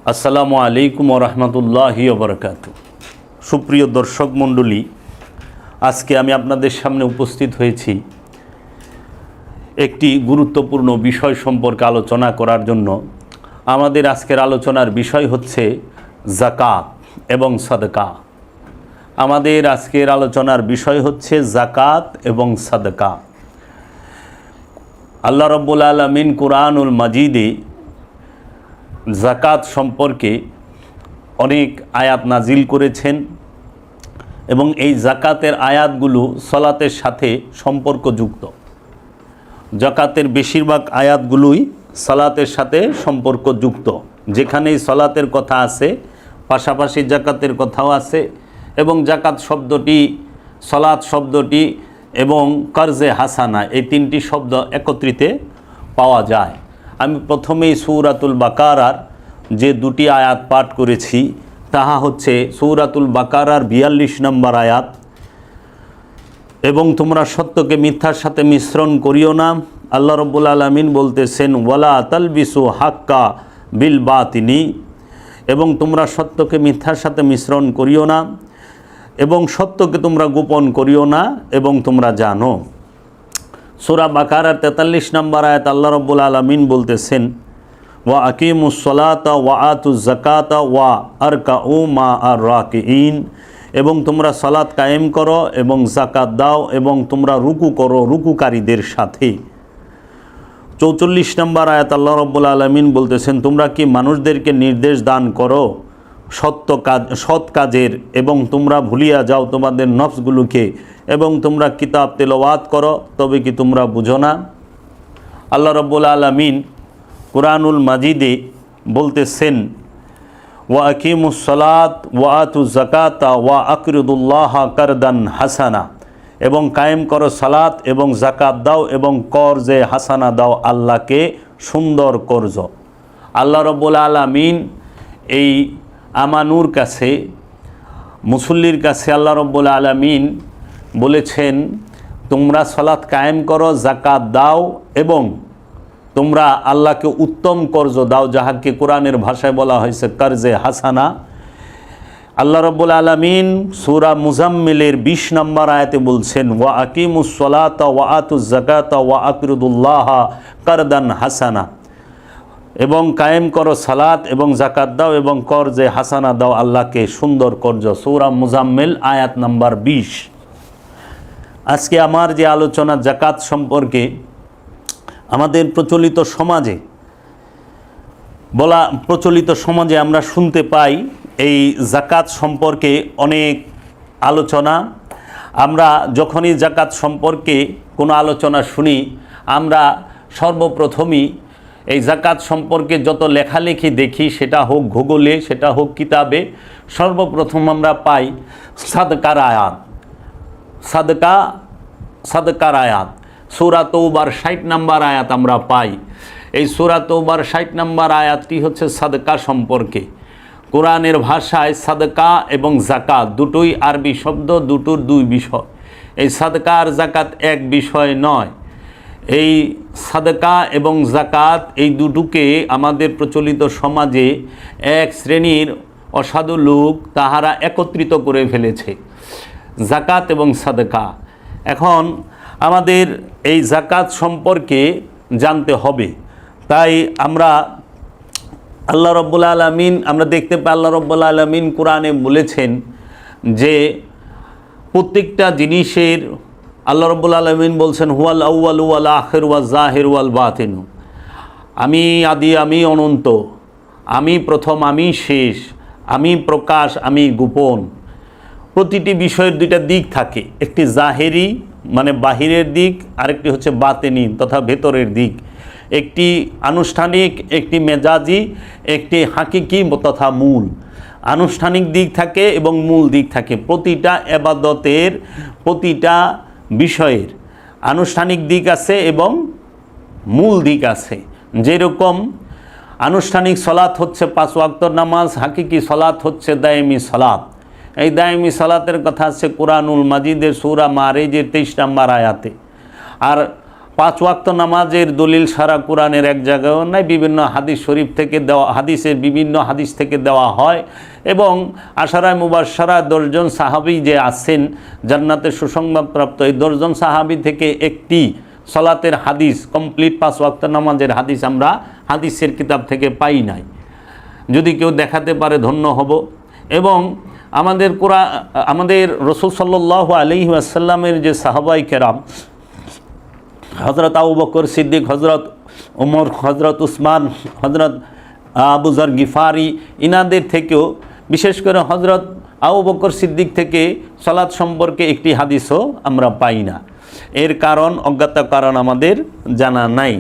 আসসালামু আলাইকুম ওরহমতুল্লাহি ওবরকাতুহু। সুপ্রিয় দর্শক মণ্ডলী, আজকে আমি আপনাদের সামনে উপস্থিত হয়েছি একটি গুরুত্বপূর্ণ বিষয় সম্পর্কে আলোচনা করার জন্য। আমাদের আজকের আলোচনার বিষয় হচ্ছে যাকাত এবং সাদকা। আমাদের আজকের আলোচনার বিষয় হচ্ছে যাকাত এবং সাদকা। আল্লাহ রাব্বুল আলামিন কুরআনুল মাজিদে যাকাত সম্পর্কে অনেক আয়াত নাজিল করেছেন এবং এই যাকাতের আয়াতগুলো সালাতের সাথে সম্পর্কযুক্ত। যাকাতের বেশিরভাগ আয়াতগুলোই সালাতের সাথে সম্পর্কযুক্ত। যেখানেই সালাতের কথা আছে পাশাপাশি যাকাতের কথাও আছে, এবং যাকাত শব্দটি, সালাত শব্দটি এবং কর্জে হাসানা এই তিনটি শব্দ একত্রিত পাওয়া যায়। আমি প্রথমেই সূরাতুল বাকারার যে দুটি আয়াত পাঠ করেছি তাহা হচ্ছে সূরাতুল বাকারার ৪২ নম্বর আয়াত, এবং তোমরা সত্যকে মিথ্যার সাথে মিশ্রণ করিও না। আল্লাহ রাব্বুল আলামিন বলতেছেন ওয়ালা তালবিসু হাক্কা বিল বাতিনি, এবং তোমরা সত্যকে মিথ্যার সাথে মিশ্রণ করিও না এবং সত্যকে তোমরা গোপন করিও না এবং তোমরা জানো। সূরা বাকারার ৪৩ নম্বর আয়াত আল্লাহ রাব্বুল আলামিন বলতেছেন ওয়া আকিমুস সালাতা ওয়া আতুজ যাকাতা ওয়া আরকাউ মা আর রাকিঈন, এবং তোমরা সালাত কায়েম করো এবং যাকাত দাও এবং তোমরা রুকু করো রুকুকারীদের সাথে। ৪৪ নম্বর আয়াত আল্লাহ রাব্বুল আলামিন বলতেছেন তোমরা কি মানুষদেরকে নির্দেশ দান করো সৎ কাজের এবং তোমরা ভুলিয়া যাও তোমাদের নফসগুলোকে, এবং তোমরা কিতাব তেলাওয়াত করো তবে কি তোমরা বুঝো না। আল্লাহ রাব্বুল আলামিন কুরআনুল মাজিদে বলতেছেন ওয়া আকিমুস সালাত ওয়া আতুজ যাকাতা ওয়া আকরিদুল্লাহা কারদান হাসানা, এবং কায়েম করো সালাত এবং যাকাত দাও এবং কর্জে হাসানা দাও আল্লাহকে সুন্দর কর্জ। আল্লাহ রাব্বুল আলামিন এই আমানুর কাছে, মুসল্লির কাছে আল্লাহ রাব্বুল আলামিন বলেছেন তোমরা সালাত কায়েম করো, যাকাত দাও এবং তোমরা আল্লাহকে উত্তম কর্জ দাও, যাহাকে কোরআনের ভাষায় বলা হয়েছে কর্জে হাসানা। আল্লাহ রাব্বুল আলামিন সূরা মুজাম্মিলের ২০ নম্বর আয়াতে বলছেন ওয়া আকিমুস সালাতা ওয়া আতুজ যাকাতা ওয়া আকরিদুল্লাহা কারদান হাসানা, এবং কায়েম করো সালাত এবং যাকাত দাও এবং কর্জে হাসানা দাও আল্লাহকে সুন্দর কর্জ। সূরা মুজাম্মিল আয়াত নাম্বার ২০। আজকে আমার যে আলোচনা যাকাত সম্পর্কে, আমাদের প্রচলিত সমাজে আমরা শুনতে পাই এই যাকাত সম্পর্কে অনেক আলোচনা। আমরা যখনই যাকাত সম্পর্কে কোনো আলোচনা শুনি, আমরা সর্বপ্রথমই এই যাকাত সম্পর্কে যত লেখালেখি দেখি, সেটা হোক গুগলে, সেটা হোক কিতাবে, সর্বপ্রথম আমরা পাই সাদকার আয়াত। সাদকার আয়াত সূরা তওবার ৬০ নম্বর আয়াত আমরা পাই। এই সূরা তওবার ৬০ নম্বর আয়াতটি হচ্ছে সাদকা সম্পর্কে। কোরআনের ভাষায় সাদকা এবং যাকাত দুটোই আরবি শব্দ, দুটোর দুই বিষয়। এই সাদকা আর যাকাত এক বিষয় নয়। এই সাদকা এবং যাকাত এই দুটোকে আমাদের প্রচলিত সমাজে এক শ্রেণীর অসাধু লোক তাহারা একত্রিত করে ফেলেছে, যাকাত এবং সাদকা। এখন আমাদের এই যাকাত সম্পর্কে জানতে হবে। তাই আমরা আল্লাহ রাব্বুল আলামিন আমরা দেখতে পাই আল্লাহ রাব্বুল আলামিন কোরআনে বলেছেন যে প্রত্যেকটা জিনিসের আল্লাহ রাব্বুল আলামিন বলছেন হুয়াল আউয়ালু ওয়াল আখির ওয়াল জাহির ওয়াল বাতিন, আমি আদি, আমি অনন্ত, আমি প্রথম, আমি শেষ, আমি প্রকাশ, আমি গোপন। প্রতিটি বিষয়ের দুইটা দিক থাকে, একটি জাহেরি মানে বাহিরের দিক, আরেকটি হচ্ছে বাতেনি তথা ভেতরের দিক। একটি আনুষ্ঠানিক, একটি মেজাজি, একটি হাকিকি তথা মূল। আনুষ্ঠানিক দিক থাকে এবং মূল দিক থাকে। প্রতিটা ইবাদতের, প্রতিটা বিষয়ের আনুষ্ঠানিক দিক আছে এবং মূল দিক আছে। যেরকম আনুষ্ঠানিক সালাত হচ্ছে ৫ ওয়াক্ত নামাজ, হাকিকি সালাত হচ্ছে দায়েমি সালাত। এই দায়েমি সালাতের কথা আছে কুরআনুল মাজিদের সূরা মারিজের ২৩ নম্বর আয়াতে। আর 5 ওয়াক্ত নামাজের দলিল সারা কোরআনের এক জায়গায়ও নাই, বিভিন্ন হাদিস শরীফ থেকে দেওয়া, বিভিন্ন হাদিস থেকে দেওয়া হয়। এবং আশারায় মুবাশশারা 10 জন সাহাবী যে আছেন জান্নাতের সুসংবাদপ্রাপ্ত, এই 10 জন সাহাবী থেকে একটি সলাতের হাদিস, কমপ্লিট 5 ওয়াক্ত নামাজের হাদিস আমরা হাদিসের কিতাব থেকে পাই নাই। যদি কেউ দেখাতে পারে ধন্য হব। এবং আমাদের রাসূল সাল্লাল্লাহু আলাইহি ওয়াসাল্লামের যে সাহাবায়ে কেরাম, হযরত আবু বকর সিদ্দিক, হযরত ওমর, হযরত উসমান, হযরত আবু যর গিফারি, ইনাদের থেকেও, বিশেষ করে হযরত আবু বকর সিদ্দিক থেকে সালাত সম্পর্কে একটি হাদিসও আমরা পাই না। এর কারণ, অজ্ঞাত কারণ আমাদের জানা নাই।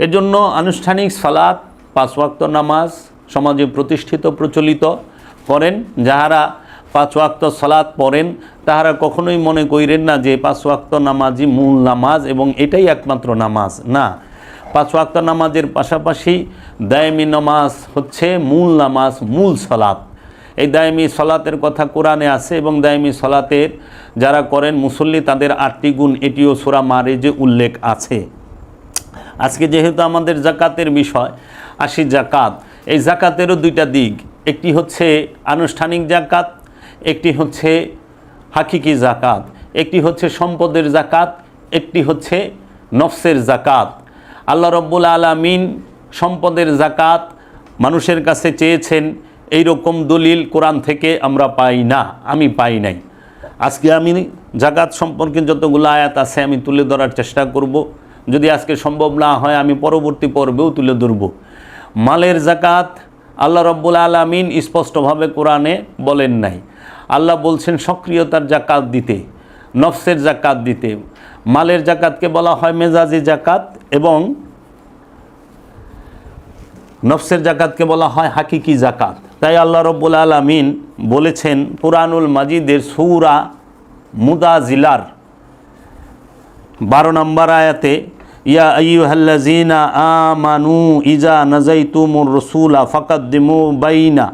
এর জন্য আনুষ্ঠানিক সালাত 5 ওয়াক্ত নামাজ সমাজে প্রতিষ্ঠিত, প্রচলিত করেন। যাহারা 5 ওয়াক্ত সালাত পড়েন তাহারা কখনোই মনে করেন না যে 5 ওয়াক্ত নামাজই মূল নামাজ এবং এটাই একমাত্র নামাজ। না, 5 ওয়াক্ত নামাজের পাশাপাশি দায়মি নামাজ হচ্ছে মূল নামাজ, মূল সালাত। এই দায়মি সালাতের কথা কোরআনে আছে এবং দায়মি সালাতের যারা করেন মুসল্লি তাদের 8টি গুণ, এটিও সূরা মারিজে উল্লেখ আছে। আজকে যেহেতু আমাদের জাকাতের বিষয়, আসি জাকাত। এই জাকাতেরও 2টা দিক, একটি হচ্ছে আনুষ্ঠানিক জাকাত, একটি হচ্ছে হাকিকি জাকাত, একটি হচ্ছে সম্পদের জাকাত, একটি হচ্ছে নফসের জাকাত। আল্লাহ রব্বুল আলামিন সম্পদের জাকাত মানুষের কাছে চেয়েছেন, এই রকম দলিল কোরআন থেকে আমরা পাই না, আমি পাই নাই। আজকে আমি জাকাত সম্পর্কে যতগুলো আয়াত আছে আমি তুলে ধরার চেষ্টা করব। যদি আজকে সম্ভব না হয় আমি পরবর্তী পর্বেও তুলে ধরব। মালের জাকাত আল্লাহ রব্বুল আলামিন স্পষ্টভাবে কোরআনে বলেন নাই। আল্লাহ বলছেন সক্রিয়তার জাকাত দিতে, নফসের জাকাত দিতে। মালের জাকাতকে বলা হয় মেজাজি জাকাত এবং নফসের জাকাতকে বলা হয় হাকিকি জাকাত। তাই আল্লাহ রব্বুল আলামিন বলেছেন কুরআনুল মাজিদের সূরা মুদাজিলার 12 নম্বর আয়াতে, ইয়া আইয়ুহাল্লাযীনা আমানু ইজা নাজাইতুমুর রাসূলা ফাকাদ্দিমু বাইনা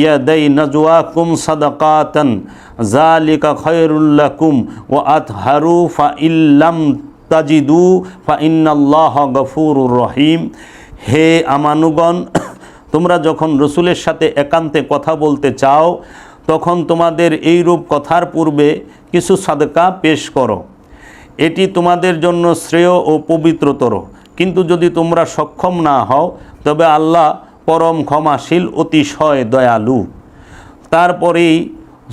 ইয়াদাই নাজওয়াকুম সাদাকাতান যালিকা খায়রুল লাকুম ওয়া আতহারু ফা ইল্লাম তাজিদু ফা ইন্নাল্লাহা গফুরুর রহিম। হে আমানুগণ, তোমরা যখন রসুলের সাথে একান্তে কথা বলতে চাও তখন তোমাদের এইরূপ কথার পূর্বে কিছু সাদকা পেশ করো, এটি তোমাদের জন্য শ্রেয় ও পবিত্রতর। কিন্তু যদি তোমরা সক্ষম না হও তবে আল্লাহ পরম ক্ষমাশীল, অতিশয় দয়ালু। তারপরেই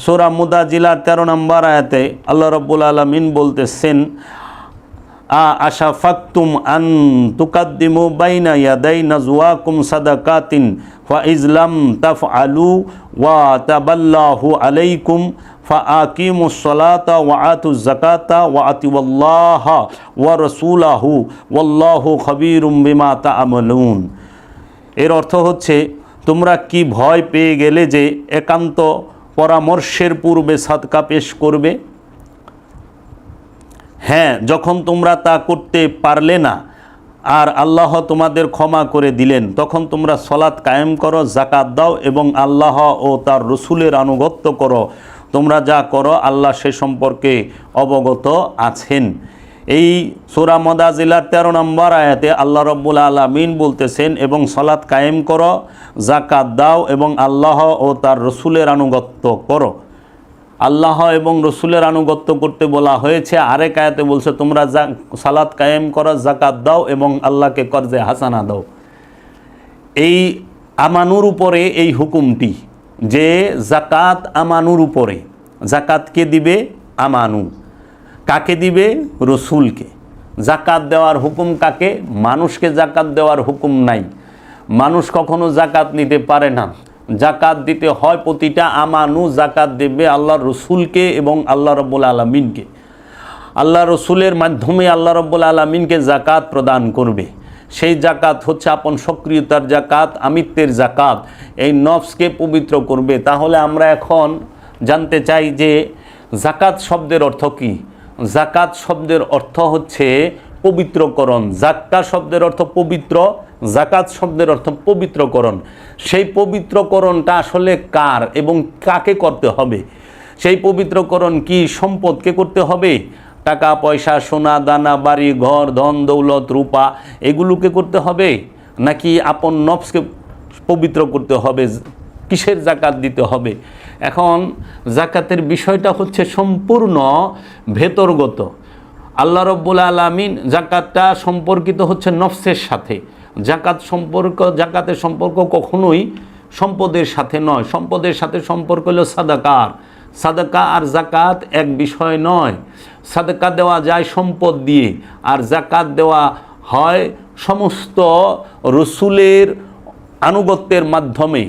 সূরা মুদাজিলার 13 নম্বর আয়াতে আল্লাহ রাব্বুল আলামিন বলতেছেন, আশাফাকতুম আন তুকাদ্দিমু বাইনা ইয়াদাই নাজওয়াকুম সাদাকাতিন ফা ইজলাম তাফআলু ওয়া তাবাল্লাহু আলাইকুম ফাআকিমুস সালাতা ওয়া আতুজ যাকাতা ওয়া আতিউল্লাহা ওয়া রাসূলাহু ওয়াল্লাহু খাবীরুম বিমা তা'মালুন। এর অর্থ হচ্ছে, তোমরা কি ভয় পেয়ে গেলে যে একান্ত পরামর্শের পূর্বে সাদকা পেশ করবে? হ্যাঁ, যখন তোমরা তা করতে পারলে না আর আল্লাহ তোমাদের ক্ষমা করে দিলেন তখন তোমরা সালাত কায়েম করো, যাকাত দাও এবং আল্লাহ ও তার রসুলের আনুগত্য করো। তোমরা যা করো আল্লাহ সে সম্পর্কে অবগত আছেন। এই সূরা মুদাজিলার 13 নম্বর আয়াতে আল্লাহ রাব্বুল আলামিন বলতেছেন, এবং সালাত কায়েম করো, যাকাত দাও এবং আল্লাহ ও তার রসুলের আনুগত্য করো। আল্লাহ এবং রসুলের আনুগত্য করতে বলা হয়েছে। আরেক আয়াতে বলছে তোমরা সালাত কায়েম করো, যাকাত দাও এবং আল্লাহকে কর্জে হাসানা দাও। এই আমানুর উপরে এই হুকুমটি যে যাকাত আমানুর উপরে। যাকাতকে দিবে আমানু, কাকে দিবে? রসুলকে। যাকাত দেওয়ার হুকুম কাকে? মানুষকে জাকাত দেওয়ার হুকুম নাই। মানুষ কখনো জাকাত নিতে পারে না। জাকাত দিতে হয় প্রতিটা আমানু জাকাত দেবে আল্লাহ রসুলকে এবং আল্লাহ রাব্বুল আলামিনকে। আল্লাহ রসুলের মাধ্যমে আল্লাহ রাব্বুল আলামিনকে জাকাত প্রদান করবে। সেই জাকাত হচ্ছে আপন সক্রিয়তার জাকাত, আমিত্বের জাকাত, এই নফসকে পবিত্র করবে। তাহলে আমরা এখন জানতে চাই যে জাকাত শব্দের অর্থ কী? জাকাত শব্দের অর্থ হচ্ছে পবিত্রকরণ। জাক্কা শব্দের অর্থ পবিত্র, জাকাত শব্দের অর্থ পবিত্রকরণ। সেই পবিত্রকরণটা আসলে কার এবং কাকে করতে হবে? সেই পবিত্রকরণ কি সম্পদকে করতে হবে? টাকা পয়সা, সোনা দানা, বাড়ি ঘর, ধন দৌলত, রূপা, এগুলোকে করতে হবে নাকি আপন নফসকে পবিত্র করতে হবে? কিসের জাকাত দিতে হবে? এখন জাকাতের বিষয়টা হচ্ছে সম্পূর্ণ ভেতরগত। আল্লাহ রব্বুল আলামিন জাকাতটা সম্পর্কিত হচ্ছে নফসের সাথে। জাকাতের সম্পর্ক কখনোই সম্পদের সাথে নয়। সম্পদের সাথে সম্পর্ক হলো সাদাকার। সাদাকা আর জাকাত এক বিষয় নয়। সাদাকা দেওয়া যায় সম্পদ দিয়ে, আর জাকাত দেওয়া হয় সমস্ত রসুলের আনুগত্যের মাধ্যমে।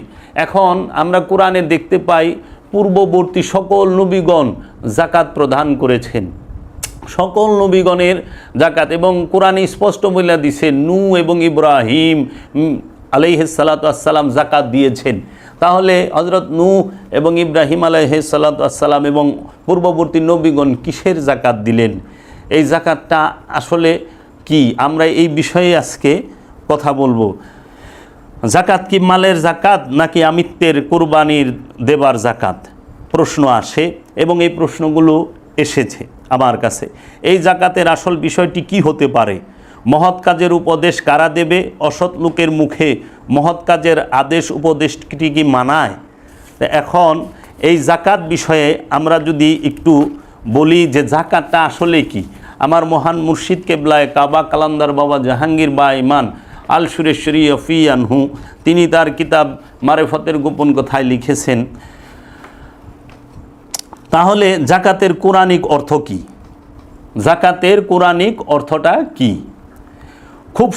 এখন আমরা কোরআনে দেখতে পাই পূর্ববর্তী সকল নবীগণ জাকাত প্রদান করেছেন, সকল নবীগণের জাকাত, এবং কোরআনে স্পষ্ট বলে দিছে নূহ এবং ইব্রাহিম আলাইহিস সালাতু আসসালাম জাকাত দিয়েছেন। তাহলে হযরত নূহ এবং ইব্রাহিম আলাইহিস সালাতু আসসালাম এবং পূর্ববর্তী নবীগণ কিসের জাকাত দিলেন? এই জাকাতটা আসলে কি? আমরা এই বিষয়ে আজকে কথা বলবো। জাকাত কি মালের জাকাত নাকি আমিত্বের কুরবানির দেবার জাকাত? প্রশ্ন আসে এবং এই প্রশ্নগুলো এসেছে আমার কাছে। এই জাকাতের আসল বিষয়টি কি হতে পারে? মহৎ কাজের উপদেশ কারা দেবে? অসৎ লোকের মুখে মহৎ কাজের আদেশ উপদেশটি কি মানায়? এখন এই জাকাত বিষয়ে আমরা যদি একটু বলি যে জাকাতটা আসলে কি, আমার মহান মুর্শিদ কেবলায় কাবা কালান্দার বাবা জাহাঙ্গীর বা ইমান আল সুরেশ্বরী ফি আনহু, তিনি তার কিতাব মারেফতের গোপন কথায় লিখেছেন। তাহলে জাকাতের কোরআনিক অর্থ কি? জাকাতের কোরআনিক অর্থটা কি? খুব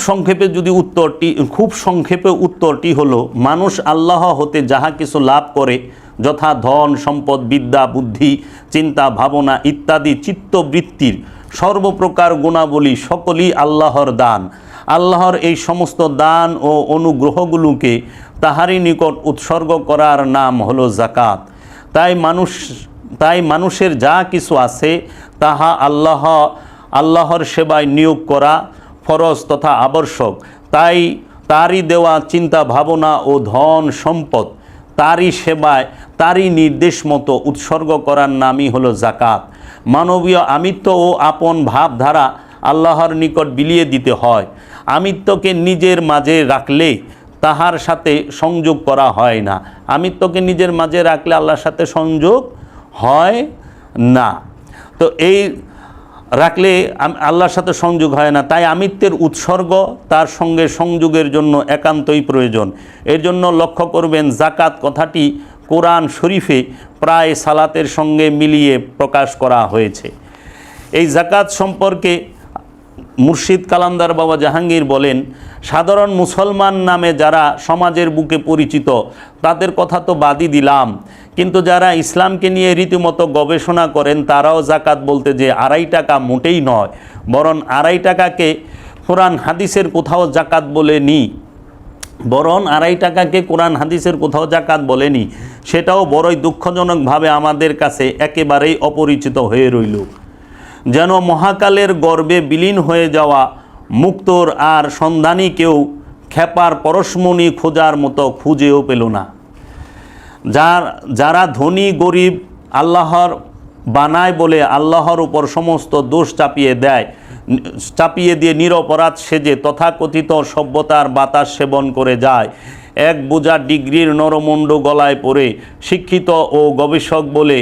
সংক্ষেপে উত্তরটি হলো, মানুষ আল্লাহ হতে যাহা কিছু লাভ করে, যথা ধন সম্পদ, বিদ্যা বুদ্ধি, চিন্তা ভাবনা ইত্যাদি চিত্তবৃত্তির সর্বপ্রকার গুণাবলী সকলই আল্লাহর দান। আল্লাহর এই সমস্ত দান ও অনুগ্রহগুলোকে তাহারই নিকট উৎসর্গ করার নাম হলো জাকাত। তাই মানুষের যা কিছু আছে তাহা আল্লাহর সেবায় নিয়োগ করা ফরজ তথা আবশ্যক। তাই তারই দেওয়া চিন্তা ভাবনা ও ধন সম্পদ তারই সেবায় তারই নির্দেশ মতো উৎসর্গ করার নামই হলো জাকাত। মানবীয় আমিত্ব ও আপন ভাবধারা আল্লাহর নিকট বিলিয়ে দিতে হয়। আমিত্বকে নিজের মাঝে রাখলে তাহার সাথে সংযোগ করা হয় না। আমিত্বকে নিজের মাঝে রাখলে আল্লাহর সাথে সংযোগ হয় না। তো এই রাখলে আল্লাহর সাথে সংযোগ হয় না। তাই আমিত্বের উৎসর্গ তার সঙ্গে সংযোগের জন্য একান্তই প্রয়োজন। এর জন্য লক্ষ্য করবেন জাকাত কথাটি কোরআন শরীফে প্রায় সালাতের সঙ্গে মিলিয়ে প্রকাশ করা হয়েছে। এই জাকাত সম্পর্কে মুর্শিদ কালান্দার বাবা জাহাঙ্গীর বলেন, সাধারণ মুসলমান নামে যারা সমাজের বুকে পরিচিত তাদের কথা তো বাদই দিলাম, কিন্তু যারা ইসলামকে নিয়ে রীতিমতো গবেষণা করেন তারাও জাকাত বলতে যে 2.5 টাকা মোটেই নয়, বরং 2.5 টাকাকে কোরআন হাদিসের কোথাও জাকাত বলেনি, জাকাত বলেনি। সেটাও বড়ই দুঃখজনকভাবে আমাদের কাছে একেবারেই অপরিচিত হয়ে রইল। যেন মহাকালের গর্ভে বিলীন হয়ে যাওয়া মুক্তোর আর সন্ধানী কেউ খেপার পরশমণি খোঁজার মতো খুঁজেও পেল না। যারা ধনী গরিব আল্লাহর বানায় বলে আল্লাহর উপর সমস্ত দোষ চাপিয়ে দিয়ে নিরপরাধ সেজে তথাকথিত সভ্যতার বাতাস সেবন করে যায়, এক বোঝা ডিগ্রির নরমুণ্ড গলায় পড়ে শিক্ষিত ও গবেষক বলে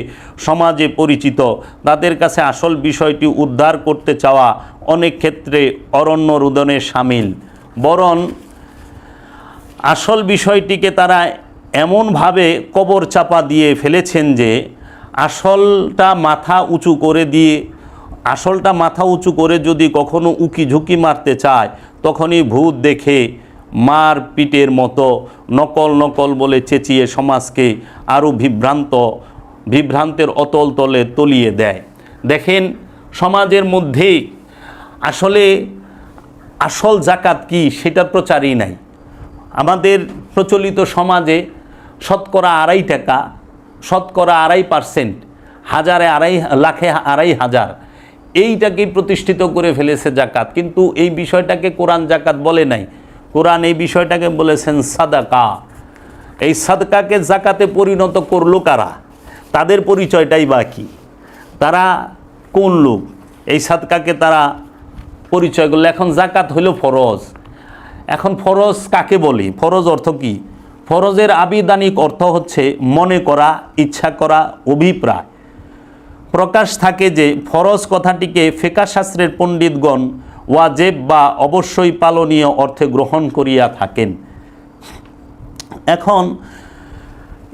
সমাজে পরিচিত, তাদের কাছে আসল বিষয়টি উদ্ধার করতে চাওয়া অনেক ক্ষেত্রে অরণ্য রোদনে সামিল। বরং আসল বিষয়টিকে তারা এমনভাবে কবর চাপা দিয়ে ফেলেছেন যে আসলটা মাথা উঁচু করে যদি কখনো উকি ঝুঁকি মারতে চায় তখনই ভূত দেখে মার পিটের মতো নকল বলে চেঁচিয়ে সমাজকে আরও বিভ্রান্তের অতল তলে তলিয়ে দেয়। দেখেন, সমাজের মধ্যেই আসল জাকাত কি সেটা প্রচারই নাই। আমাদের প্রচলিত সমাজে শতকরা 2.5 টাকা, শতকরা 2.5%, হাজারে 2,50,000 এইটাকেই প্রতিষ্ঠিত করে ফেলেছে জাকাত। কিন্তু এই বিষয়টাকে কোরআন জাকাত বলে নাই। কোরআন এই বিষয়টাকে বলেছেন সাদাকা। এই সাদকাকে জাকাতে পরিণত করলো কারা? তাদের পরিচয়টাই বা কি? তারা কোন লোক? এই সাদকাকে তারা পরিচয় করলো। এখন জাকাত হইল ফরজ। এখন ফরজ কাকে বলি? ফরজ অর্থ কি? ফরজের আবিধানিক অর্থ হচ্ছে মনে করা, ইচ্ছা করা, অভিপ্রায় প্রকাশ থাকে যে ফরজ কথাটিকে ফিকহ শাস্ত্রের পণ্ডিতগণ ওয়াজিব বা অবশ্যই পালনীয় অর্থে গ্রহণ করিয়া থাকেন। এখন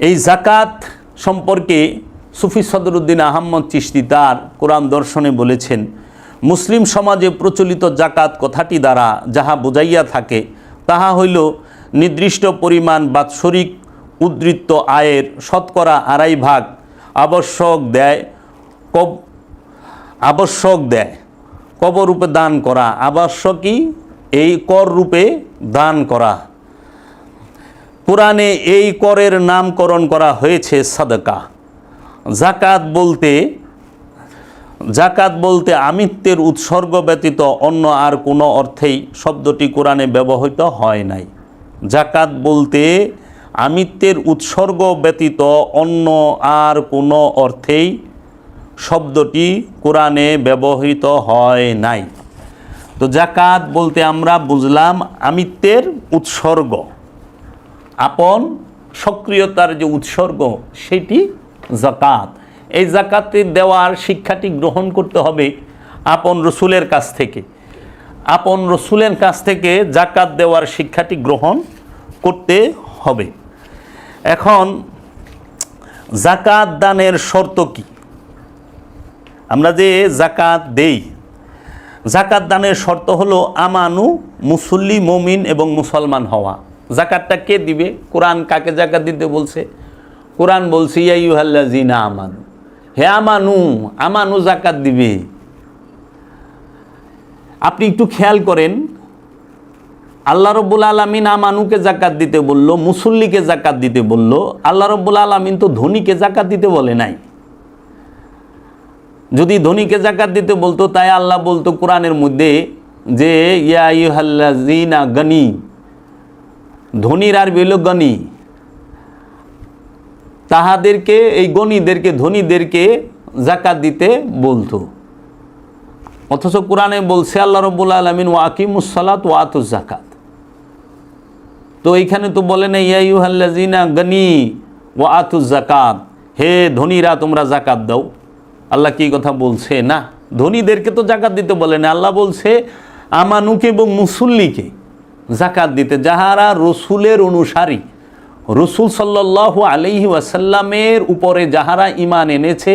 এই জাকাত সম্পর্কে সুফি সদরুদ্দিন আহমদ চিশতি তার কোরআন দর্শনে বলেছেন, মুসলিম সমাজে প্রচলিত জাকাত কথাটি দ্বারা যাহা বুঝাইয়া থাকে তাহা হইল নির্দিষ্ট পরিমাণ বাৎসরিক উদ্ধৃত আয়ের শতকরা 2.5 আবশ্যক দেয় কবর রূপে দান করা। আবশ্যকই এই কর রূপে দান করা। কোরআনে এই করের নামকরণ করা হয়েছে সাদকা। জাকাত বলতে আমিত্বের উৎসর্গ ব্যতীত অন্য আর কোনো অর্থেই শব্দটি কোরআনে ব্যবহৃত হয় নাই। জাকাত বলতে আমিত্বের উৎসর্গ ব্যতীত অন্য আর কোনো অর্থেই শব্দটি কোরআনে ব্যবহৃত হয় নাই। তো জাকাত বলতে আমরা বুঝলাম আমিত্বের উৎসর্গ, আপন সক্রিয়তার যে উৎসর্গ সেটি জাকাত। এই জাকাতে দেওয়ার শিক্ষাটি গ্রহণ করতে হবে আপন রসুলের কাছ থেকে। আপন রসুলের কাছ থেকে জাকাত দেওয়ার শিক্ষাটি গ্রহণ করতে হবে। এখন জাকাত দানের শর্ত কি? আমরা যে জাকাত দেই, জাকাত দানের শর্ত হলো আমানু, মুসল্লি, মুমিন এবং মুসলমান হওয়া। জাকাতটা কে দিবে? কোরআন কাকে জাকাত দিতে বলছে? কোরআন বলছে ইয়া আইয়ুহাল্লাযীনা আমানু, হে আমানু জাকাত দিবে। আপনি একটু খেয়াল করেন, আল্লাহ রব্বুল আলামিন আমানুকে জাকাত দিতে বলল, মুসল্লিকে জাকাত দিতে বলল। আল্লাহ রব্বুল আলামিন তো ধনীকে জাকাত দিতে বলে নাই। যদি ধনীকে জাকাত দিতে বলতো তাই আল্লাহ বলতো কোরআনের মধ্যে যে ইয়া আইয়ুহাল্লাযীনা গনি, ধনীর আরবি হলো গনি, তাহাদেরকে, এই গণীদেরকে, ধনীদেরকে জাকাত দিতে বলতো। অথচ কোরআনে বলছে আল্লাহ রব্বুল আলামিন ওয়া আকিমুস সালাত ওয়া আতুজ যাকাত। তো এইখানে তো বলে না ইয়া আইয়ুহাল্লাযীনা গনি ওয়া আতুজ যাকাত, হে ধনীরা তোমরা জাকাত দাও। আল্লাহ কি কথা বলছে? না, ধনীদেরকে তো জাকাত দিতে বলে না। আল্লাহ বলছে আমানুকে এবং মুসল্লিকে জাকাত দিতে, যাহারা রসুলের অনুসারী, রসুল সাল্লাল্লাহু আলাইহি ওয়াসাল্লামের উপরে যাহারা ঈমান এনেছে,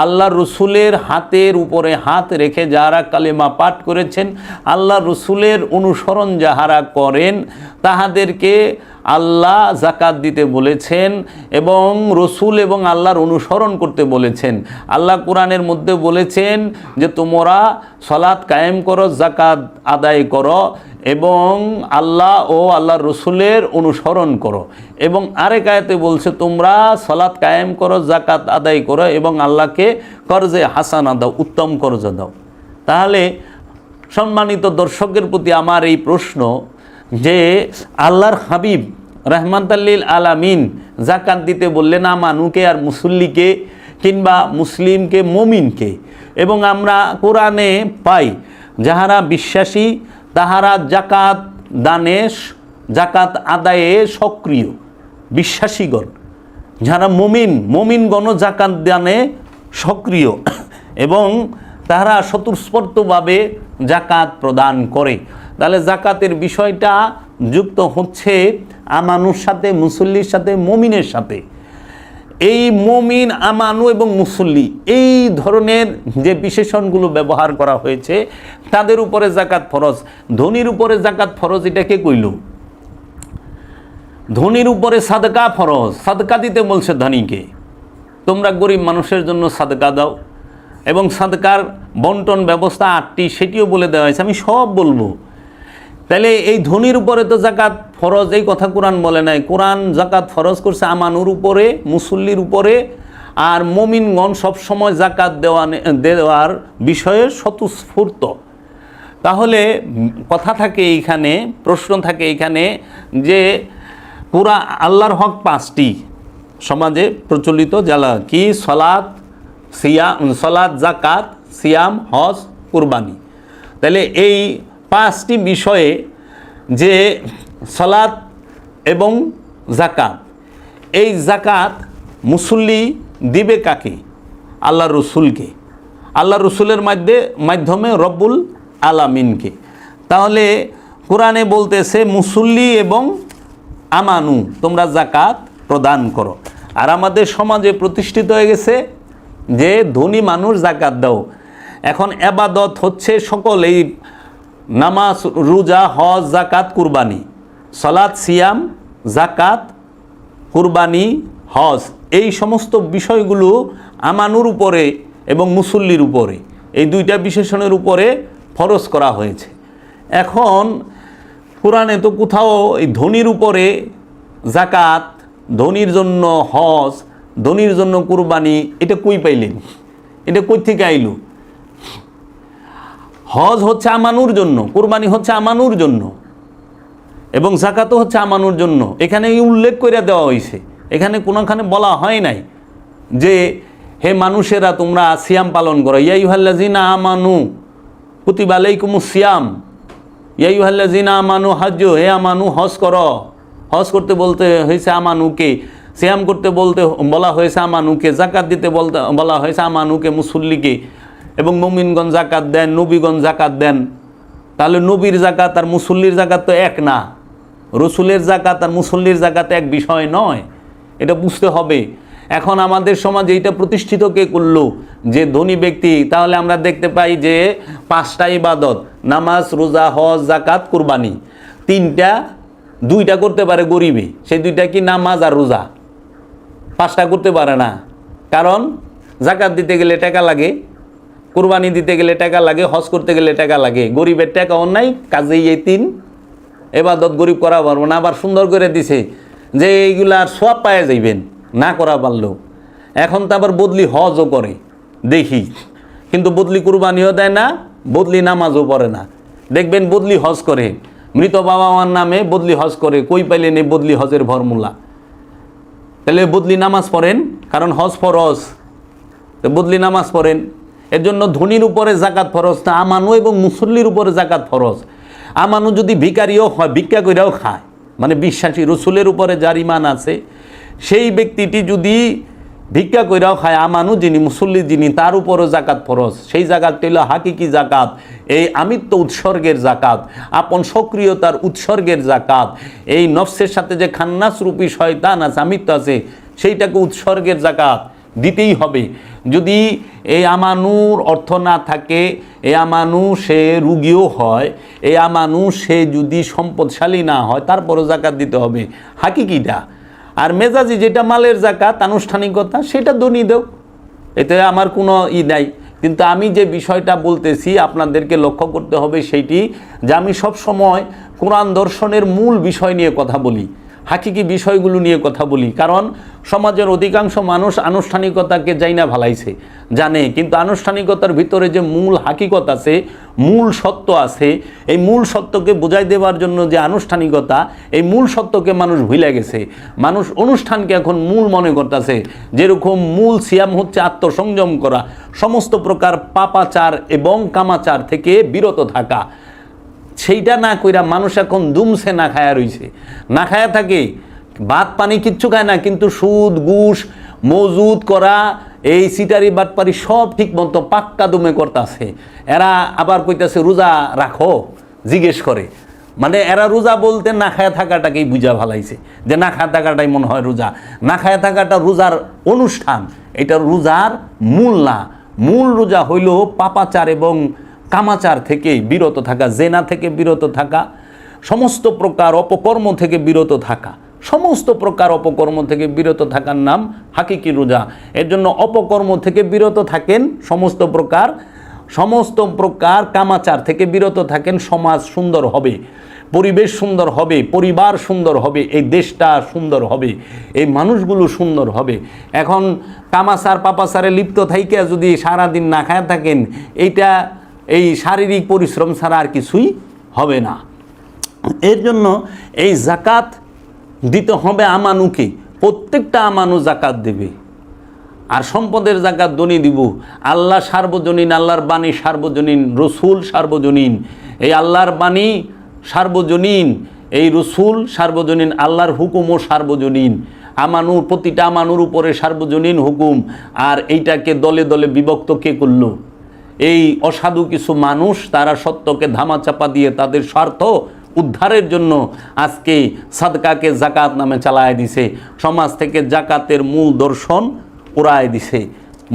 আল্লাহ রসুলের হাতের উপরে হাত রেখে যাহারা কালেমা পাঠ করেছেন, আল্লাহ রসুলের অনুসরণ যাহারা করেন, তাহাদেরকে আল্লাহ জাকাত দিতে বলেছেন এবং রসুল এবং আল্লাহর অনুসরণ করতে বলেছেন। আল্লাহ কোরআনের মধ্যে বলেছেন যে তোমরা সালাত কায়েম করো, জাকাত আদায় করো এবং আল্লাহ ও আল্লাহর রসুলের অনুসরণ করো। এবং আরেক আয়াতে বলছে তোমরা সালাত কায়েম করো, জাকাত আদায় করো এবং আল্লাহকে কর্জে হাসানা দাও, উত্তম কর্জ দাও। তাহলে সম্মানিত দর্শকের প্রতি আমার এই প্রশ্ন যে আল্লাহর হাবিব রাহমাতাল লিল আলামিন জাকাত দিতে বললেন আমানুকে আর মুসল্লিকে কিংবা মুসলিমকে, মুমিনকে। এবং আমরা কোরআনে পাই যাহারা বিশ্বাসী তাহারা জাকাত দানে, জাকাত আদায়ে সক্রিয়। বিশ্বাসীগণ যারা মুমিনগণ জাকাত দানে সক্রিয় এবং তারা স্বতঃস্ফূর্তভাবে জাকাত প্রদান করে। তাহলে জাকাতের বিষয়টা যুক্ত হচ্ছে আমানুর সাথে, মুসল্লির সাথে, মুমিনের সাথে। এই মুমিন, আমানু এবং মুসল্লি, এই ধরনের যে বিশেষণগুলো ব্যবহার করা হয়েছে তাদের উপরে জাকাত ফরজ। ধনীর উপরে জাকাত ফরজ, এটা কে কইল? ধনীর উপরে সাদকা ফরজ, সাদকা দিতে বলছে ধনীকে। তোমরা গরিব মানুষের জন্য সাদকা দাও এবং সাদকার বন্টন ব্যবস্থা 8টি, সেটিও বলে দেওয়া হয়েছে। আমি সব বলবো। তাহলে এই ধনীর উপরে তো জাকাত ফরজ, এই কথা কোরআন বলে নাই। কোরআন জাকাত ফরজ করছে আমানুর উপরে, মুসল্লির উপরে। আর মুমিনগণ সবসময় জাকাত দেওয়ার বিষয়ে স্বতঃস্ফূর্ত। তাহলে কথা থাকে এইখানে, প্রশ্ন থাকে এইখানে যে পুরা আল্লাহর হক 5টি সমাজে প্রচলিত, জ্বালা কি? সলাত, জাকাত, সিয়াম, হজ, কুরবানি। তাহলে এই 5টি বিষয়ে যে সালাত এবং জাকাত, এই জাকাত মুসল্লি দিবে কাকে? আল্লাহ রসুলকে, আল্লাহ রসুলের মাধ্যমে রব্বুল আলামিনকে। তাহলে কোরআনে বলতেছে মুসল্লি এবং আমানু তোমরা জাকাত প্রদান করো। আর আমাদের সমাজে প্রতিষ্ঠিত হয়ে গেছে যে ধনী মানুষ জাকাত দাও। এখন এবাদত হচ্ছে সকল এই নামাজ, রোজা, হজ, জাকাত, কুরবানি, সালাত, সিয়াম, জাকাত, কুরবানি, হজ, এই সমস্ত বিষয়গুলো আমানুর উপরে এবং মুসল্লির উপরে, এই দুইটা বিশেষণের উপরে ফরজ করা হয়েছে। এখন কোরআনে তো কোথাও এই ধনীর উপরে জাকাত, ধনীর জন্য হজ, ধনীর জন্য কুরবানি, এটা কই পাইলেন? এটা কই থেকে আইলো? হজ হচ্ছে আমানুর জন্য, কুরবানি হচ্ছে আমানুর জন্য, এবং জাকাতও হচ্ছে আমানুর জন্য। এখানে উল্লেখ করে দেওয়া হয়েছে, এখানে কোনোখানে বলা হয় নাই যে হে মানুষেরা তোমরা সিয়াম পালন করো, ইয়া আইয়ুহাল্লাযিনা আমানু কুতিবা আলাইকুমুস সিয়াম, ইয়া আইয়ুহাল্লাযিনা আমানু হজ, হে আমানু হজ করো। হজ করতে বলতে হয়েছে আমানুকে, সিয়াম করতে বলা হয়েছে আমানুকে, জাকাত দিতে বলা হয়েছে আমানুকে, মুসল্লিকে। এবং মুমিনগণ জাকাত দেন, নবীগণ জাকাত দেন। তাহলে নবীর জাকাত আর মুসল্লির জাকাত তো এক না, রসুলের জাকাত আর মুসল্লির জাকাত এক বিষয় নয়, এটা বুঝতে হবে। এখন আমাদের সমাজে এইটা প্রতিষ্ঠিত কে করলো? যে ধনী ব্যক্তি। তাহলে আমরা দেখতে পাই যে 5টা ইবাদত, নামাজ, রোজা, হজ, জাকাত, কুরবানি, 2টা করতে পারে গরিবে। সেই 2টা কি? নামাজ আর রোজা। 5টা করতে পারে না, কারণ জাকাত দিতে গেলে টাকা লাগে, কুরবানি দিতে গেলে টাকা লাগে, হজ করতে গেলে টাকা লাগে। গরিবের টাকাও নাই, কাজেই এই 3 এবাদত গরিব করা পারবো না। আবার সুন্দর করে দিছে যে এইগুলা আর সওয়াব পাওয়া যাইবেন না করা পারলেও। এখন তো আবার বদলি হজও করে দেখি, কিন্তু বদলি কুরবানিও দেয় না, বদলি নামাজও পড়ে না। দেখবেন বদলি হজ করে, মৃত বাবা মার নামে বদলি হজ করে। কই পাইলেন এই বদলি হজের ফর্মুলা? তাহলে বদলি নামাজ পড়েন, কারণ হজ ফরজ, তো বদলি নামাজ পড়েন। এর জন্য ধনীর উপরে জাকাত ফরজ না, আমানু এবং মুসল্লির উপরে জাকাত ফরজ। আমানু যদি ভিখারিও হয়, ভিক্ষা কইরাও খায়, মানে বিশ্বাসী রসুলের উপরে যার ঈমান আছে, সেই ব্যক্তিটি যদি ভিক্ষা কইরাও খায়, আমানু যিনি, মুসল্লি যিনি, তার উপরও জাকাত ফরজ। সেই জাকাতটি হলো হাকিকি জাকাত, এই আমিত্ব উৎসর্গের জাকাত, আপন সক্রিয়তার উৎসর্গের জাকাত। এই নফসের সাথে যে খান্নাস রূপী শয়তান আছে, আমিত্ব আছে, সেইটাকে উৎসর্গের জাকাত দিতেই হবে। যদি এই আমানুর অর্থ না থাকে, এই আমানু সে রুগীও হয়, এই আমানু সে যদি সম্পদশালী না হয়, তারপরও জাকাত দিতে হবে হাকিকিটা। আর মেজাজি যেটা মালের জাকাত, আনুষ্ঠানিকতা, সেটা ধনী দেও, এতে আমার কোনো নাই। কিন্তু আমি যে বিষয়টা বলতেছি আপনাদেরকে লক্ষ্য করতে হবে সেইটি, যে আমি সব সময় কোরআন দর্শনের মূল বিষয় নিয়ে কথা বলি, হাকিকি বিষয়গুলো নিয়ে কথা বলি। কারণ সমাজের অধিকাংশ মানুষ আনুষ্ঠানিকতাকে যাই না ভালাইছে, জানে, কিন্তু আনুষ্ঠানিকতার ভিতরে যে মূল হাকিকত আছে, মূল সত্য আছে, এই মূল সত্যকে বোঝাই দেওয়ার জন্য যে আনুষ্ঠানিকতা, এই মূল সত্যকে মানুষ ভুলে গেছে। মানুষ অনুষ্ঠানকে এখন মূল মনে করতেছে। যেরকম মূল সিয়াম হচ্ছে আত্মসংযম করা, সমস্ত প্রকার পাপাচার এবং কামাচার থেকে বিরত থাকা, সেইটা না কইরা মানুষ এখন দুমছে না খায়া রইছে, না খায়া থাকে, ভাত পানি কিচ্ছু খায় না, কিন্তু সুদ, ঘুষ, মজুদ করা, এই সিটারি বাটপারি সব ঠিক মতো পাক্কা দমে করতেছে। এরা আবার কইতাছে রোজা রাখো, জিজ্ঞেস করে, মানে এরা রোজা বলতে না খায়া থাকাটাকেই বুঝা ভালাইছে, যে না খায়া থাকাটাই মনে হয় রোজা। না খায়া থাকাটা রোজার অনুষ্ঠান, এটা রোজার মূল না। মূল রোজা হইল পাপাচার এবং কামাচার থেকে বিরত থাকা, জেনা থেকে বিরত থাকা, সমস্ত প্রকার অপকর্ম থেকে বিরত থাকা, সমস্ত প্রকার অপকর্ম থেকে বিরত থাকার নাম হাকিকি রোজা। এর জন্য অপকর্ম থেকে বিরত থাকেন, সমস্ত প্রকার কামাচার থেকে বিরত থাকেন, সমাজ সুন্দর হবে, পরিবেশ সুন্দর হবে, পরিবার সুন্দর হবে, এই দেশটা সুন্দর হবে, এই মানুষগুলো সুন্দর হবে। এখন কামাচার পাপাচারে লিপ্ত থাইকে যদি সারাদিন না খায় থাকেন, এই শারীরিক পরিশ্রম ছাড়া আর কিছুই হবে না। এর জন্য এই জাকাত দিতে হবে আমানুকে, প্রত্যেকটা আমানু জাকাত দেবে। আর সম্পদের জাকাত ধনী দিব। আল্লাহ সার্বজনীন, আল্লাহর বাণী সার্বজনীন, রসুল সার্বজনীন, এই আল্লাহর বাণী সার্বজনীন, এই রসুল সার্বজনীন, আল্লাহর হুকুমও সার্বজনীন, আমানুর প্রতিটা আমানুর উপরে সার্বজনীন হুকুম। আর এইটাকে দলে দলে বিভক্ত কে করলো? এই অসাধু কিছু মানুষ, তারা সত্যকে ধামাচাপা দিয়ে তাদের স্বার্থ উদ্ধারের জন্য আজকে সাদকাকে জাকাত নামে চালায় দিছে। সমাজ থেকে জাকাতের মূল দর্শন উড়ায় দিছে,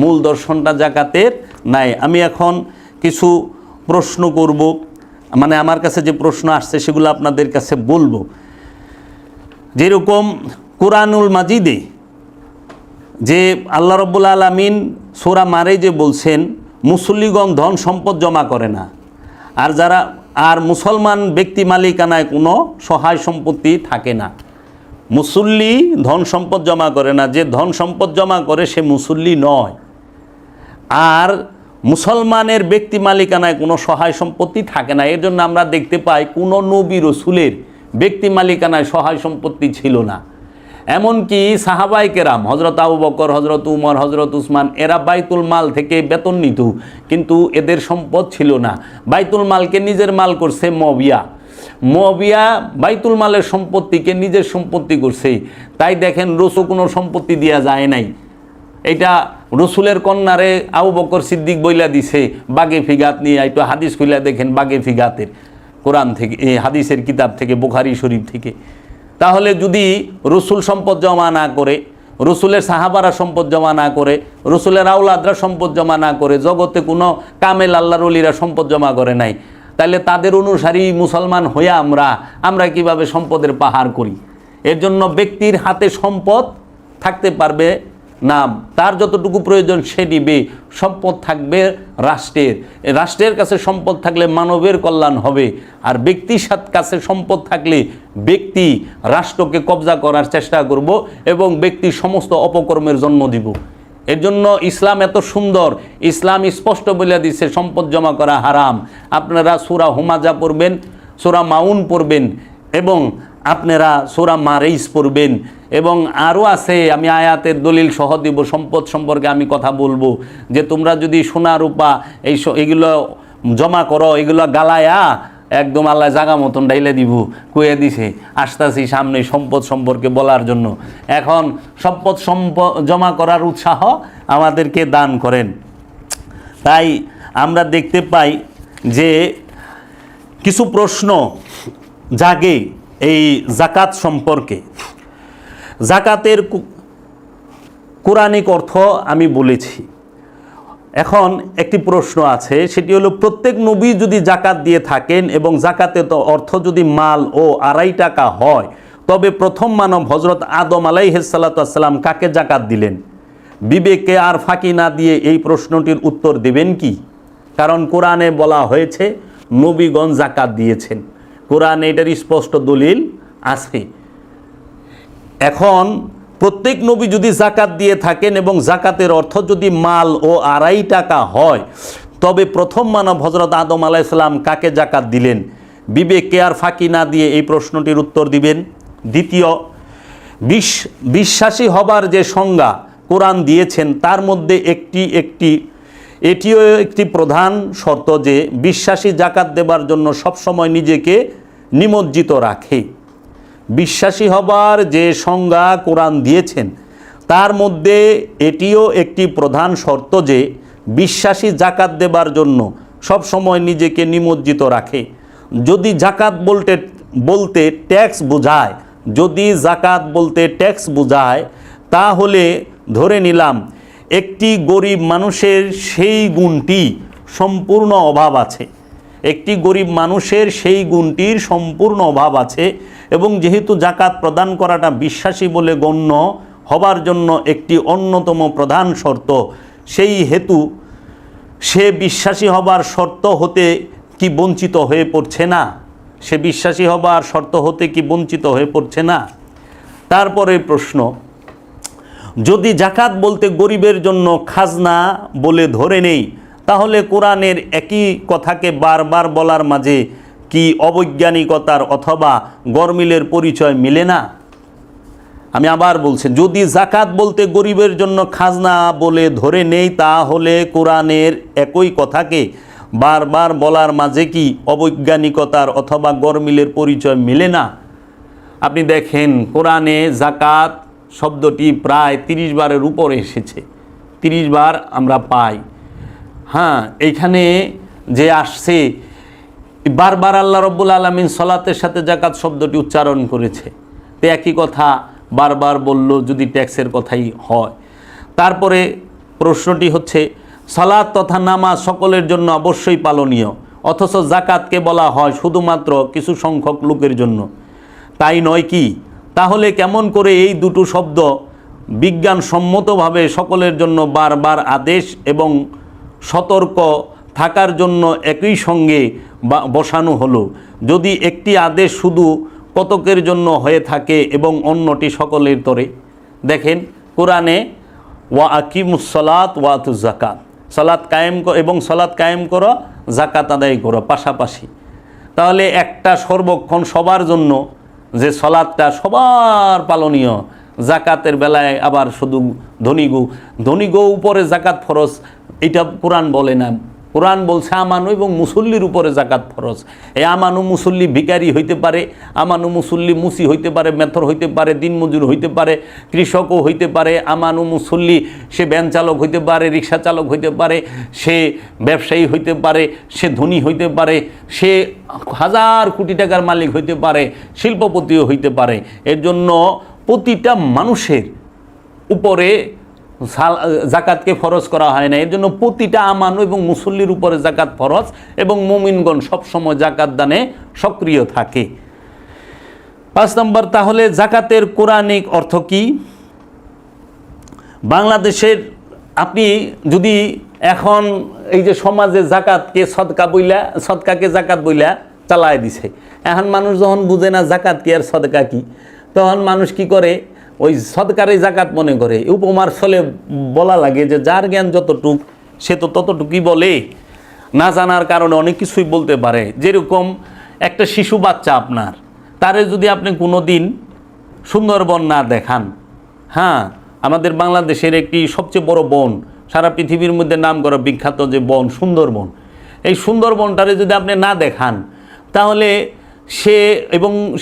মূল দর্শনটা জাকাতের নাই। আমি এখন কিছু প্রশ্ন করব, মানে আমার কাছে যে প্রশ্ন আসছে সেগুলো আপনাদের কাছে বলবো। যেরকম কুরআনুল মাজিদে যে আল্লাহ রাব্বুল আলামিন সূরা মারে যে বলছেন মুসল্লিগণ ধন সম্পদ জমা করে না, আর মুসলমান ব্যক্তি মালিকানায় কোনো সহায় সম্পত্তি থাকে না। মুসল্লি ধন সম্পদ জমা করে না, যে ধন সম্পদ জমা করে সে মুসল্লি নয়। আর মুসলমানের ব্যক্তি মালিকানায় কোনো সহায় সম্পত্তি থাকে না। এর জন্য আমরা দেখতে পাই কোনো নবী রসুলের ব্যক্তি মালিকানায় সহায় সম্পত্তি ছিল না। এমনকি সাহাবায়ে কেরাম, হজরত আবু বকর, হজরত উমর, হজরত উসমান, এরা বাইতুল মাল থেকে বেতন নিত, কিন্তু এদের সম্পদ ছিল না। বাইতুল মালকে নিজের মাল করছে মুআবিয়া বাইতুল মালের সম্পত্তিকে নিজের সম্পত্তি করছে। তাই দেখেন রসুল কোনো সম্পত্তি দেওয়া যায় নাই। এটা রসুলের কন্যারে আবু বকর সিদ্দিক বইলা দিছে বাগে ফিগাত নিয়ে। একটু হাদিস খুলে দেখেন বাগে ফিগাতের, কোরআন থেকে, এই হাদিসের কিতাব থেকে, বুখারী শরীফ থেকে। তাহলে যদি রসুল সম্পদ জমা না করে, রসুলের সাহাবারা সম্পদ জমা না করে, রসুলের আওলাদরা সম্পদ জমা না করে, জগতে কোনো কামেল আল্লাহর ওলিরা সম্পদ জমা করে নাই, তাহলে তাদের অনুসারী মুসলমান হয়ে আমরা কিভাবে সম্পদের পাহাড় করি? এর জন্য ব্যক্তির হাতে সম্পদ থাকতে পারবে না, তার যতটুকু প্রয়োজন সে দিবে। সম্পদ থাকবে রাষ্ট্রের কাছে সম্পদ থাকলে মানবের কল্যাণ হবে। আর ব্যক্তির কাছে সম্পদ থাকলে ব্যক্তি রাষ্ট্রকে কবজা করার চেষ্টা করব এবং ব্যক্তির সমস্ত অপকর্মের জন্ম দিব। এর জন্য ইসলাম এত সুন্দর, ইসলাম স্পষ্ট বলে দিচ্ছে সম্পদ জমা করা হারাম। আপনারা সূরা হুমাজা পড়বেন, সূরা মাউন পড়বেন এবং আপনারা সূরা মারিস পড়বেন, এবং আরও আছে, আমি আয়াতের দলিল সহ দিব। সম্পদ সম্পর্কে আমি কথা বলবো যে তোমরা যদি সোনা রূপা এগুলো জমা করো, এগুলো গালায়া একদম আল্লাহ জাগা মতন ডাইলে দিব, কুয়ে দিছে। আসতেছি সামনে সম্পদ সম্পর্কে বলার জন্য। এখন সম্পদ জমা করার উৎসাহ আমাদেরকে দান করেন। তাই আমরা দেখতে পাই যে কিছু প্রশ্ন জাগে এই জাকাত সম্পর্কে। জাকাতের কোরআনিক অর্থ আমি বলেছি। এখন একটি প্রশ্ন আছে, সেটি হলো প্রত্যেক নবী যদি জাকাত দিয়ে থাকেন এবং জাকাতের অর্থ যদি মাল ও 2.5 টাকা হয়, তবে প্রথম মানব হজরত আদম আলাইহিস সালাতু ওয়াস সালাম কাকে জাকাত দিলেন? বিবেকে আর ফাঁকি না দিয়ে এই প্রশ্নটির উত্তর দেবেন কি? কারণ কোরআনে বলা হয়েছে নবীগণ জাকাত দিয়েছেন, কোরআনে এটার স্পষ্ট দলিল আছে। এখন প্রত্যেক নবী যদি জাকাত দিয়ে থাকেন এবং জাকাতের অর্থ যদি মাল ও 2.5 টাকা হয়, তবে প্রথম মানব হজরত আদম আলাইহিস সালাম কাকে জাকাত দিলেন? বিবেকে আর ফাঁকি না দিয়ে এই প্রশ্নটির উত্তর দিবেন। দ্বিতীয়, বিশ্বাসী হবার যে সংজ্ঞা কোরআন দিয়েছেন তার মধ্যে এটিও একটি প্রধান শর্ত যে বিশ্বাসী জাকাত দেবার জন্য সবসময় নিজেকে নিমজ্জিত রাখে। বিশ্বাসী হবার যে সংজ্ঞা কোরআন দিয়েছেন তার মধ্যে এটিও একটি প্রধান শর্ত যে বিশ্বাসী জাকাত দেবার জন্য সব সময় নিজেকে নিমজ্জিত রাখে। যদি জাকাত বলতে ট্যাক্স বোঝায়, তাহলে ধরে নিলাম একটি গরিব মানুষের সেই গুণটি সম্পূর্ণ অভাব আছে, এবং যেহেতু জাকাত প্রদান করাটা বিশ্বাসী বলে গণ্য হবার জন্য একটি অন্যতম প্রধান শর্ত, সেই হেতু সে বিশ্বাসী হবার শর্ত হতে কি বঞ্চিত হয়ে পড়ছে না? তারপরে প্রশ্ন, যদি জাকাত বলতে গরিবের জন্য খাজনা বলে ধরে নেই, তাহলে কোরআনের একই কথাকে বারবার বলার মাঝে কি অবৈজ্ঞানিকতার অথবা গরমিলের পরিচয় মিলে না? আমি আবার বলছি, যদি জাকাত বলতে গরিবের জন্য খাজনা বলে ধরে নেই, তাহলে কোরআনের একই কথাকে বারবার বলার মাঝে কি অবৈজ্ঞানিকতার অথবা গরমিলের পরিচয় মেলে না? আপনি দেখেন কোরআনে জাকাত শব্দটি প্রায় 30 বারের উপরে এসেছে, 30 বার আমরা পাই। হ্যাঁ, এইখানে যে আসছে বারবার আল্লাহ রব্বুল আলামিন সলাতের সাথে জাকাত শব্দটি উচ্চারণ করেছে, তো একই কথা বারবার বলল যদি ট্যাক্সের কথাই হয়। তারপরে প্রশ্নটি হচ্ছে, সালাত তথা নামাজ সকলের জন্য অবশ্যই পালনীয়, অথচ জাকাতকে বলা হয় শুধুমাত্র কিছু সংখ্যক লোকের জন্য, তাই নয় কি? তাহলে কেমন করে এই দুটো শব্দ বিজ্ঞানসম্মতভাবে সকলের জন্য বারবার আদেশ এবং সতর্ক থাকার জন্য একই সঙ্গে বসানো হলো, যদি একটি আদেশ শুধু কতকের জন্য হয়ে থাকে এবং অন্যটি সকলের তরে? দেখেন কোরআনে ওয়া আকিমুস সালাত ওয়া আতুজ যাকাত, সালাত কায়েম এবং সালাত কায়েম করো, যাকাত আদায় করো পাশাপাশি। তাহলে একটা সর্বক্ষণ সবার জন্য যে সালাতটা সবার পালনীয়, জাকাতের বেলায় আবার শুধু ধনীগো উপরে জাকাত ফরজ, এটা কোরআন বলে না। কোরআন বলছে আমানু এবং মুসল্লির উপরে জাকাত ফরজ। এই আমানু মুসল্লি ভিখারি হইতে পারে, আমানু মুসল্লি মুসি হইতে পারে, মেথর হইতে পারে, দিনমজুর হইতে পারে, কৃষকও হইতে পারে। আমানু মুসল্লি সে ভ্যান চালক হইতে পারে, রিক্সা চালক হইতে পারে, সে ব্যবসায়ী হইতে পারে, সে ধনী হইতে পারে, সে 1000 কোটি টাকার মালিক হইতে পারে, শিল্পপতিও হইতে পারে। এর জন্য প্রতিটা মানুষের উপরে জাকাতকে ফরজ করা হয় না। এর জন্য প্রতিটা আমানু এবং মুসল্লির উপরে জাকাত ফরজ এবং মুমিনগণ সবসময় জাকাত দানে সক্রিয় থাকে। 5 নম্বর, তাহলে জাকাতের কোরআনিক অর্থ কি? বাংলাদেশের আপনি যদি এখন এই যে সমাজে জাকাতকে সদকাকে জাকাত বইলা চালায় দিছে, এখন মানুষ যখন বুঝে না জাকাত কি আর সদকা কি, তখন মানুষ কি করে, ওই সদকারে জাকাত মনে করে। উপমার ছলে বলা লাগে যে যার জ্ঞান যতটুক সে তো ততটুকুই বলে, না জানার কারণে অনেক কিছুই বলতে পারে। যেরকম একটা শিশু বাচ্চা আপনার, তারে যদি আপনি কোনো দিন সুন্দরবন না দেখান, হ্যাঁ, আমাদের বাংলাদেশের একটি সবচেয়ে বড় বন, সারা পৃথিবীর মধ্যে নাম করা বিখ্যাত যে বন সুন্দরবন, এই সুন্দরবনটারে যদি আপনি না দেখান, তাহলে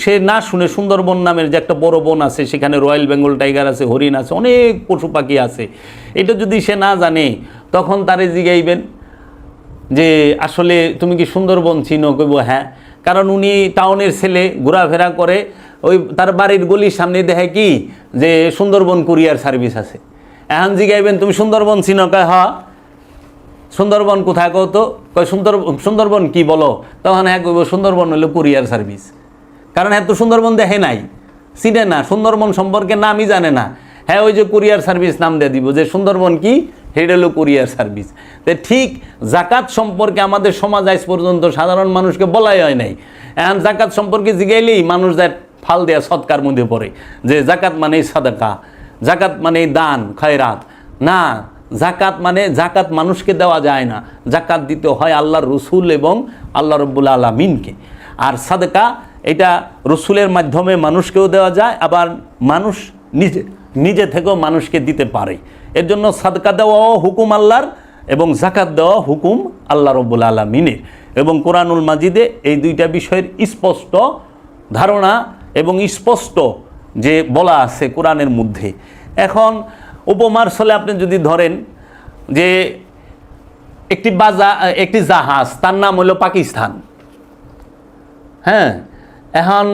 সে না শুনে সুন্দরবন নামের যে একটা বড় বন আছে, সেখানে রয়্যাল বেঙ্গল টাইগার আছে, হরিণ আছে, অনেক পশু পাখি আছে, এটা যদি সে না জানে, তখন তারে জিগাইবেন যে আসলে তুমি কি সুন্দরবন চিনো? কইব হ্যাঁ, কারণ উনি টাউনের ছেলে, ঘোরাফেরা করে, ওই তার বাড়ির গলির সামনে দেখে কি যে সুন্দরবন কুরিয়ার সার্ভিস আছে। এখন জিগাইবেন তুমি সুন্দরবন চিনো? কয় হ্যাঁ। সুন্দরবন কোথায় কও তো? কয় সুন্দরবন কি বলো? তখন হ্যাঁ কইব সুন্দরবন হলো কুরিয়ার সার্ভিস। কারণ হ্যাঁ তো সুন্দরবন দেখে নাই, চিনে না, সুন্দরবন সম্পর্কে নামই জানে না। হ্যাঁ ওই যে কুরিয়ার সার্ভিস নাম দিয়ে দিব যে সুন্দরবন কি, সেটা হলো কুরিয়ার সার্ভিস। তো ঠিক জাকাত সম্পর্কে আমাদের সমাজ আজ পর্যন্ত সাধারণ মানুষকে বলাই হয় নাই। এখন জাকাত সম্পর্কে জিগাইলেই মানুষ যায় ফাল দেয়া সৎকার মধ্যে পড়ে যে জাকাত মানে সাদাকা, জাকাত মানে দান খয়রাত। না, জাকাত মানুষকে দেওয়া যায় না, জাকাত দিতে হয় আল্লাহর রসুল এবং আল্লাহ রব্বুল আলামিনকে। আর সাদকা এটা রসুলের মাধ্যমে মানুষকেও দেওয়া যায়, আবার মানুষ নিজে থেকেও মানুষকে দিতে পারে। এর জন্য সাদকা দেওয়াও হুকুম আল্লাহর এবং জাকাত দেওয়া হুকুম আল্লাহ রব্বুল আলামিনের। এবং কোরআনুল মাজিদে এই দুইটা বিষয়ের স্পষ্ট ধারণা এবং স্পষ্ট যে বলা আছে কোরআনের মধ্যে। এখন উপমার ছলে আপনি যদি ধরেন যে একটি জাহাজ, তার নাম হলো পাকিস্তান, হ্যাঁ, এখন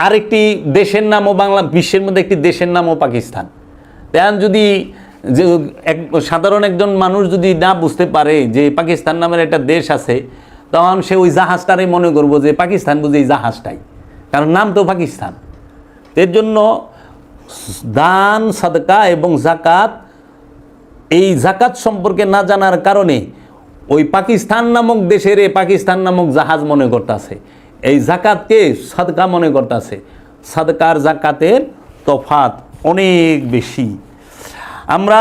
আরেকটি দেশের নামও বিশ্বের মধ্যে একটি দেশের নামও পাকিস্তান। এখন যদি সাধারণ একজন মানুষ যদি না বুঝতে পারে যে পাকিস্তান নামের একটা দেশ আছে, তখন সে ওই জাহাজটারই মনে করবো যে পাকিস্তান বুঝে এই জাহাজটাই, কারণ নাম তো পাকিস্তান। এর জন্য দান, সাদকা এবং জাকাত, এই জাকাত সম্পর্কে না জানার কারণে ওই পাকিস্তান নামক দেশের পাকিস্তান নামক জাহাজ মনে করতেছে, এই জাকাতকে সাদকা মনে করতেছে। সাদকার জাকাতের তফাৎ অনেক বেশি। আমরা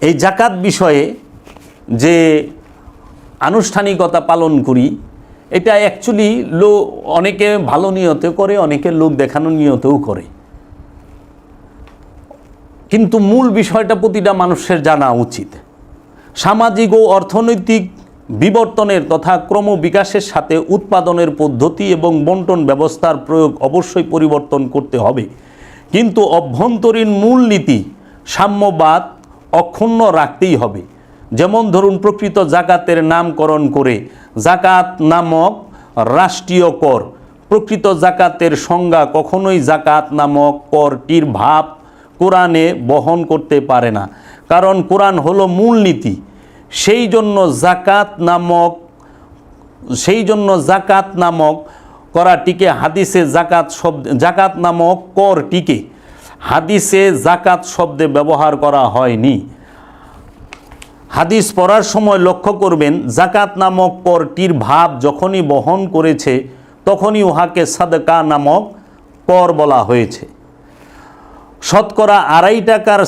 এই জাকাত বিষয়ে যে আনুষ্ঠানিকতা পালন করি, এটা অ্যাকচুয়ালি অনেকে ভালো নিয়তে করে, অনেকে লোক দেখানোর নিয়তেও করে। কিন্তু মূল বিষয়টা প্রতিটা মানুষের জানা উচিত। সামাজিক ও অর্থনৈতিক বিবর্তনের তথা ক্রমবিকাশের সাথে উৎপাদনের পদ্ধতি এবং বন্টন ব্যবস্থার প্রয়োগ অবশ্যই পরিবর্তন করতে হবে, কিন্তু অভ্যন্তরীণ মূলনীতি সাম্যবাদ অক্ষুণ্ণ রাখতেই হবে। যেমন ধরুন, প্রকৃত জাকাতের নামকরণ করে জাকাত নামক রাষ্ট্রীয় কর। প্রকৃত জাকাতের সংজ্ঞা কখনোই জাকাত নামক করটির ভাব কোরআনে বহন করতে পারে না, কারণ কোরআন হলো মূলনীতি। সেই জন্য জাকাত নামক করাটিকে হাদিসে জাকাত নামক করটিকে হাদিসে জাকাত শব্দে ব্যবহার করা হয়নি। হাদিস পড়ার সময় লক্ষ্য করবেন, জাকাত নামক করটির ভাব যখনই বহন করেছে তখনই উহাকে সাদকা নামক কর বলা হয়েছে। শতকরা 2.5 টাকার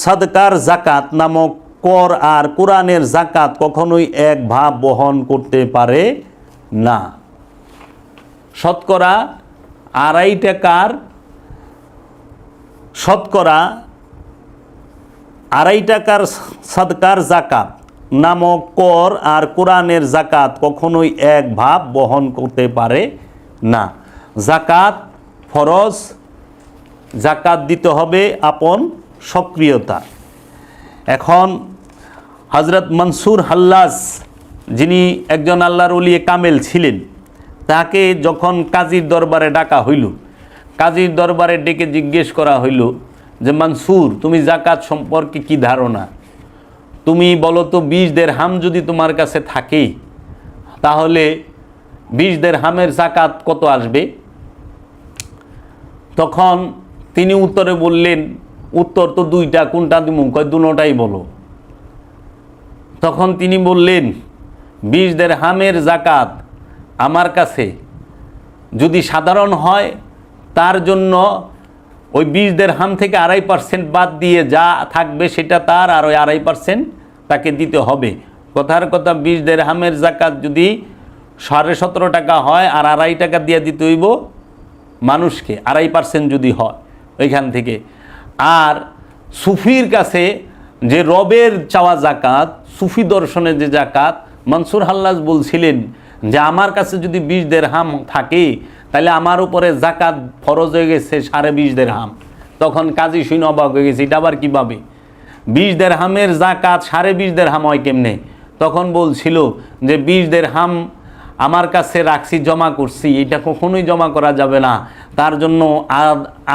সাদকার জাকাত নামক কর আর কোরআনের জাকাত কখনোই এক ভাব বহন করতে পারে না। শতকরা 2.5 টাকার সাদকার জাকাত নামক কর আর কোরআনের জাকাত কখনোই এক ভাব বহন করতে পারে না। জাকাত ফরজ, জাকাত দিতে হবে আপন সক্রিয়তা। এখন হযরত মনসুর হাল্লাজ, যিনি একজন আল্লাহর ওলি কামেল ছিলেন, তাকে যখন কাজীর দরবারে ডাকা হইল, কাজীর দরবারে ডেকে জিজ্ঞেস করা হইল যে, মনসুর, তুমি জাকাত সম্পর্কে কি ধারণা? তুমি বলো তো, 20 দিরহাম যদি তোমার কাছে থাকে তাহলে 20 দিরহামের জাকাত কত আসবে? তখন তিনি উত্তরে বললেন, উত্তর তো 2টা, কোনটা দিমু? কয়, দুটোটাই বলো। তখন তিনি বললেন, 20 দিরহামের জাকাত আমার কাছে যদি সাধারণ হয়, তার জন্য ওই 20 দিরহাম থেকে 2.5% বাদ দিয়ে যা থাকবে সেটা তার, আর ওই 2.5% তাকে দিতে হবে। কথার কথা, 20 দিরহামের জাকাত যদি 17.5 টাকা হয় আর 2.5 টাকা দিয়ে দিতে হইব মানুষকে, 2.5% যদি হয় ওইখান থেকে। আর সুফির কাছে যে রবের চাওয়া জাকাত, সুফি দর্শনের যে জাকাত, মনসুর হাল্লাজ বলছিলেন যে আমার কাছে যদি 20 দিরহাম থাকে তাহলে আমার উপরে জাকাত ফরজ হয়ে গেছে 20.5 দিরহাম। তখন কাজী শুনে অবাক হয়ে গেছে, এটা আবার কীভাবে 20 দিরহামের জাকাত 20.5 দিরহাম হয় কেমনে? তখন বলছিল যে 20 দিরহাম আমার কাছে রাখছি, জমা করছি, এটা কখনোই জমা করা যাবে না, তার জন্য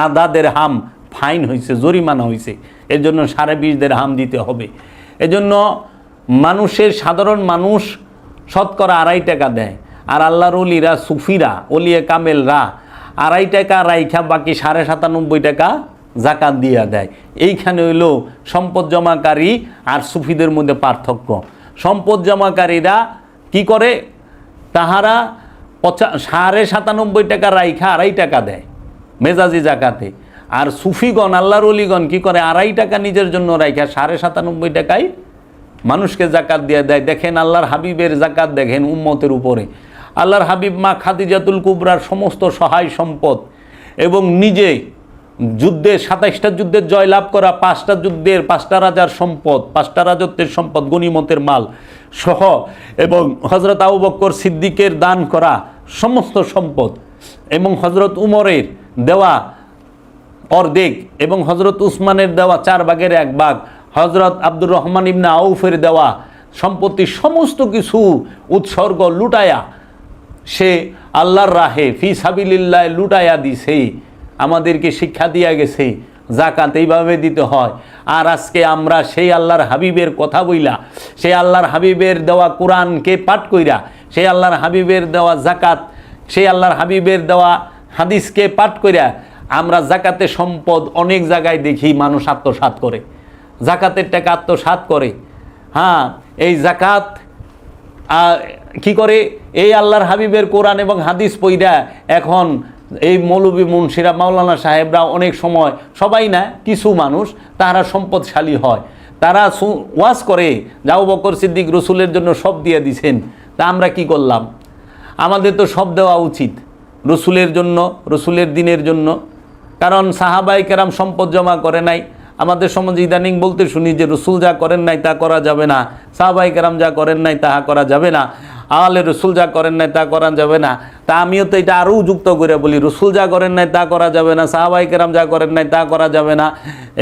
আধা দিরহাম ফাইন হয়েছে, জরিমানা হয়েছে, এর জন্য 20.5 দিরহাম দিতে হবে। এজন্য সাধারণ মানুষ শতকরা 2.5 টাকা দেয়, আর আল্লাহর ওলিরা, সুফিরা, ওলিয়ে কামেলরা 2.5 টাকা রাইখা বাকি 97.5 টাকা জাকাত দিয়া দেয়। এইখানে হইল সম্পদ জমাকারী আর সুফিদের মধ্যে পার্থক্য। সম্পদ জমাকারীরা কি করে? তাহারা 97.5 টাকা রাইখা 2.5 টাকা দেয় মেজাজি জাকাতে, আর সুফিগণ, আল্লাহর ওলিগণ কি করে? 2.5 টাকা নিজের জন্য রাইখা 97.5 টাকায় মানুষকে জাকাত দিয়ে দেয়। দেখেন আল্লাহর হাবিবের জাকাত, দেখেন উম্মতের উপরে। আল্লাহর হাবিব মা খাদিজাতুল কুবরার সমস্ত সহায় সম্পদ এবং নিজে যুদ্ধে 27টা যুদ্ধের জয়লাভ করা, 5টা যুদ্ধের 5টা রাজার সম্পদ, 5টা রাজত্বের সম্পদ, গনিমতের মাল সহ, এবং হযরত আবু বকর সিদ্দিকের দান করা সমস্ত সম্পদ, এবং হযরত উমরের দেওয়া অর্ধেক, এবং হযরত উসমানের দেওয়া 4 ভাগের 1 ভাগ, হযরত আব্দুর রহমান ইবনে আউফের দেওয়া সম্পত্তি, সমস্ত কিছু উৎসর্গ লুটায়া সে আল্লাহর রাহে ফি সাবিলিল্লাহ লুটায়া দিছে, আমাদেরকে শিক্ষা দিয়া গেছে জাকাত এইভাবে দিতে হয়। আর আজকে আমরা সেই আল্লাহর হাবিবের কথা বইলা, সেই আল্লাহর হাবিবের দেওয়া কোরআনকে পাঠ কইরা, সেই আল্লাহর হাবিবের দেওয়া জাকাত, সেই আল্লাহর হাবিবের দেওয়া হাদিসকে পাঠ কইরা আমরা জাকাতের সম্পদ অনেক জায়গায় দেখি মানুষ আত্মসাৎ করে, জাকাতের টাকা আত্মসাৎ করে। হ্যাঁ, এই জাকাত কি করে? এই আল্লাহর হাবিবের কোরআন এবং হাদিস পইরা এখন এই মৌলবী মুন্সিরা, মাওলানা সাহেবরা অনেক সময়, সবাই না, কিছু মানুষ তারা সম্পদশালী হয়, তারা ওয়াজ করে যে আবু বকর সিদ্দিক রসুলের জন্য সব দিয়ে দিছেন। তা আমরা কি করলাম? আমাদের তো সব দেওয়া উচিত রসুলের জন্য, রসুলের দিনের জন্য, কারণ সাহাবায়ে কেরাম সম্পদ জমা করে নাই। আমাদের সমাজে ইদানিং বলতে শুনি যে রসুল যা করেন নাই তা করা যাবে না, সাহাবায়ে কেরাম যা করেন নাই তাহা করা যাবে না, আলে রসুল যা করেন নাই তা করা যাবে না। তা আমিও তো এটা আরও যুক্ত করে বলি, রসুল যা করেন নাই তা করা যাবে না, সাহাবায়ে কেরাম যা করেন নাই তা করা যাবে না,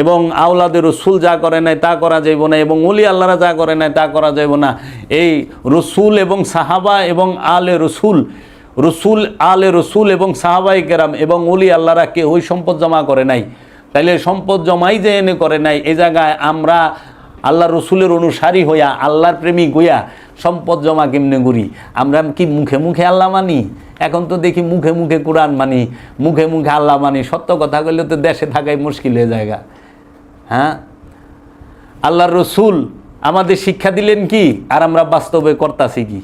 এবং আওলাদে রসুল যা করেন নাই তা করা যাইব না, এবং ওলি আল্লাহরা যা করেন নাই তা করা যাইব না। এই রসুল এবং সাহাবা এবং আলে রসুল, রসুল আলে রসুল এবং সাহাবায়ে কেরাম এবং ওলি আল্লাহরা কেউ ওই সম্পদ জমা করে নাই। তাইলে সম্পদ জমাই যে এনে করে নাই, এই জায়গায় আমরা আল্লাহ রসুলের অনুসারী হইয়া আল্লাহর প্রেমিক হইয়া সম্পদ জমা কেমনে করি? আমরা কি মুখে মুখে আল্লাহ মানি? এখন তো দেখি মুখে মুখে কোরআন মানি, মুখে মুখে আল্লাহ মানি, সত্য কথা কইলে তো দেশে থাকাই মুশকিল হয়ে যায়। হ্যাঁ, আল্লাহর রসুল আমাদের শিক্ষা দিলেন কি, আর আমরা বাস্তবে করতাছি কি?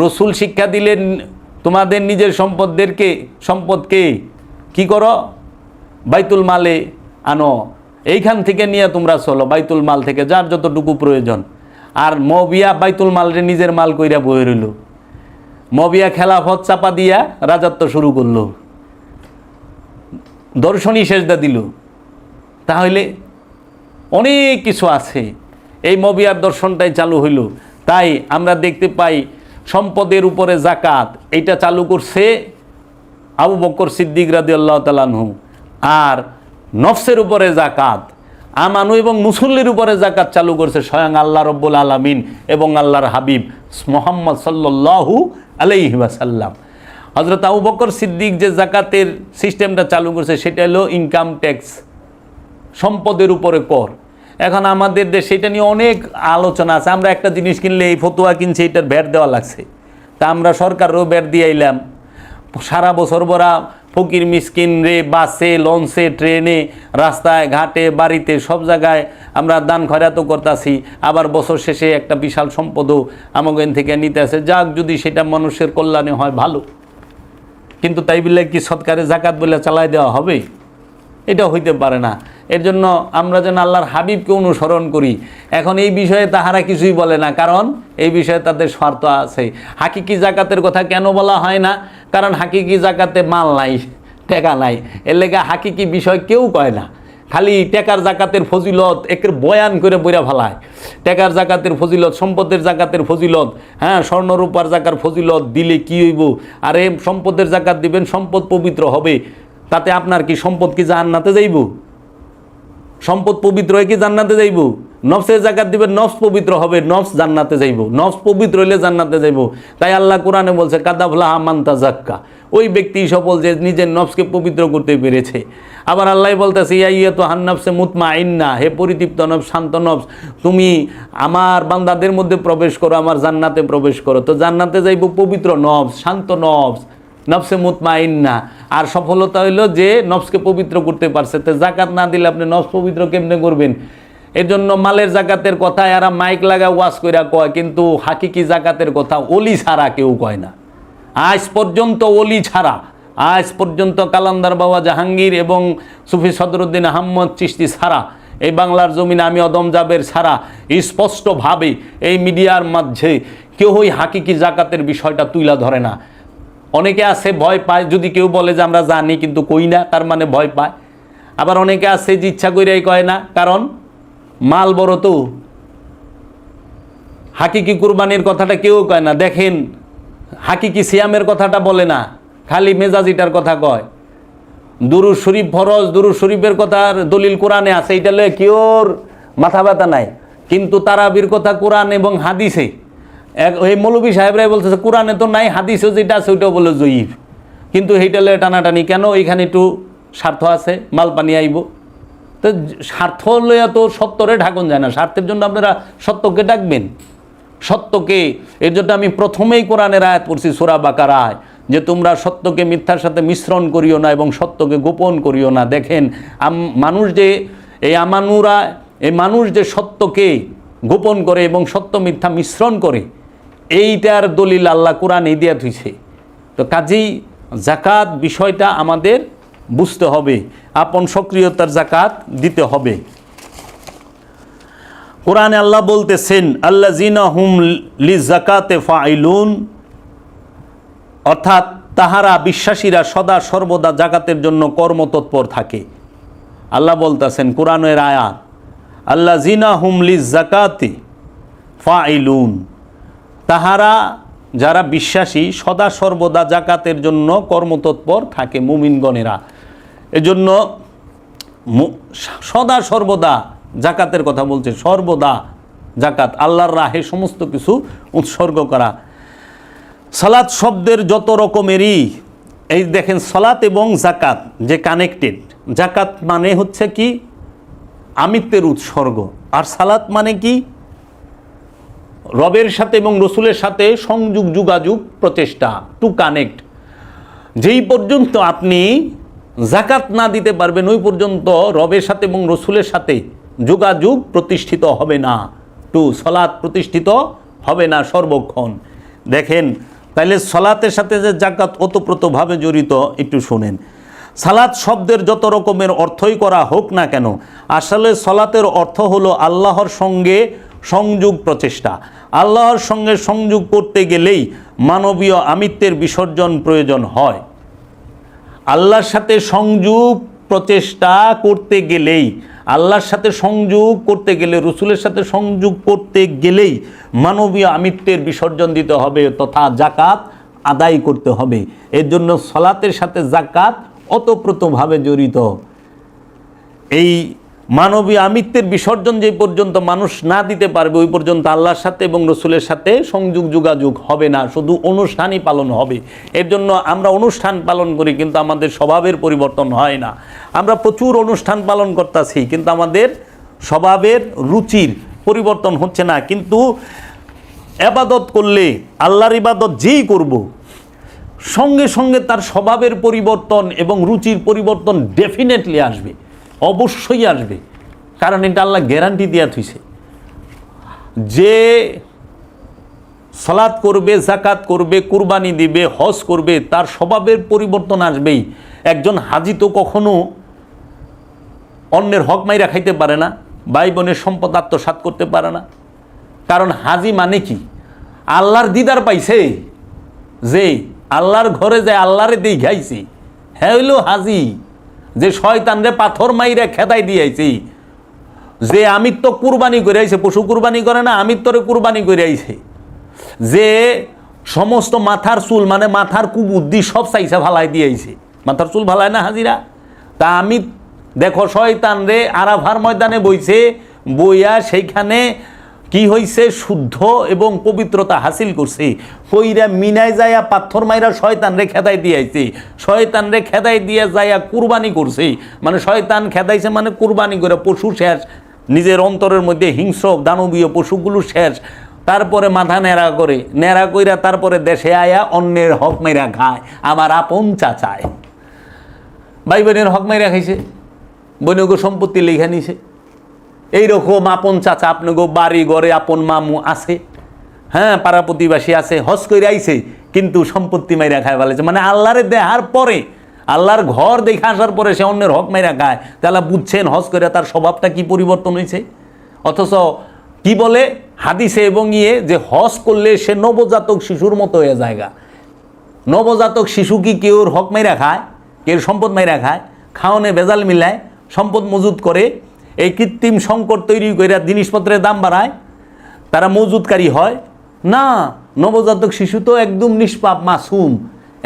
রসুল শিক্ষা দিলেন তোমাদের নিজের সম্পদকে কি করো, বাইতুল মালে আনো, এইখান থেকে নিয়ে তোমরা চলো, বাইতুল মাল থেকে যার যতটুকু প্রয়োজন। আর মবিয়া বাইতুল মালরে নিজের মাল কইরা বয়ে রইল, মবিয়া খেলাফত চাপা দিয়া রাজত্ব শুরু করলো, দর্শনী সেজদা দিল। তাহলে অনেক কিছু আছে, এই মবিয়ার দর্শনটাই চালু হইল। তাই আমরা দেখতে পাই সম্পদের উপরে জাকাত এইটা চালু করছে আবু বকর সিদ্দিক রাদিয়াল্লাহু তাআলা আনহু, আর নফসের উপরে জাকাত, আমানু এবং মুসল্লির উপরে জাকাত চালু করছে স্বয়ং আল্লাহ রব্বুল আলামিন এবং আল্লাহর হাবিব মুহাম্মদ সাল্লাল্লাহু আলাইহি ওয়াসাল্লাম। হযরত আবু বকর সিদ্দিক যে জাকাতের সিস্টেমটা চালু করছে সেটা হলো ইনকাম ট্যাক্স, সম্পদের উপরে কর। এখন আমাদের দেশে এটা নিয়ে অনেক আলোচনা আছে, আমরা একটা জিনিস কিনলে এই ফতুয়া কিনছে এটার ভ্যাট দেওয়া লাগছে, তা আমরা সরকারও ভ্যাট দিয়ে আইলাম। সারা বছর ভরা ফকির মিসকিন রে বাসে, লঞ্চে, ট্রেনে, রাস্তায় ঘাটে, বাড়িতে সব জায়গায় আমরা দান খয়রাতও করতেছি, আবার বছর শেষে একটা বিশাল সম্পদও আমাদের থেকে নিতে আসে। যাক, যদি সেটা মানুষের কল্যাণে হয় ভালো, কিন্তু তাই বলে কি সৎকারে জাকাত বলে চালাই দেওয়া হবে? এটা হইতে পারে না। এর জন্য আমরা যেন আল্লাহর হাবিবকে অনুসরণ করি। এখন এই বিষয়ে তাহারা কিছুই বলে না, কারণ এই বিষয়ে তাদের স্বার্থ আছে। হাকিকি জাকাতের কথা কেন বলা হয় না? কারণ হাকিকি জাকাতে মাল নাই, টাকা নাই, এর লেগে হাকিকি বিষয় কেউ কয় না। খালি টাকার জাকাতের ফজিলত একের বয়ান করে বইরা ফেলায়। টাকার জাকাতের ফজিলত, সম্পদের জাকাতের ফজিলত, হ্যাঁ, স্বর্ণ রূপার জাকার ফজিলত দিলে কি হইব? আরে সম্পদের জাকাত দিবেন, সম্পদ পবিত্র হবে, তাতে আপনার কি সম্পদ কি জান্নাতে যাইব? সম্পদ পবিত্র হয়ে কি জান্নাতে যাইব? নফসের জাকাত দিবেন, নফস পবিত্র হবে, নফস জান্নাতে যাইব, নফস পবিত্র হইলে জান্নাতে যাইব। তাই আল্লাহ কোরআনে বলছে কাদ আফলাহা মান তাযাক্কা, ওই ব্যক্তি সফল যে নিজের নফসকে পবিত্র করতে পেরেছে। আবার আল্লাহ বলতেছে ইয়া আইয়াতুহান নাফসে মুতমাইন্না, হে পরিতৃপ্ত নফস, শান্ত নফস, তুমি আমার বান্দাদের মধ্যে প্রবেশ করো, আমার জান্নাতে প্রবেশ করো। তো জান্নাতে যাইব পবিত্র নফস, শান্ত নফস, নফসে মুতমাইন্না। আর সফলতা হইল যে নফসকে পবিত্র করতে পারছে। তো জাকাত না দিলে আপনি নফস পবিত্র কেমনে করবেন? এর জন্য মালের জাকাতের কথা এরা মাইক লাগা ওয়াজ কইরা কয়, কিন্তু হাকিকি জাকাতের কথা ওলি ছাড়া কেউ কয় না। আজ পর্যন্ত ওলি ছাড়া, আজ পর্যন্ত কালান্দার বাবা জাহাঙ্গীর এবং সুফি সদরুদ্দিন আহমদ চিশতি ছাড়া, এই বাংলার জমিনে আমি অদম জাবের ছাড়া স্পষ্টভাবে এই মিডিয়ার মাঝে কেউই হাকিকি জাকাতের বিষয়টা তুইলা ধরে না। অনেকে আছে ভয় পায়, যদি কেউ বলে যে আমরা জানি কিন্তু কই না, তার মানে ভয় পায়। আবার অনেকে আছে যে ইচ্ছা কইরাই কয় না, কারণ মাল বড় তো। হাকিকি কুরবানির কথাটা কেউ কয় না। দেখেন, হাকিকি সিয়ামের কথাটা বলে না, খালি মেজাজিটার কথা কয়। দুরুদ শরীফ ফরজ, দুরুদ শরীফের কথার দলিল কোরআনে আছে, এইটা লয়ে কেউর মাথা ব্যথা নাই। কিন্তু তারাবির কথা কোরআন এবং হাদিসে, এই মৌলবী সাহেবরাই বলতেছে কোরআনে তো নাই, হাদিসেও যেটা আছে ওইটাও বলে জয়ীফ, কিন্তু সেইটা লয়ে টানাটানি কেন? এইখানে একটু স্বার্থ আছে, মাল পানি আইব। তো স্বার্থ লইয়া তো সত্যরে ঢাকুন যায় না। স্বার্থের জন্য আপনারা সত্যকে ডাকবেন, সত্যকে। এর জন্য আমি প্রথমেই কোরআনের আয়াত পড়ছি সূরা বাকারায়, যে তোমরা সত্যকে মিথ্যার সাথে মিশ্রণ করিও না এবং সত্যকে গোপন করিও না। দেখেন, মানুষ যে এই আমানুরা, এই মানুষ যে সত্যকে গোপন করে এবং সত্য মিথ্যা মিশ্রণ করে, এইটার দলিল আল্লাহ কোরআনে দিয়া থুইছে। তো কাজেই জাকাত বিষয়টা আমাদের বুঝতে হবে, আপন সক্রিয়তার জাকাত দিতে হবে। কোরআনে আল্লাহ বলতেছেন আল্লাযিনা হুম লিযাকাতে ফাইলুন, অর্থাৎ তাহারা বিশ্বাসীরা সদা সর্বদা জাকাতের জন্য কর্মতৎপর থাকে। আল্লাহ বলতেছেন কোরআনের আয়াত, আল্লাযিনা হুম লিয-যাকাতি ফাইলুন, তাহারা যারা বিশ্বাসী সদা সর্বদা জাকাতের জন্য কর্মতৎপর থাকে মুমিনগণেরা। এজন্য সদা সর্বদা জাকাতের কথা বলছে, সর্বদা জাকাত, আল্লাহর রাহে সমস্ত কিছু উৎসর্গ করা। সালাত শব্দের যত রকমেরই, এই দেখেন সালাত এবং জাকাত যে কানেক্টেড, জাকাত মানে হচ্ছে কি আমিত্বের উৎসর্গ, আর সালাত মানে কি রবের সাথে এবং রসুলের সাথে সংযোগ যোগাযোগ প্রচেষ্টা, টু কানেক্ট। যেই পর্যন্ত আপনি জাকাত না দিতে পারবেন ওই পর্যন্ত রবের সাথে এবং রসুলের সাথে যোগাযোগ প্রতিষ্ঠিত হবে না, টু সালাত প্রতিষ্ঠিত হবে না সর্বক্ষণ। দেখেন তাইলে সালাতের সাথে যে জাকাত ওতপ্রোতভাবে জড়িত, একটু শোনেন। সালাত শব্দের যত রকমের অর্থই করা হোক না কেন, আসলে সালাতের অর্থ হলো আল্লাহর সঙ্গে সংযোগ প্রচেষ্টা। আল্লাহর সঙ্গে সংযোগ করতে গেলেই মানবীয় আমিত্বের বিসর্জন প্রয়োজন হয়। আল্লাহর সাথে সংযোগ প্রচেষ্টা করতে গেলেই, আল্লাহর সাথে সংযোগ করতে গেলে, রসুলের সাথে সংযোগ করতে গেলেই মানবীয় আমিত্বের বিসর্জন দিতে হবে তথা জাকাত আদায় করতে হবে। এর জন্য সালাতের সাথে জাকাত ওতপ্রোতভাবে জড়িত। এই মানবীয় আমিত্বের বিসর্জন যে পর্যন্ত মানুষ না দিতে পারবে ওই পর্যন্ত আল্লাহর সাথে এবং রসুলের সাথে সংযোগ যোগাযোগ হবে না, শুধু অনুষ্ঠানই পালন হবে। এর জন্য আমরা অনুষ্ঠান পালন করি কিন্তু আমাদের স্বভাবের পরিবর্তন হয় না। আমরা প্রচুর অনুষ্ঠান পালন করতেছি কিন্তু আমাদের স্বভাবের রুচির পরিবর্তন হচ্ছে না। কিন্তু ইবাদত করলে, আল্লাহর ইবাদত যেই করব, সঙ্গে সঙ্গে তার স্বভাবের পরিবর্তন এবং রুচির পরিবর্তন ডেফিনেটলি আসবে, অবশ্যই আসবে। কারণ এটা আল্লাহ গ্যারান্টি দেয়া থইছে, যে সালাত করবে, জাকাত করবে, কুরবানি দিবে, হজ করবে, তার স্বভাবের পরিবর্তন আসবেই। একজন হাজি তো কখনো অন্যের হক মাইরা খাইতে পারে না, ভাই বোনের সম্পদ আত্মসাৎ করতে পারে না। কারণ হাজি মানে কি, আল্লাহর দিদার পাইছে, যে আল্লাহর ঘরে যায় আল্লাহরে দিয়ে খাইছে, হ্যাঁ হইল হাজি। যে শয়তানরে পাথর মাইরা খেদাই দিয়েছি, যে আমিত্ব কুরবানি করে আইছে, পশু কুরবানি করে না, আমিত্বরে কুরবানি করে আইছে, যে সমস্ত মাথার চুল মানে মাথার কুবুদ্ধি সব চাইছে ভালাই দিয়েছে, মাথার চুল ভালায় না হাজিরা। তা আমি দেখো শয়তান রে আরাফার ময়দানে বইছে, বইয়া সেইখানে কি হইছে, শুদ্ধ এবং পবিত্রতা হাসিল করছে। কইরা মিনায় যাইয়া পাথর মাইরা শয়তান রে খেদাই দিয়েছে, শয়তান রে খেদাই দিয়ে যাইয়া কুরবানি করছে, মানে শয়তান খেদাইছে মানে কুরবানি করে পশু শেষ, নিজের অন্তরের মধ্যে হিংস্র দানবীয় পশুগুলো শেষ। তারপরে মাথা নেড়া করে, নেড়া কইরা তারপরে দেশে আয়া অন্যের হক মাইরা খায়, আমার আপন চাচায় ভাই বোনের হক মাইরা খাইছে, বৈনগ সম্পত্তি লেখা নিছে। এইরকম আপন চাচা আপনাকে বাড়ি ঘরে আপন মামু আছে, হ্যাঁ পাড়া প্রতিবাসী আছে, হজ করে আইছে কিন্তু সম্পত্তি মাইরা খায় ফেলেছে। মানে আল্লাহরে দেখার পরে, আল্লাহর ঘর দেখে আসার পরে সে অন্যের হক মাইরা খায়। তাহলে বুঝছেন হজ করে তার স্বভাবটা কি পরিবর্তন হয়েছে। অথচ কি বলে হাদিসে এবং যে হজ করলে সে নবজাতক শিশুর মতো হয়ে জায়গা। নবজাতক শিশু কি কেউর হক মাইরা খায়, কেউ সম্পদ মাইরা খায়, খাওয়ানে ভেজাল মিলায়, সম্পদ মজুদ করে, এই কৃত্রিম সংকট তৈরি করে জিনিসপত্রের দাম বাড়ায়, তারা মজুদকারী হয় না। নবজাতক শিশু তো একদম নিষ্পাপ মাসুম।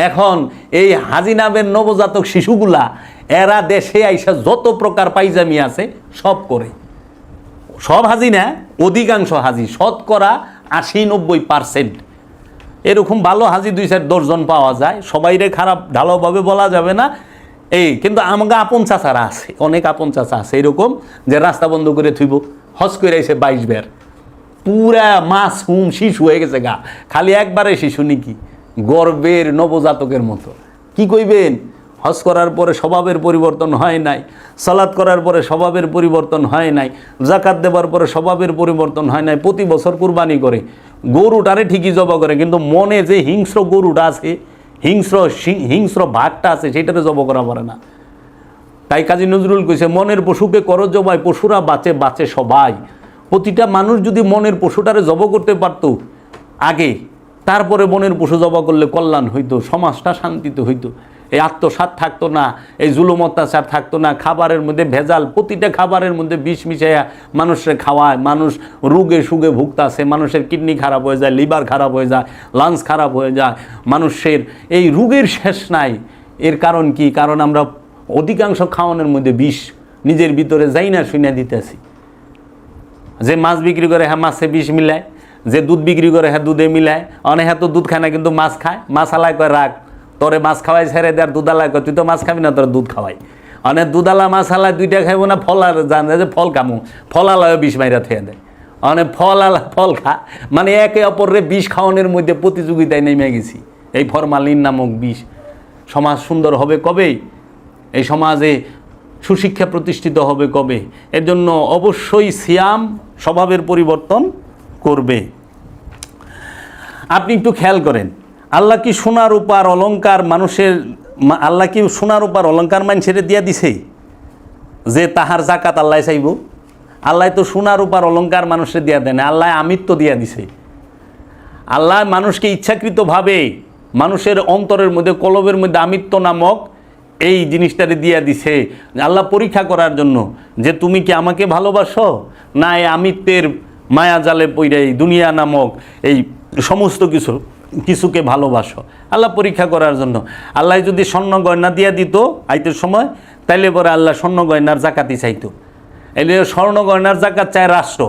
এখন এই হাজি নামের নবজাতক শিশুগুলা এরা দেশে আইসা যত প্রকার পাইজামি আছে সব করে, সব হাজি না, অধিকাংশ হাজি, শতকরা 80-90%। এরকম ভালো হাজি 2-4 জন পাওয়া যায়, সবাইরে খারাপ ঢালোভাবে বলা যাবে না। এই কিন্তু আমাকে আপন চাচারা আছে, অনেক আপন চাচা আছে এরকম, যে রাস্তা বন্ধ করে থইব, হজ করে আইছে 22 বার, পুরা মাসুম শিশু হয়ে গেছে গা, খালি একবারে শিশু নাকি, গর্বের নবজাতকের মতো। কি কইবেন, হজ করার পরে স্বভাবের পরিবর্তন হয় নাই, সালাত করার পরে স্বভাবের পরিবর্তন হয় নাই, জাকাত দেবার পরে স্বভাবের পরিবর্তন হয় নাই, প্রতি বছর কুরবানি করে, গরুটারে ঠিকই জবা করে, কিন্তু মনে যে হিংস্র গরুটা আছে, হিংস্র ভাগটা আছে, সেটাতে জব করা পারে না। তাই কাজী নজরুল কইছে, মনের পশুকে করো জবাই, পশুরা বাঁচে বাঁচে সবাই। প্রতিটা মানুষ যদি মনের পশুটারে জব করতে পারতো আগে, তারপরে মনের পশু জবা করলে কল্যাণ হইতো, সমাজটা শান্তিতে হইতো। এই আত্মসাৎ থাকতো না, এই জুলুম অত্যাচার থাকতো না, খাবারের মধ্যে ভেজাল, প্রতিটা খাবারের মধ্যে বিষ মিশাইয়া মানুষের খাওয়ায়, মানুষ রোগে সুগে ভুগতাছে, মানুষের কিডনি খারাপ হয়ে যায়, লিভার খারাপ হয়ে যায়, লাংস খারাপ হয়ে যায়, মানুষের এই রোগের শেষ নাই। এর কারণ কি? কারণ আমরা অধিকাংশ খাওয়ানোর মধ্যে বিষ নিজের ভিতরে যাই না শুনে দিতেছি। যে মাছ বিক্রি করে হ্যাঁ মাছে বিষ মিলায়, যে দুধ বিক্রি করে হ্যাঁ দুধে মিলায়। অনেক হ্যাঁ তো দুধ খায় না কিন্তু মাছ খায়, মাছ আলায় কয় রাখ, তোরে মাছ খাওয়াই ছেড়ে দেয়, আর দুধ আলায় কয় তুই তো মাছ খাবি না, তোর দুধ খাওয়াই। অনেক দুধ আলা মাছ আলায় দুইটা খাইব না, ফল আর জানে যে ফল কামু, ফল আলায় বিষ মাইরা থেকে দেয়। অনেক ফল আলা ফল খা, মানে একে অপরে বিষ খাওয়ানোর মধ্যে প্রতিযোগিতায় নেমে গেছি। এই ফরমালিন নামক বিষ। সমাজ সুন্দর হবে কবে? এই সমাজে সুশিক্ষা প্রতিষ্ঠিত হবে কবে? এর জন্য অবশ্যই সিয়াম স্বভাবের পরিবর্তন করবে। আপনি একটু খেয়াল করেন, আল্লাহ কি সোনা রূপার অলংকার মানুষের, আল্লাহ কি সোনা রূপার অলংকার মানুষের দিয়া দিছে যে তাহার জাকাত আল্লাহ চাইব? আল্লাহ তো সোনা রূপার অলংকার মানুষের দিয়া দেয় না, আল্লাহ আমিত্ব দিয়া দিছে। আল্লাহ মানুষকে ইচ্ছাকৃতভাবে মানুষের অন্তরের মধ্যে, কলবের মধ্যে আমিত্ব নামক এই জিনিসটারে দিয়া দিছে আল্লাহ পরীক্ষা করার জন্য, যে তুমি কি আমাকে ভালোবাসো না এই আমিত্বের মায়া জালে পইরা এই দুনিয়া নামক এই সমস্ত কিছুকে ভালোবাসো। আল্লাহ পরীক্ষা করার জন্য। আল্লাহ যদি স্বর্ণ গয়না দিয়া দিত আইতের সময়, তাইলে পরে আল্লাহ স্বর্ণ গয়নার জাকাতই চাইতো। এই স্বর্ণ গয়নার জাকাত চায় রাষ্ট্র,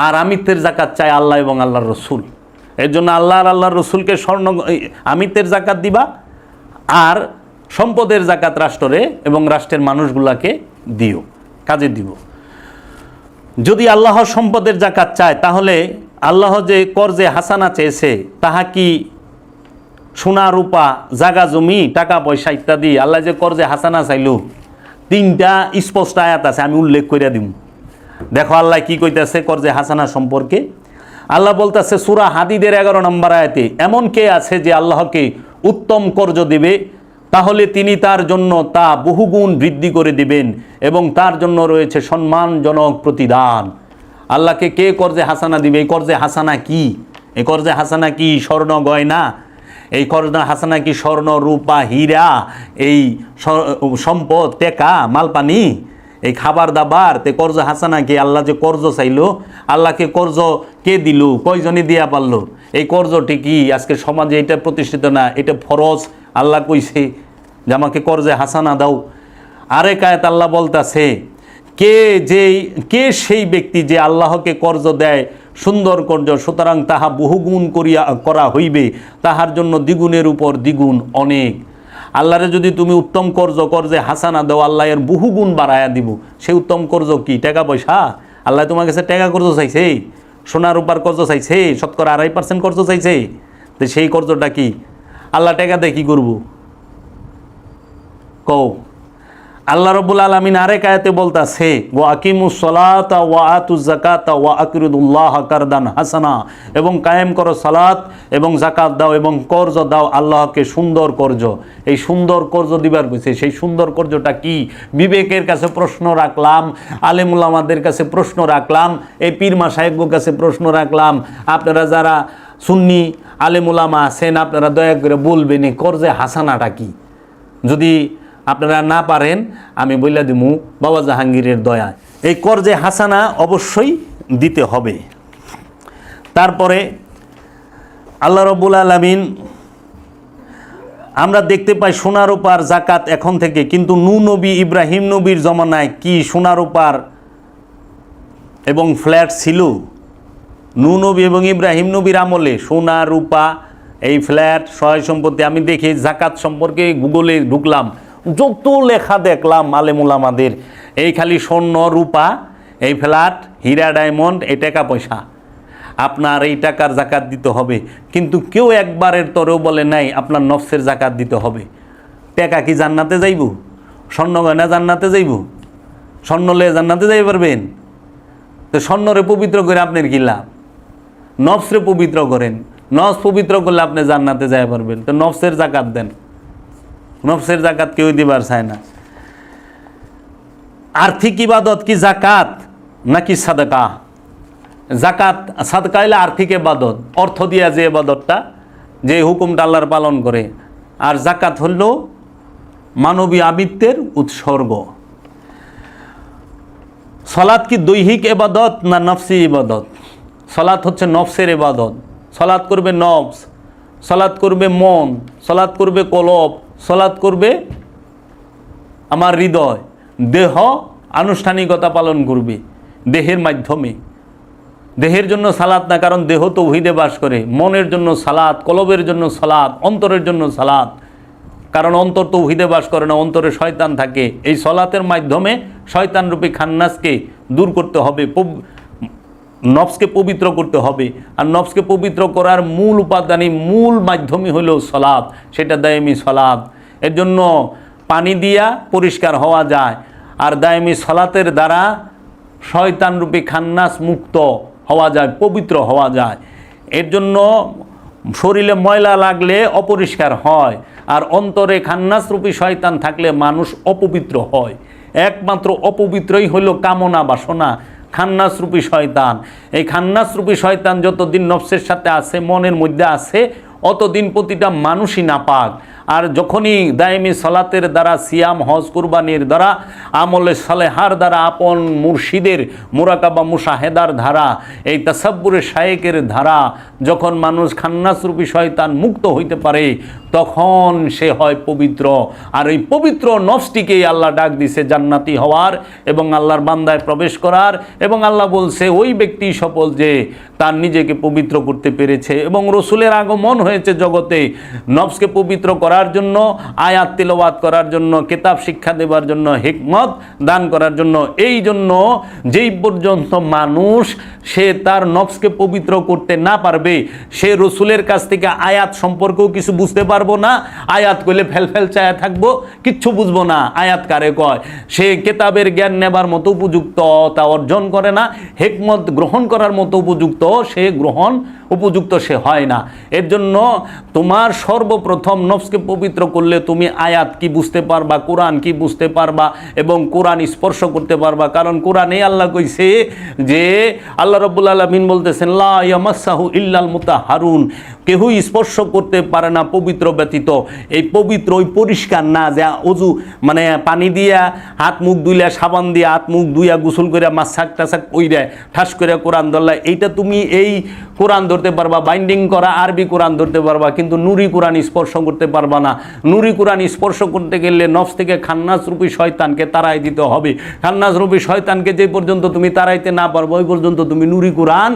আর আমিত্বের জাকাত চায় আল্লাহ এবং আল্লাহর রসুল। এর জন্য আল্লাহ আর আল্লাহর রসুলকে আমিত্বের জাকাত দিবা, আর সম্পদের জাকাত রাষ্ট্রে এবং রাষ্ট্রের মানুষগুলাকে দিও, কাজে দিব। যদি আল্লাহ সম্পদের জাকাত চায়, তাহলে আল্লাহ যে কর্জে হাসানা চেয়েছে, তাহা কি সোনা রূপা, জাগা জমি, টাকা পয়সা ইত্যাদি? আল্লাহ যে কর্জে হাসানা চাইল, 3টা স্পষ্ট আয়াত আছে, আমি উল্লেখ করে দিব। দেখো আল্লাহ কি কইতেছে কর্জে হাসানা সম্পর্কে। আল্লাহ বলতেছে সূরা হাদিদের 11 নম্বর আয়াতে, এমন কে আছে যে আল্লাহকে উত্তম কর্জ দিবে, তাহলে তিনি তার জন্য তা বহুগুণ বৃদ্ধি করে দিবেন এবং তার জন্য রয়েছে সম্মানজনক প্রতিদান। আল্লাহকে কে কর্জে হাসানা দিবে? এই কর্জে হাসানা কি? এই কর্জে হাসানা কি স্বর্ণ গয়না? এই কর্জে হাসানা কি স্বর্ণ রূপা হীরা, এই সম্পদ, টেকা, মালপানি, এই খাবার দাবার? তে কর্জ হাসানা কি? আল্লাহ যে কর্জ চাইলো, আল্লাহকে কর্জ কে দিল? কয়জনে দিয়া পারলো? এই কর্জটি কি আজকে সমাজে এটা প্রতিষ্ঠিত না, এটা ফরজ। আল্লাহ কইছে যে আমাকে কর্জে হাসানা দাও। আরেক আয়াত আল্লাহ বলতাছে, কে সেই ব্যক্তি যে আল্লাহকে কর্জ দেয় সুন্দর কর্জ, সুতরাং তাহা বহুগুণ করা হইবে তাহার জন্য দ্বিগুণের উপর দ্বিগুণ অনেক। আল্লাহরে যদি তুমি উত্তম কর্জে হাসানা দাও, আল্লাহ এর বহুগুণ বাড়ায়া দিব। সেই উত্তম কর্জ কি? টাকা পয়সা? আল্লাহ তোমার কাছে টাকা কর্জ চাইছে, সোনা রূপার কর্জ চাইছে, শতকরা 2.5% কর্জ চাইছে। তো সেই কর্জটা কি? আল্লাহ টাকা দিয়ে কি করবো কও? আল্লাহ রাব্বুল আলামিন আরেক আয়াতে বলতাছে, ওয়া আকিমুস সালাতা ওয়া আতুজ যাকাতা ওয়া আকরিদুল্লাহ কারদান হাসানা, এবং কায়েম করো সালাত এবং যাকাত দাও এবং কর্জ দাও আল্লাহকে সুন্দর কর্জ। এই সুন্দর কর্জ দিবার কইছে, সেই সুন্দর কর্জটা কি? বিবেকের কাছে প্রশ্ন রাখলাম, আলেম উলামাদের কাছে প্রশ্ন রাখলাম, এই পীর মাশায়েখদের কাছে প্রশ্ন রাখলাম। আপনারা যারা সুন্নি আলেম উলামা আছেন, আপনারা দয়া করে বলবেন এই কর্জে হাসানাটা কি? যদি আপনারা না পারেন, আমি বইলা দিমু বাবা জাহাঙ্গীরের দয়া। এই কর্জে হাসানা অবশ্যই দিতে হবে। তারপরে আল্লাহ রাব্বুল আলামিন, আমরা দেখতে পাই সোনা রূপার জাকাত এখন থেকে, কিন্তু নূহ নবী, ইব্রাহিম নবীর জমানায় কি সোনা রূপার এবং ফ্ল্যাট ছিল? নূহ নবী এবং ইব্রাহিম নবীর আমলে সোনা রূপা, এই ফ্ল্যাট, সহায় সম্পত্তি, আমি দেখি জাকাত সম্পর্কে গুগলে ঢুকলাম, যত লেখা দেখলাম আলেম উলামাদের, এই খালি স্বর্ণ রূপা, এই ফ্ল্যাট, হীরা ডায়মন্ড, এই টাকা পয়সা, আপনার এই টাকার জাকাত দিতে হবে। কিন্তু কেউ একবারের তরেও বলে নাই আপনার নফসের জাকাত দিতে হবে। টাকা কি জান্নাতে যাইব? স্বর্ণ গয়না জান্নাতে যাইব? স্বর্ণ লয়ে জান্নাতে যাই পারবেন? তো স্বর্ণরে পবিত্র করে আপনার কি লাভ? নফসরে পবিত্র করেন, নফস পবিত্র করলে আপনি জান্নাতে যাই পারবেন। তো নফসের জাকাত দেন। নফসের জাকাত কেউ দিবার চায় না। আর্থিক ইবাদত কি জাকাত নাকি সাদকা? জাকাত, সাদকা হইলে আর্থিক ইবাদত, অর্থ দিয়া যে ইবাদতটা, যে হুকুমটা আল্লাহর পালন করে। আর জাকাত হলো মানবী আবৃত্তের উৎসর্গ। সলাৎ কি দৈহিক এবাদত না নফসি ইবাদত? সলাৎ হচ্ছে নফসের এবাদত। সলাৎ করবে নফস, সলাৎ করবে মন, সলাৎ করবে কলব, সলাৎ করবে আমার হৃদয়, দেহ আনুষ্ঠানিকতা পালন করবে দেহের মাধ্যমে। দেহের জন্য সালাত না, কারণ দেহ তৌহিদে বাস করে। মনের জন্য সালাত, কলবের জন্য সালাত, অন্তরের জন্য সালাত, কারণ অন্তর তৌহিদে বাস করে না, অন্তরে শয়তান থাকে। এই সলাতের মাধ্যমে শয়তানরূপী খান্নাসকে দূর করতে হবে, নফসকে পবিত্র করতে হবে। আর নফসকে পবিত্র করার মূল উপাদানই, মূল মাধ্যমই হলো সলাত, সেটা দায়েমি সলাত। এর জন্য পানি দিয়া পরিষ্কার হওয়া যায়, আর দায়েমি সলাতের দ্বারা শয়তানরূপী খান্নাস মুক্ত হওয়া যায়, পবিত্র হওয়া যায়। এর জন্য শরীরে ময়লা লাগলে অপরিষ্কার হয়, আর অন্তরে খান্নাসরূপী শয়তান থাকলে মানুষ অপবিত্র হয়। একমাত্র অপবিত্রই হইল কামনা বাসনা, খান্নাসরূপী শয়তান। এই খান্নাসরূপী শয়তান যতদিন নফসের সাথে আছে, মনের মধ্যে আছে, অতদিন প্রতিটা মানুষই নাপাক। আর যখনই দায়েমি সলাতের দ্বারা, সিয়াম, হজ, কুরবানির দ্বারা, আমলে সালেহার দ্বারা, আপন মুর্শিদের মুরাকাবা মুশাহেদার ধারা, এই তাসাব্বুরে শায়েকের ধারা, যখন মানুষ খান্নাসরূপী শয়তান মুক্ত হইতে পারে, তখন সে হয় পবিত্র। আর এই পবিত্র নফসটিকেই আল্লাহ ডাক দিছে জান্নাতি হওয়ার এবং আল্লাহর বান্দায় প্রবেশ করার। এবং আল্লাহ বলছে ওই ব্যক্তি সফল যে তার নিজেকে পবিত্র করতে পেরেছে। এবং রসুলের আগমন হয়েছে জগতে নফসকে পবিত্র করার জন্য, আয়াত তিলাওয়াত করার জন্য, কিতাব শিক্ষা দেওয়ার জন্য, হিকমত দান করার জন্য। এই জন্য যেই পর্যন্ত মানুষ সে তার নফসকে পবিত্র করতে না পারবে, সে রসুলের কাছ থেকে আয়াত সম্পর্কেও কিছু বুঝতে পারবো না। আয়াত কইলে ফেল চায়া থাকবো, কিচ্ছু বুঝবো না আয়াত কারে কয়। সে কিতাবের জ্ঞান নেবার মতো উপযুক্ত তা অর্জন করে না, হিকমত গ্রহণ করার মতো উপযুক্ত উপযুক্ত সে হয় না। এর জন্য তোমার সর্বপ্রথম নফসকে পবিত্র করলে তুমি আয়াত কি বুঝতে পারবা, কোরআন কি বুঝতে পারবা, এবং কোরআন স্পর্শ করতে পারবা। কারণ কোরআনে আল্লাহ কইছে যে, আল্লাহ রাব্বুল আলামিন বলতেছেন, লা ইয়ামাসসাহু ইল্লাল মুতাহহারুন, কেউই স্পর্শ করতে পারে না পবিত্র ব্যতীত। এই পবিত্র ওই পরিষ্কার না, যে অজু মানে পানি দিয়া হাত মুখ ধুইলা, সাবান দিয়া হাত মুখ ধুইয়া, গোসল করে মাছাক টাছাক ওইরা ঠাস করে কোরআন ধরলা, এইটা তুমি এই কোরআন ধরতে পারবা, বাইন্ডিং করা আরবি কোরআন ধরতে পারবা, কিন্তু নুরি কোরআন স্পর্শ করতে পারবা না। নুরি কোরআন স্পর্শ করতে গেলে নফস থেকে খান্নাসরূপী শয়তানকে তাড়াই দিতে হবে। খান্নাসরূপী শয়তানকে যে পর্যন্ত তুমি তাড়াইতে না পারবো, ওই পর্যন্ত তুমি নুরি কোরআন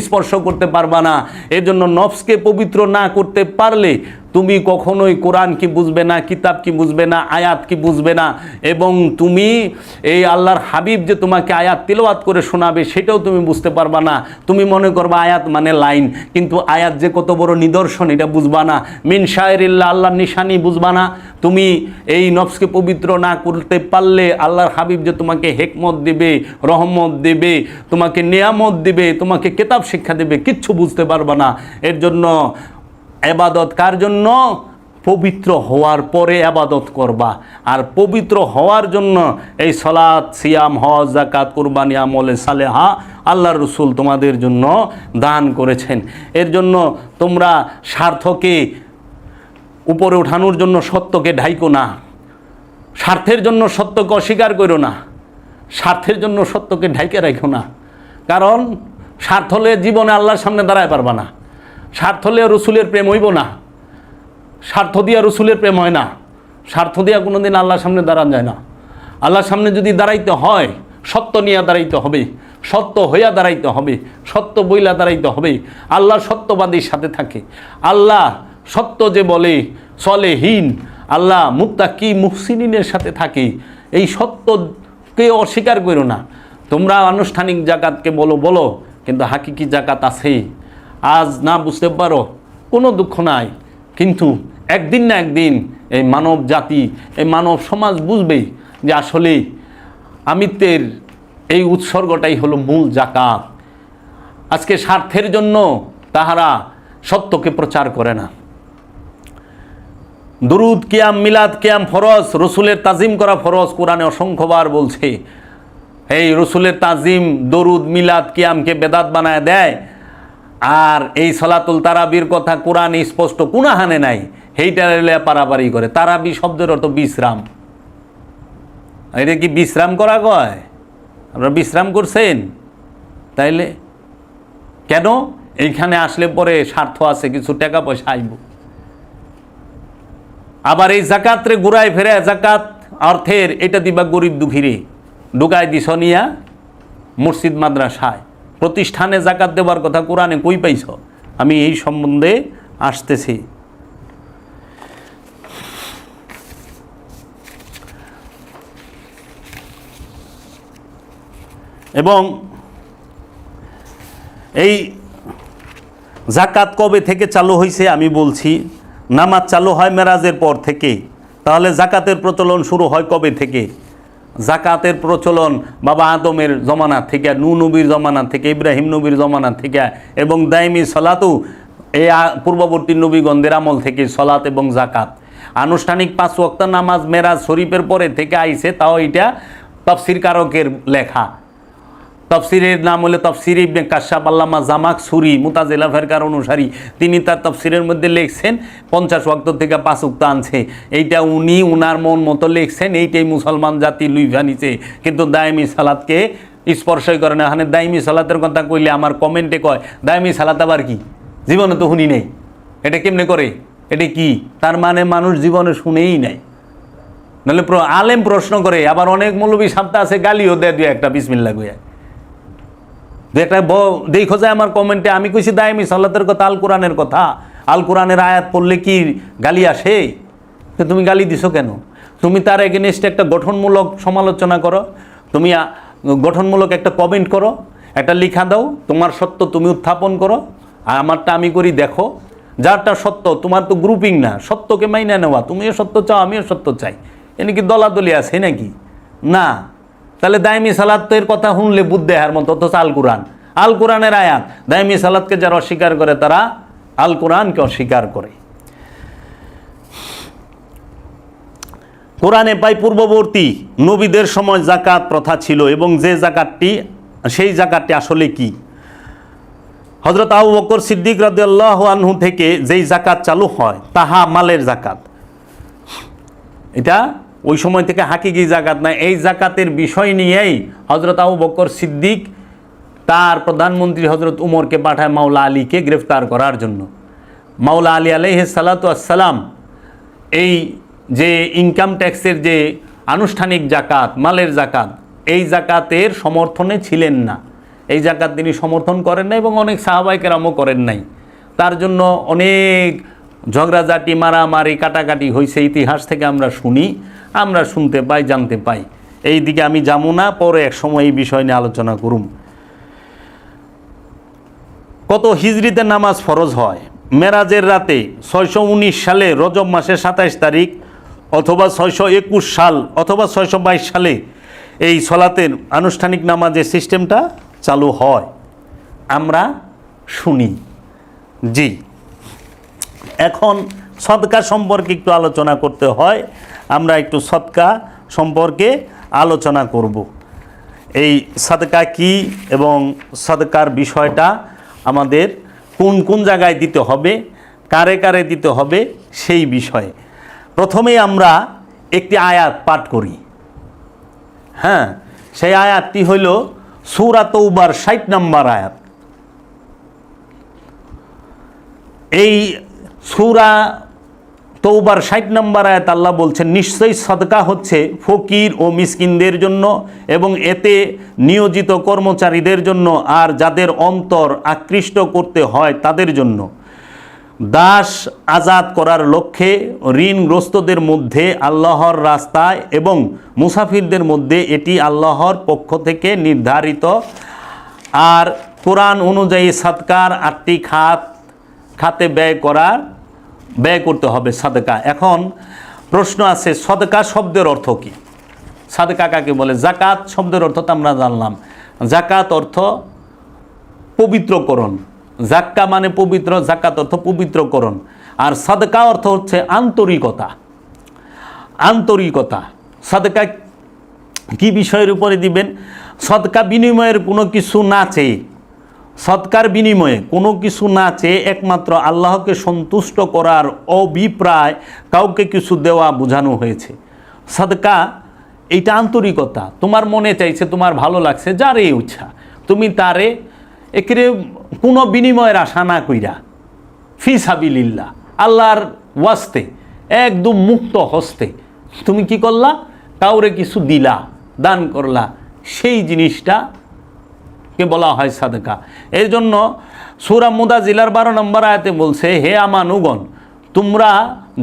স্পর্শ করতে পারবা না। এর জন্য নফসকে পবিত্র না করতে পারলে তুমি কখনোই কোরআন কি বুঝবে না, কিতাব কি বুঝবে না, আয়াত কি বুঝবে না। এবং তুমি এই আল্লাহর হাবিব যে তোমাকে আয়াত তিলাওয়াত করে শোনাবে, সেটাও তুমি বুঝতে পারবা না। তুমি মনে করবা আয়াত মানে লাইন, কিন্তু আয়াত যে কত বড় নিদর্শন এটা বুঝবা না। মিন শায়রিল্লাহ, আল্লাহর নিশানি বুঝবা না। তুমি এই নফসকে পবিত্র না করতে পারলে আল্লাহর হাবিব যে তোমাকে হেকমত দেবে, রহমত দেবে, তোমাকে নিয়ামত দেবে, তোমাকে কিতাব শিক্ষা দেবে, কিচ্ছু বুঝতে পারবা না। এর জন্য ইবাদত কার জন্য? পবিত্র হওয়ার পরে ইবাদত করবা। আর পবিত্র হওয়ার জন্য এই সালাত, সিয়াম, হজ, যাকাত, কুরবানি, আমলে সালেহা আল্লাহর রাসূল তোমাদের জন্য দান করেছেন। এর জন্য তোমরা স্বার্থকে উপরে ওঠানোর জন্য সত্যকে ঢাইকো না, স্বার্থের জন্য সত্যকে অস্বীকার করো না, স্বার্থের জন্য সত্যকে ঢাইকে রাখো না। কারণ স্বার্থ হলে জীবনে আল্লাহর সামনে দাঁড়ায় পারবা না। স্বার্থ হলে রসুলের প্রেম হইব না, স্বার্থ দিয়া রসুলের প্রেম হয় না, স্বার্থ দিয়া কোনোদিন আল্লাহর সামনে দাঁড়ান যায় না। আল্লাহর সামনে যদি দাঁড়াইতে হয়, সত্য নিয়ে দাঁড়াইতে হবে, সত্য হইয়া দাঁড়াইতে হবে, সত্য বইলা দাঁড়াইতে হবে। আল্লাহ সত্যবাদীর সাথে থাকে। আল্লাহ সত্য যে বলে সলেহীন, আল্লাহ মুত্তাকি মুহসিনিনের সাথে থাকে। এই সত্যকে অস্বীকার করো না। তোমরা আনুষ্ঠানিক জাকাতকে বলো, কিন্তু হাকিকি জাকাত আছেই। আজ না বুঝতে পারো, কোনো দুঃখ নাই, কিন্তু একদিন না একদিন এই মানব জাতি, এই মানব সমাজ বুঝবে যে আসলে আমিত্বের এই উৎসর্গটাই হলো মূল জাকাত। আজকে স্বার্থের জন্য তাহারা সত্যকে প্রচার করে না। দুরুদ, কিয়াম, মিলাদ, কিয়াম ফরজ, রসুলের তাজিম করা ফরজ। কোরআনে অসংখ্যবার বলছে। এই রসুলের তাজিম, দরুদ, মিলাদ, কিয়ামকে বেদাত বানায় দেয়। আর এই সলাতুল তারাবির কথা কোরআন স্পষ্ট, কুনাহানে নাই, সেইটা পারাপারি করে। তারাবি শব্দের অর্থ বিশ্রাম। এটা কি বিশ্রাম করা কয়? আপনারা বিশ্রাম করছেন? তাইলে কেন এইখানে আসলে পরে স্বার্থ আছে, কিছু টাকা পয়সা আইব। আবার এই জাকাতরে ঘুরায় ফেরে জাকাত অর্থের এটা দিবা গরিব দুঃখীরে, ঢুকায় দিস নিয়া মসজিদ মাদ্রাসায়, প্রতিষ্ঠানে জাকাত দেবার কথা কোরআনে কই পাইছ? আমি এই সম্বন্ধে আসতেছি। এবং এই জাকাত কবে থেকে চালু হয়েছে আমি বলছি। নামাজ চালু হয় মেরাজের পর থেকে। তাহলে জাকাতের প্রচলন শুরু হয় কবে থেকে? জাকাতের প্রচলন বাবা আদমের জমানা থেকে, নূহ নবীর জমানা থেকে, ইব্রাহিম নবীর জমানা থেকে, এবং দাইমি সলাতু এই পূর্ববর্তী নবীগণদের আমল থেকে সলাত এবং জাকাত। আনুষ্ঠানিক 5 ওয়াক্ত নামাজ মেরাজ শরীফের পরে থেকে আইছে, তাও এটা তাফসীর কারকের লেখা। তফসিরের নাম হলো তফসির ইবনে কাশাফ, আল্লামা জামাক সুরি মুতাজিলা ফেরকার অনুসারী, তিনি তার তফসিরের মধ্যে লিখছেন 50 ওয়াক্ত থেকে 5 ওয়াক্ত আনছে। এইটা উনি উনার মন মতো লিখছেন, এইটাই মুসলমান জাতি লুইভা নিছে, কিন্তু দায়মি সালাতকে স্পর্শই করে না। এখানে দায়মি সালাতের কথা কইলে আমার কমেন্টে কয় দায়মি সালাত আবার কি, জীবনে তো শুনি নেই, এটা কেমনে করে, এটা কি? তার মানে মানুষ জীবনে শুনেই নাই। নাহলে আলেম প্রশ্ন করে, আবার অনেক মৌলবী সাপ্তাহ আছে গালিও দেয় দুই একটা বিসমিল্লাহ কইয়া। একটা দেখো যায় আমার কমেন্টে, আমি কইছি দায়মি সালাতের কথা, আল কোরআনের কথা। আল কোরআনের আয়াত পড়লে কি গালি আসে? তুমি গালি দিছো কেন? তুমি তার এগেনস্টে একটা গঠনমূলক সমালোচনা করো, তুমি গঠনমূলক একটা কমেন্ট করো, একটা লিখা দাও, তোমার সত্য তুমি উত্থাপন করো, আর আমারটা আমি করি দেখো। যারটা সত্য, তোমার তো গ্রুপিং না, সত্যকে মাইনা নেওয়া, তুমিও সত্য চাও আমিও সত্য চাই, এনে কি দলাদলি আছে নাকি? না। তাহলে দায়মি সালাতের কথা শুনলে বুদ্ধ দেহার মতো, অথচ আল কোরআন, আল কোরআনের আয়াত। দায়মি সালাতকে যারা অস্বীকার করে তারা আল কোরআনকে অস্বীকার করে। কোরআনে পাই পূর্ববর্তী নবীদের সময় জাকাত প্রথা ছিল, এবং যে জাকাতটি, সেই জাকাতটি আসলে কি? হযরত আবু বকর সিদ্দিক রাদিয়াল্লাহু আনহু থেকে যেই জাকাত চালু হয় তাহা মালের জাকাত। এটা ওই সময় থেকে হাকিকি জাকাত না। এই জাকাতের বিষয় নিয়েই হযরত আবু বকর সিদ্দিক তার প্রধানমন্ত্রী হযরত উমরকে পাঠায় মাওলা আলীকে গ্রেফতার করার জন্য। মাওলা আলী আলাইহিস সালাতু আসসালাম এই যে ইনকাম ট্যাক্সের যে আনুষ্ঠানিক জাকাত, মালের জাকাত, এই জাকাতের সমর্থনে ছিলেন না। এই জাকাত তিনি সমর্থন করেন না, এবং অনেক সাহাবায়ে কেরামও করেন নাই। তার জন্য অনেক ঝগড়াঝাটি, মারামারি, কাটাকাটি হয়েছে, ইতিহাস থেকে আমরা শুনি, আমরা শুনতে পাই, জানতে পাই। এই দিকে আমি যাবো না, পরে এক সময় এই বিষয় নিয়ে আলোচনা করুম। কত হিজরিতে নামাজ ফরজ হয়? মেরাজের রাতে 619 সালে রজব মাসের 27 তারিখ, অথবা 621 সাল, অথবা 622 সালে এই সলাতের আনুষ্ঠানিক নামাজের সিস্টেমটা চালু হয়, আমরা শুনি। জি, এখন সদকা সম্পর্কে একটু আলোচনা করতে হয়, আমরা একটু সদকা সম্পর্কে আলোচনা করব। এই সদকা কি এবং সদকার বিষয়টা আমাদের কোন কোন জায়গায় দিতে হবে, কারে কারে দিতে হবে, সেই বিষয়ে প্রথমেই আমরা একটি আয়াত পাঠ করি। হ্যাঁ, সেই আয়াতটি হইল সূরা তওবার 60 নম্বর আয়াত। এই সূরা তওবার 60 নম্বর আয়াত আল্লাহ বলছেন, নিশ্চয়ই সদকা হচ্ছে ফকির ও মিসকিনদের জন্য এবং এতে নিয়োজিত কর্মচারীদের জন্য, আর যাদের অন্তর আকৃষ্ট করতে হয় তাদের জন্য। দাস আজাদ করার লক্ষ্যে ঋণগ্রস্তদের মধ্যে আল্লাহর রাস্তায় এবং মুসাফিরদের মধ্যে এটি আল্লাহর পক্ষ থেকে নির্ধারিত। আর কোরআন অনুযায়ী সদকার 8টি খাতে ব্যয় করতে হবে সাদকা। এখন প্রশ্ন আছে, সদকা শব্দের অর্থ কি? সাদকা কাকে বলে? জাকাত শব্দের অর্থ তো আমরা জানলাম। জাকাত অর্থ পবিত্রকরণ, জাক্কা মানে পবিত্র, জাকাত অর্থ পবিত্রকরণ। আর সাদকা অর্থ হচ্ছে আন্তরিকতা। আন্তরিকতা। সাদকা কি বিষয়ের উপরে দিবেন? সদকা বিনিময়ের কোনো কিছু না চেয়ে সৎকার বিনিময়ে কোনো কিছু না চেয়ে একমাত্র আল্লাহকে সন্তুষ্ট করার অভিপ্রায় কাউকে কিছু দেওয়া বোঝানো হয়েছে। সদকা এইটা আন্তরিকতা, তোমার মনে চাইছে, তোমার ভালো লাগছে, যারে ইচ্ছা তুমি তারে একেরে কোনো বিনিময়ের আশা না কইরা ফি সাবিলিল্লাহ, আল্লাহর ওয়াস্তে একদম মুক্ত হস্তে তুমি কি করলা, কাউরে কিছু দিলা, দান করলা, সেই জিনিসটা কে বলা হয় সাদকা। এই জন্য সূরা মুদাজিলার 12 নম্বর আয়াতে বলছে, হে আমানুগণ, তোমরা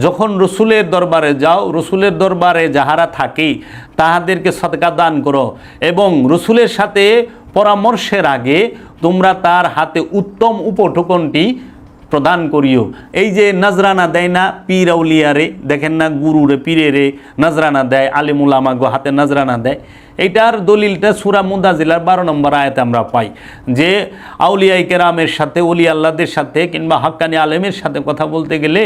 যখন রসুলের দরবারে যাও, রসুলের দরবারে যাহারা থাকে তাহাদেরকে সদকা দান করো, এবং রসুলের সাথে পরামর্শের আগে তোমরা তার হাতে উত্তম উপঢৌকনটি প্রদান করিও। এই যে নজরানা দেয় না পীর আউলিয়ারে, দেখেন না গুরুরে পীরেরে নজরানা দেয়, আলিমুল আমাগো হাতে নজরানা দেয়, এইটার দলিলটা সূরা মুদাজিলার 12 নম্বর আয়াতে আমরা পাই যে আউলিয়ায়ে কেরামের সাথে, ওলি আল্লাহদের সাথে কিংবা হাক্কানি আলেমের সাথে কথা বলতে গেলে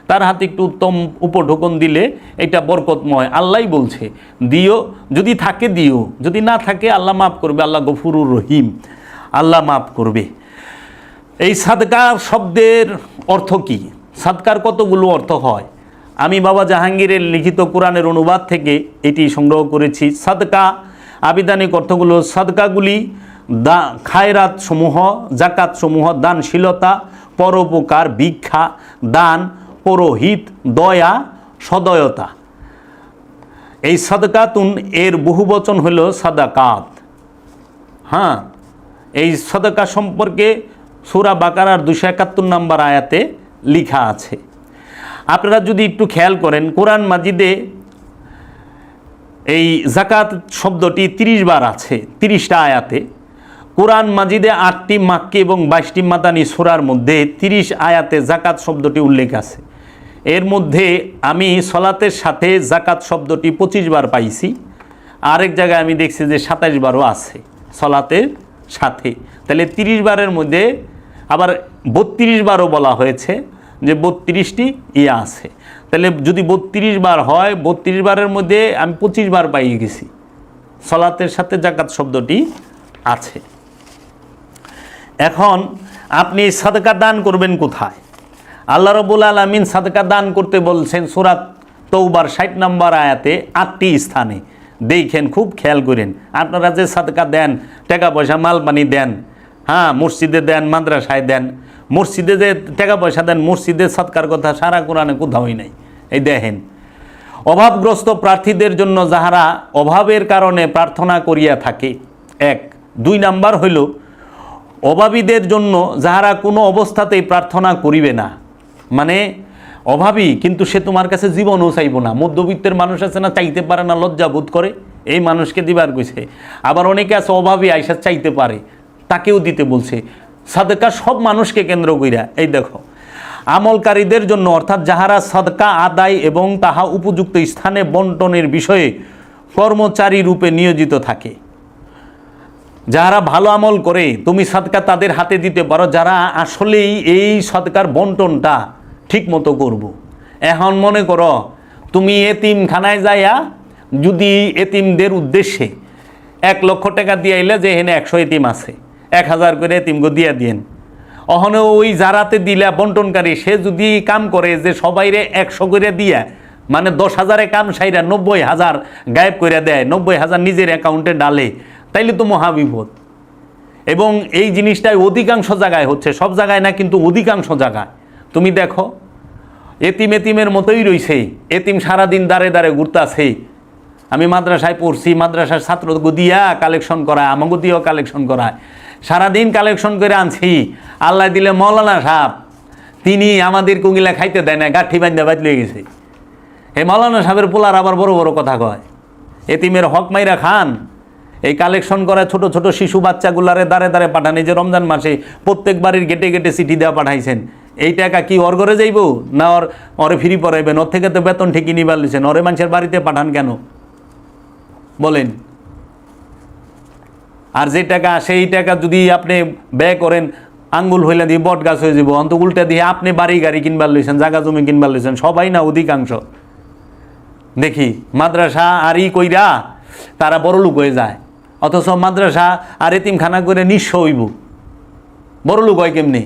তার হাতে একটু উত্তম উপঢৌকন দিলে এটা বরকতময়। আল্লাহই বলছে দিও, যদি থাকে দিও, যদি না থাকে আল্লাহ মাফ করবে, আল্লাহ গফুরুর রহিম, আল্লাহ মাফ করবে। এই সাদকার শব্দের অর্থ কি? সাদকার কতগুলো অর্থ হয়? আমি বাবা জাহাঙ্গীরের লিখিত কোরআনের অনুবাদ থেকে এটি সংগ্রহ করেছি। সাদকা আবিধানিক অর্থগুলো, সাদকাগুলি খায়রাত সমূহ, জাকাত সমূহ, দানশীলতা, পরোপকার, ভিক্ষা, দান, পরোহিত, দয়া, সদয়তা। এই সাদকাতুন এর বহুবচন হলো সাদাকাত। হ্যাঁ, এই সাদকা সম্পর্কে সূরা বাকারার 271 নম্বর আয়াতে লেখা আছে। আপনারা যদি একটু খেয়াল করেন, কোরআন মাজিদে এই জাকাত শব্দটি 30 বার আছে, 30টা আয়াতে। কোরআন মাজিদে 8টি মাক্কি এবং 22টি মাদানী সূরার মধ্যে 30 আয়াতে জাকাত শব্দটি উল্লেখ আছে। এর মধ্যে আমি সলাতের সাথে জাকাত শব্দটি 25 বার পাইছি, আরেক জায়গায় আমি দেখছি যে 27 বারও আছে সলাতের সাথে। তাহলে 30 বারের মধ্যে আবার 32 বারও বলা হয়েছে যে 32টি ইয়া আছে। তাহলে যদি 32 বার হয়, 32 বারের মধ্যে আমি 25 বার পাই গেছি সলাতের সাথে জাকাত শব্দটি আছে। এখন আপনি সাদকা দান করবেন কোথায়? আল্লাহ রাব্বুল আলামিন সাদকা দান করতে বলছেন সূরা তওবার 60 নম্বর আয়াতে 8টি স্থানে। দেখেন, খুব খেয়াল করেন। আপনারা যে সাদকা দেন, টাকা পয়সা মাল পানি দেন, হ্যাঁ, মসজিদে দেন, মাদ্রাসায় দেন, মসজিদে যে টাকা পয়সা দেন, মসজিদে সৎকার কথা সারা কোরআনে কোথাওই নাই। এই দেখেন, অভাবগ্রস্ত প্রার্থীদের জন্য যাহারা অভাবের কারণে প্রার্থনা করিয়া থাকে, 1। 2 নাম্বার হইল অভাবীদের জন্য যাহারা কোনো অবস্থাতেই প্রার্থনা করিবে না, মানে অভাবী কিন্তু সে তোমার কাছে জীবনও চাইব না। মধ্যবিত্তের মানুষ আছে না, চাইতে পারে না, লজ্জা বোধ করে, এই মানুষকে দিবার কইছে। আবার অনেকে আছে অভাবী আইসা চাইতে পারে, তাকেও দিতে বলছে। সাদকা সব মানুষকে কেন্দ্র কইরা। এই দেখো, আমলকারীদের জন্য, অর্থাৎ যাহারা সাদকা আদায় এবং তাহা উপযুক্ত স্থানে বন্টনের বিষয়ে কর্মচারী রূপে নিয়োজিত থাকে, যারা ভালো আমল করে তুমি সাদকা তাদের হাতে দিতে পারো, যারা আসলেই এই সাদকার বন্টনটা ঠিক মতো করব। এখন মনে করো তুমি এতিমখানায় যাইয়া যদি এতিমদের উদ্দেশ্যে 1 লক্ষ টাকা দিয়ে আইলে যে এখানে 100 এতিম আছে, 1000 করে এতিমগো দিয়া দিয়েন। অহনে ওই যারাতে দিলা বন্টনকারী সে যদি কাম করে যে সবাইরে 100 করে দিয়া, মানে 10,000-এ কাম সাইরা 90,000 গায়েব করে দেয়, 90,000 নিজের অ্যাকাউন্টে ডালে, তাইলে তো মহাবিপদ। এবং এই জিনিসটাই অধিকাংশ জায়গায় হচ্ছে, সব জায়গায় না কিন্তু অধিকাংশ জায়গায়। তুমি দেখো এতিমের মতোই রইছে, এতিম সারাদিন দাঁড়ে দাঁড়ে ঘুরতাছে। আমি মাদ্রাসায় পড়ছি, মাদ্রাসার ছাত্রগো দিয়া কালেকশন করায়, আমাগো দিয়েও কালেকশন করায়, সারাদিন কালেকশন করে আনছি। আল্লাহ দিলে মৌলানা সাহেব, তিনি আমাদের কুঙ্গিলা খাইতে দেয় না, গাঠি বান্ধা বাদ লয়ে গেছে। এই মৌলানা সাহেবের পোলার আবার বড় বড় কথা কয়, এতিমের হক মাইরা খান। এই কালেকশন করা ছোট ছোট শিশু বাচ্চাগুলারে দাঁড়ে দাঁড়ে পাঠান। এই যে রমজান মাসে প্রত্যেক বাড়ির গেটে গেটে চিঠি দেওয়া পাঠাইছেন, এই টাকা কি ওর ঘরে যাইব না ওরে ফ্রি পড়াইবেন? ওর থেকে তো বেতন ঠিকই নিবার লিছেন, ওরে মানুষের বাড়িতে পাঠান কেন বলেন? আর যে টাকা সেই টাকা যদি আপনি ব্যয় করেন, আঙ্গুল হইলে দিয়ে বট গাছ হয়ে যাব। অন্ত উল্টা দিয়ে আপনি বাড়ি গাড়ি কিনবার লইছেন, জায়গা জমি কিনবার লইছেন, সবাই না অধিকাংশ দেখি মাদ্রাসা আর ই কইরা তারা বড় লোক হয়ে যায়, অথচ মাদ্রাসা আর এতিমখানা করে নিঃস্ব হইব। বড় লোক হয় কেমনি,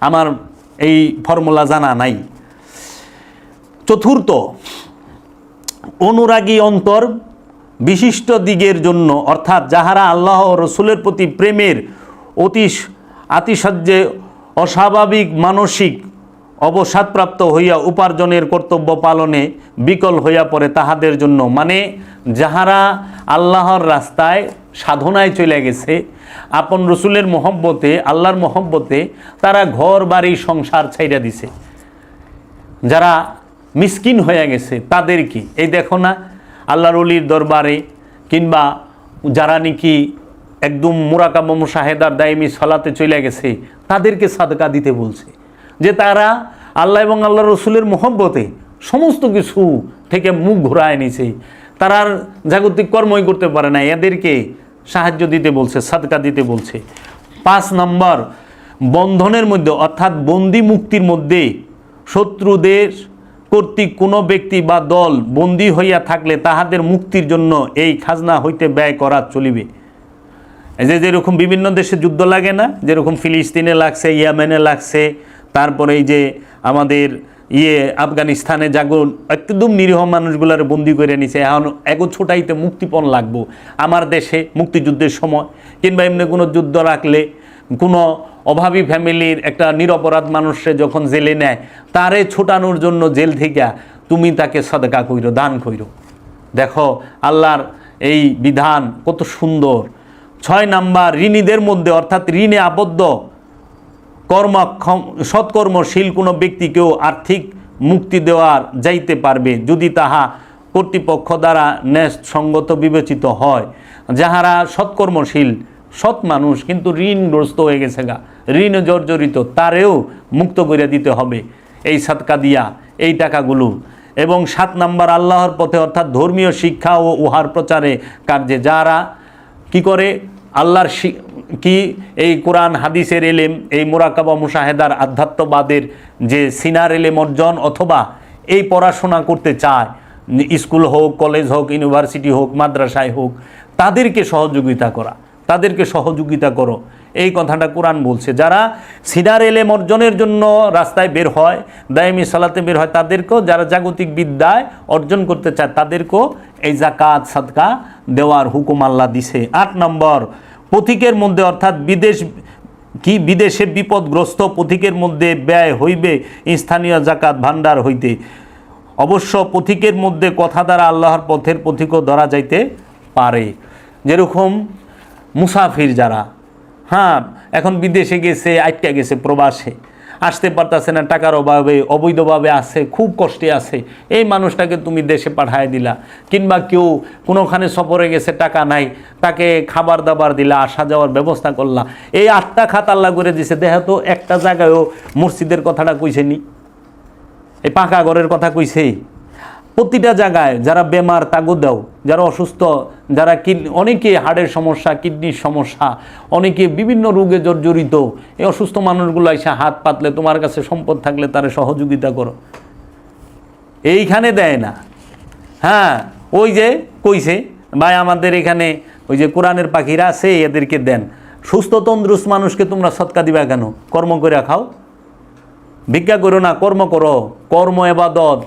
আমার এই ফর্মুলা জানা নাই। চতুর্থ, অনুরাগী অন্তর বিশিষ্ট দিগের জন্য, অর্থাৎ যাহারা আল্লাহ ও রসুলের প্রতি প্রেমের আতিশয্যে অস্বাভাবিক মানসিক অবসাদপ্রাপ্ত হইয়া উপার্জনের কর্তব্য পালনে বিকল হইয়া পড়ে, তাহাদের জন্য, মানে যাহারা আল্লাহর রাস্তায় সাধনায় চলে গেছে, আপন রসুলের মহব্বতে, আল্লাহর মহব্বতে তারা ঘর বাড়ি সংসার ছাইড়া দিছে, যারা মিসকিন হয়ে গেছে তাদের কি, এই দেখো না আল্লাহর ওলির দরবারে কিংবা যারা নাকি একদম মুরাকাবা মুশাহেদার দায়মি সালাতে চলে গেছে তাদেরকে সাদকা দিতে বলছে, যে তারা আল্লাহ এবং আল্লাহ রসুলের মহব্বতে সমস্ত কিছু থেকে মুখ ঘুরায় নিছে, তারা আর জাগতিক কর্মই করতে পারে না, এদেরকে সাহায্য দিতে বলছে, সাদকা দিতে বলছে। 5 নম্বর, বন্ধনের মধ্যে অর্থাৎ বন্দি মুক্তির মধ্যে শত্রুদের কর্তৃক কোনো ব্যক্তি বা দল বন্দী হইয়া থাকলে তাহাদের মুক্তির জন্য এই খাজনা হইতে ব্যয় করা চলিবে। এই যে যেরকম বিভিন্ন দেশে যুদ্ধ লাগে না, যেরকম ফিলিস্তিনে লাগছে, ইয়েমেনে লাগছে, তারপরে এই যে আমাদের আফগানিস্তানে যাগো একদম নিরীহ মানুষগুলার বন্দি করে নিছে, এখন এগো ছোটাইতে মুক্তিপণ লাগবো। আমার দেশে মুক্তিযুদ্ধের সময় কিংবা এমনি কোনো যুদ্ধ রাখলে কোনো অভাবী ফ্যামিলির একটা নিরপরাধ মানুষে যখন জেলে নেয়, তারে ছোটানোর জন্য জেল থেকে তুমি তাকে সাদকা কইরো, দান কইরো। দেখো আল্লাহর এই বিধান কত সুন্দর। 6 নাম্বার, ঋণীদের মধ্যে অর্থাৎ ঋণে আবদ্ধ সৎকর্মশীল কোনো ব্যক্তিকেও আর্থিক মুক্তি দেওয়া যাইতে পারবে, যদি তাহা কর্তৃপক্ষ দ্বারা ন্যায়সঙ্গত বিবেচিত হয়। যাহারা সৎকর্মশীল সৎ মানুষ কিন্তু ঋণগ্রস্ত হয়ে গেছে গা, ঋণ জর্জরিত, তারেও মুক্ত করে দিতে হবে এই সাদকা দিয়া এই টাকাগুলো। এবং 7 নাম্বার, আল্লাহর পথে অর্থাৎ ধর্মীয় শিক্ষা ও উহার প্রচারে কার্যে যারা কি করে, আল্লাহর কি এই কোরআন হাদিসের এলেম, এই মুরাকাবা মুশাহেদার আধ্যাত্মবাদের যে সিনার এলেম অর্জন অথবা এই পড়াশোনা করতে চায়, স্কুল হোক, কলেজ হোক, ইউনিভার্সিটি হোক, মাদ্রাসায় হোক, তাদেরকে সহযোগিতা করা, তাদেরকে সহযোগিতা করো, এই কথাটা কোরআন বলছে। যারা সিনার এলেম অর্জনের জন্য রাস্তায় বের হয়, দায়মি সালাতে বের হয়, তাদেরকেও, যারা জাগতিক বিদ্যায় অর্জন করতে চায় তাদেরকেও এই জাকাত সাদকা দেওয়ার হুকুম আল্লাহ দিছে। 8 নম্বর, পথিকের মধ্যে অর্থাৎ বিদেশে বিপদগ্রস্ত পথিকের মধ্যে ব্যয় হইবে স্থানীয় জাকাত ভান্ডার হইতে। অবশ্য পথিকের মধ্যে কথা দ্বারা আল্লাহর পথের পথিকও ধরা যাইতে পারে। যেরকম মুসাফির যারা, এখন বিদেশে গেছে, আটটা গেছে, প্রবাসে আসতে পারতেছে না, টাকার অভাবে অবৈধভাবে আছে, খুব কষ্টে আছে, এই মানুষটাকে তুমি দেশে পাঠায় দিলা, কিংবা কেউ কোনোখানে সফরে গেছে, টাকা নাই, তাকে খাবার দাবার দিলা, আসা যাওয়ার ব্যবস্থা করলা, এই 8টা খাত আল্লাহ করে দিছে। দেখো তো একটা জায়গায়ও মসজিদের কথাটা কইছে নি, এই পাকা ঘরের কথা কইছে। প্রতিটা জায়গায় যারা বেমার তাগো দাও, যারা অসুস্থ, যারা অনেকে হাড়ের সমস্যা, কিডনির সমস্যা, অনেকে বিভিন্ন রোগে জর্জরিত, এই অসুস্থ মানুষগুলো এসে হাত পাতলে, তোমার কাছে সম্পদ থাকলে তারা সহযোগিতা করো, এইখানে দেয় না। ওই যে কইছে ভাই আমাদের এখানে ওই যে কোরআনের পাখিরা আছে, এদেরকে দেন। সুস্থ তন্দুরুস্ত মানুষকে তোমরা সৎকা দিবা কেন? কর্ম করে খাও, ভিক্ষা করো না, কর্ম করো। কর্ম ইবাদত,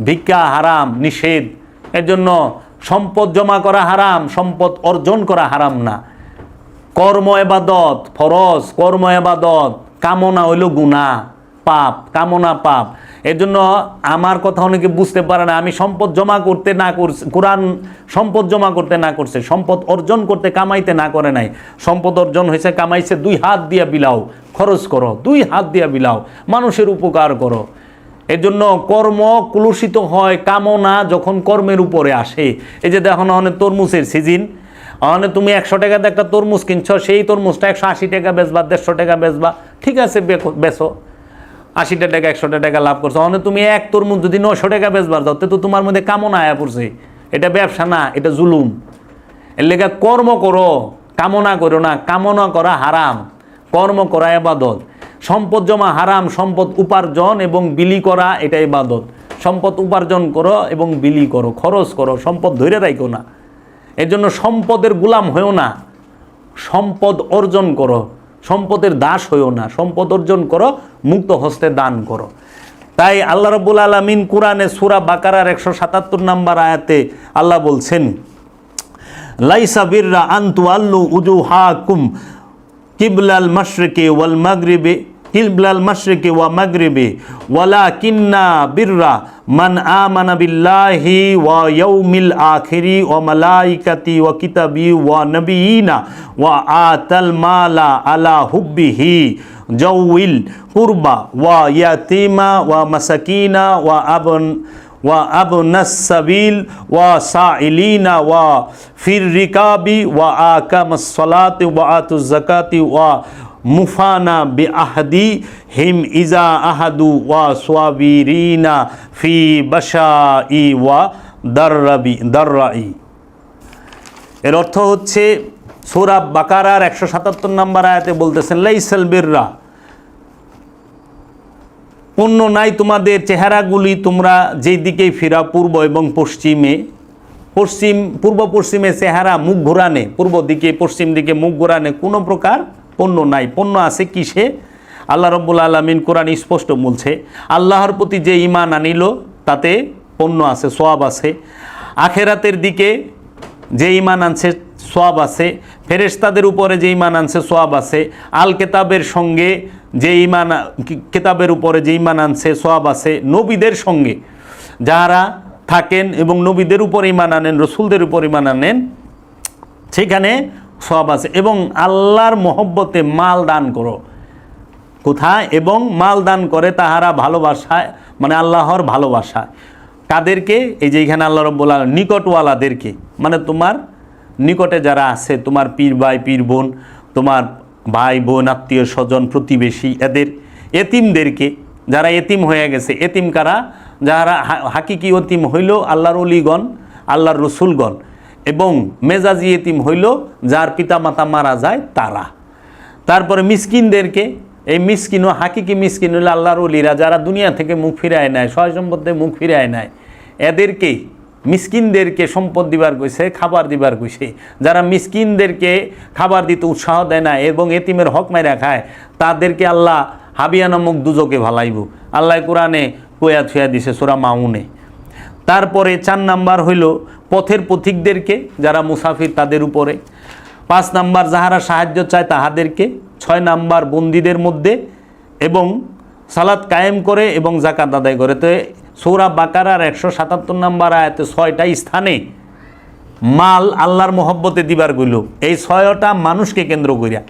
ভিক্ষা হারাম, নিষেধ। এর জন্য সম্পদ জমা করা হারাম, সম্পদ অর্জন করা হারাম না। কর্ম ইবাদত ফরজ, কর্ম ইবাদত, কামনা হইল গুনাহ, পাপ, কামনা পাপ। এর জন্য আমার কথা অনেকে বুঝতে পারে না, আমি সম্পদ জমা করতে না করছি, কোরআন সম্পদ জমা করতে না করছে, সম্পদ অর্জন করতে কামাইতে না করে নাই। সম্পদ অর্জন হয়েছে, কামাইছে, 2 হাত দিয়া বিলাও, খরচ করো, 2 হাত দিয়া বিলাও, মানুষের উপকার করো। এর জন্য কর্ম কলুষিত হয় কামনা যখন কর্মের উপরে আসে। এই যে দেখো না, অনেক তরমুজের সিজন, অনেক তুমি 100 টাকাতে একটা তরমুজ কিনছো, সেই তরমুজটা 180 টাকা বেচবা, 150 টাকা বেচবা, ঠিক আছে বেচো, 80 টাকা 100 টাকা লাভ করছো। অনেক তুমি এক তরমুজ যদি 900 টাকা বেচবার যাও, তো তোমার মধ্যে কামনা আয়া পড়ছে। এটা ব্যবসা না, এটা জুলুম। এর লেগে কর্ম করো, কামনা করো না। কামনা করা হারাম, কর্ম করা ইবাদত। সম্পদ জমা হারাম, সম্পদ উপার্জন এবং বিলি করা এটা ইবাদত। সম্পদ উপার্জন করো এবং বিলি করো, খরচ করো, সম্পদ ধরে রাখো না। এর জন্য সম্পদের গোলাম হয়েও না, সম্পদ অর্জন করো, সম্পদের দাস হইও না, সম্পদ অর্জন করো, মুক্ত হস্তে দান করো। তাই আল্লাহ রাব্বুল আলামিন কোরআনে সূরা বাকারার 177 নম্বর আয়াতে আল্লাহ বলছেন, লাইসা বিররা আন তুআল্লু উজুহাকুম কিবলাল মাশরিকি ওয়াল মাগরিবি কিবলাল মাশরিকি ওয়া মাগরিবি ওয়ালাকিন্না বিররা মান আমানা বিল্লাহি ওয়া ইয়াউমিল আখিরি ওয়া মালাইকাতি ওয়া কিতাবি ওয়া নবিয়িনা ওয়া আতাল মালা আলা হুব্বিহি জাউইল কুরবা ওয়া ইয়াতীমা ওয়া মাসাকিনা ওয়া আবনাস সাবিল ওয়া সাইলিনা ওয়া ফির রিকাবি ওয়া আকামাস সালাতি ওয়া আতুজ যাকাতি ওয়া মুফানা বি আহদি হিম ইজা আহাদু ওয়া সাবিরিনা ফি বাশাই ওয়া দাররাই। এর অর্থ হচ্ছে সূরা বাকারার 177 নম্বর আয়াতে বলতেছেন, লাইসাল বিররা, পূর্ণ নাই তোমাদের চেহারাগুলি তোমরা যেই দিকেই ফিরা, পূর্ব এবং পশ্চিমে। পূর্ব পশ্চিমে চেহারা মুখ ঘোরানে, পূর্ব দিকে পশ্চিম দিকে মুখ ঘোরানে কোনো প্রকার পণ্য নাই। পণ্য আছে কিসে? আল্লাহ রাব্বুল আলামিন কোরআন স্পষ্ট বলছে, আল্লাহর প্রতি যে ঈমান আনিল তাতে পণ্য আছে, সওয়াব আছে। আখেরাতের দিকে যে ঈমান আনছে সওয়াব আছে। ফেরেশতাদের উপরে যে ঈমান আনছে সওয়াব আছে। আল কিতাবের সঙ্গে যে ঈমান, কিতাবের উপরে যে ঈমান আনছে সওয়াব আছে। নবীদের সঙ্গে যারা থাকেন এবং নবীদের উপর ঈমান আনেন, রসুলদের উপর ঈমান আনেন, সেখানে সওয়াব আছে। এবং আল্লাহর মহব্বতে মাল দান করো। কোথায়? এবং মাল দান করে তাহারা ভালোবাসায়, মানে আল্লাহর ভালোবাসায়। কাদেরকে? এই যে এখানে আল্লাহ রাব্বুল আলামিন নিকটওয়ালাদেরকে, মানে তোমার নিকটে যারা আছে, তোমার পীর ভাই পীর বোন, তোমার ভাই বোন, আত্মীয় স্বজন, প্রতিবেশী, এদের, এতিমদেরকে, যারা এতিম হয়ে গেছে। এতিম কারা? যারা হাকিকি এতিম হইল আল্লাহর ওলিগণ, আল্লাহর রসুলগণ, এবং মেজাজি এতিম হইল যার পিতামাতা মারা যায় তারা। তারপরে মিসকিনদেরকে, এই মিসকিন ও হাকিকি মিসকিন হইল আল্লাহর ওলিরা, যারা দুনিয়া থেকে মুখ ফিরায় নেয়, সয় সম্পদে মুখ ফিরায় নেয়, এদেরকে, মিসকিনদেরকে সম্পদ দিবার কইছে, খাবার দিবার কইছে। যারা মিসকিনদেরকে খাবার দিতে উৎসাহ দেয় না এবং এতিমের হক মাইরা খায়, তাদেরকে আল্লাহ হাবিয়া নামক দুজকে ভালাইব। আল্লাহ কোরআনে কয়া থুয়া দিছে সূরা মাউনে। তারপরে 4 নাম্বার হইল পথের পথিকদেরকে, যারা মুসাফির তাদের উপরে। 5 নাম্বার যাহারা সাহায্য চায় তাহাদেরকে। 6 নাম্বার বন্দীদের মধ্যে, এবং সালাত কায়েম করে এবং যাকাত আদায় করে। তো সূরা বাকারার 177 নম্বর আয়াতে 6টা স্থানে মাল আল্লাহর মহব্বতে দিবার গইল, এই 6টা মানুষকে কেন্দ্র করিয়া।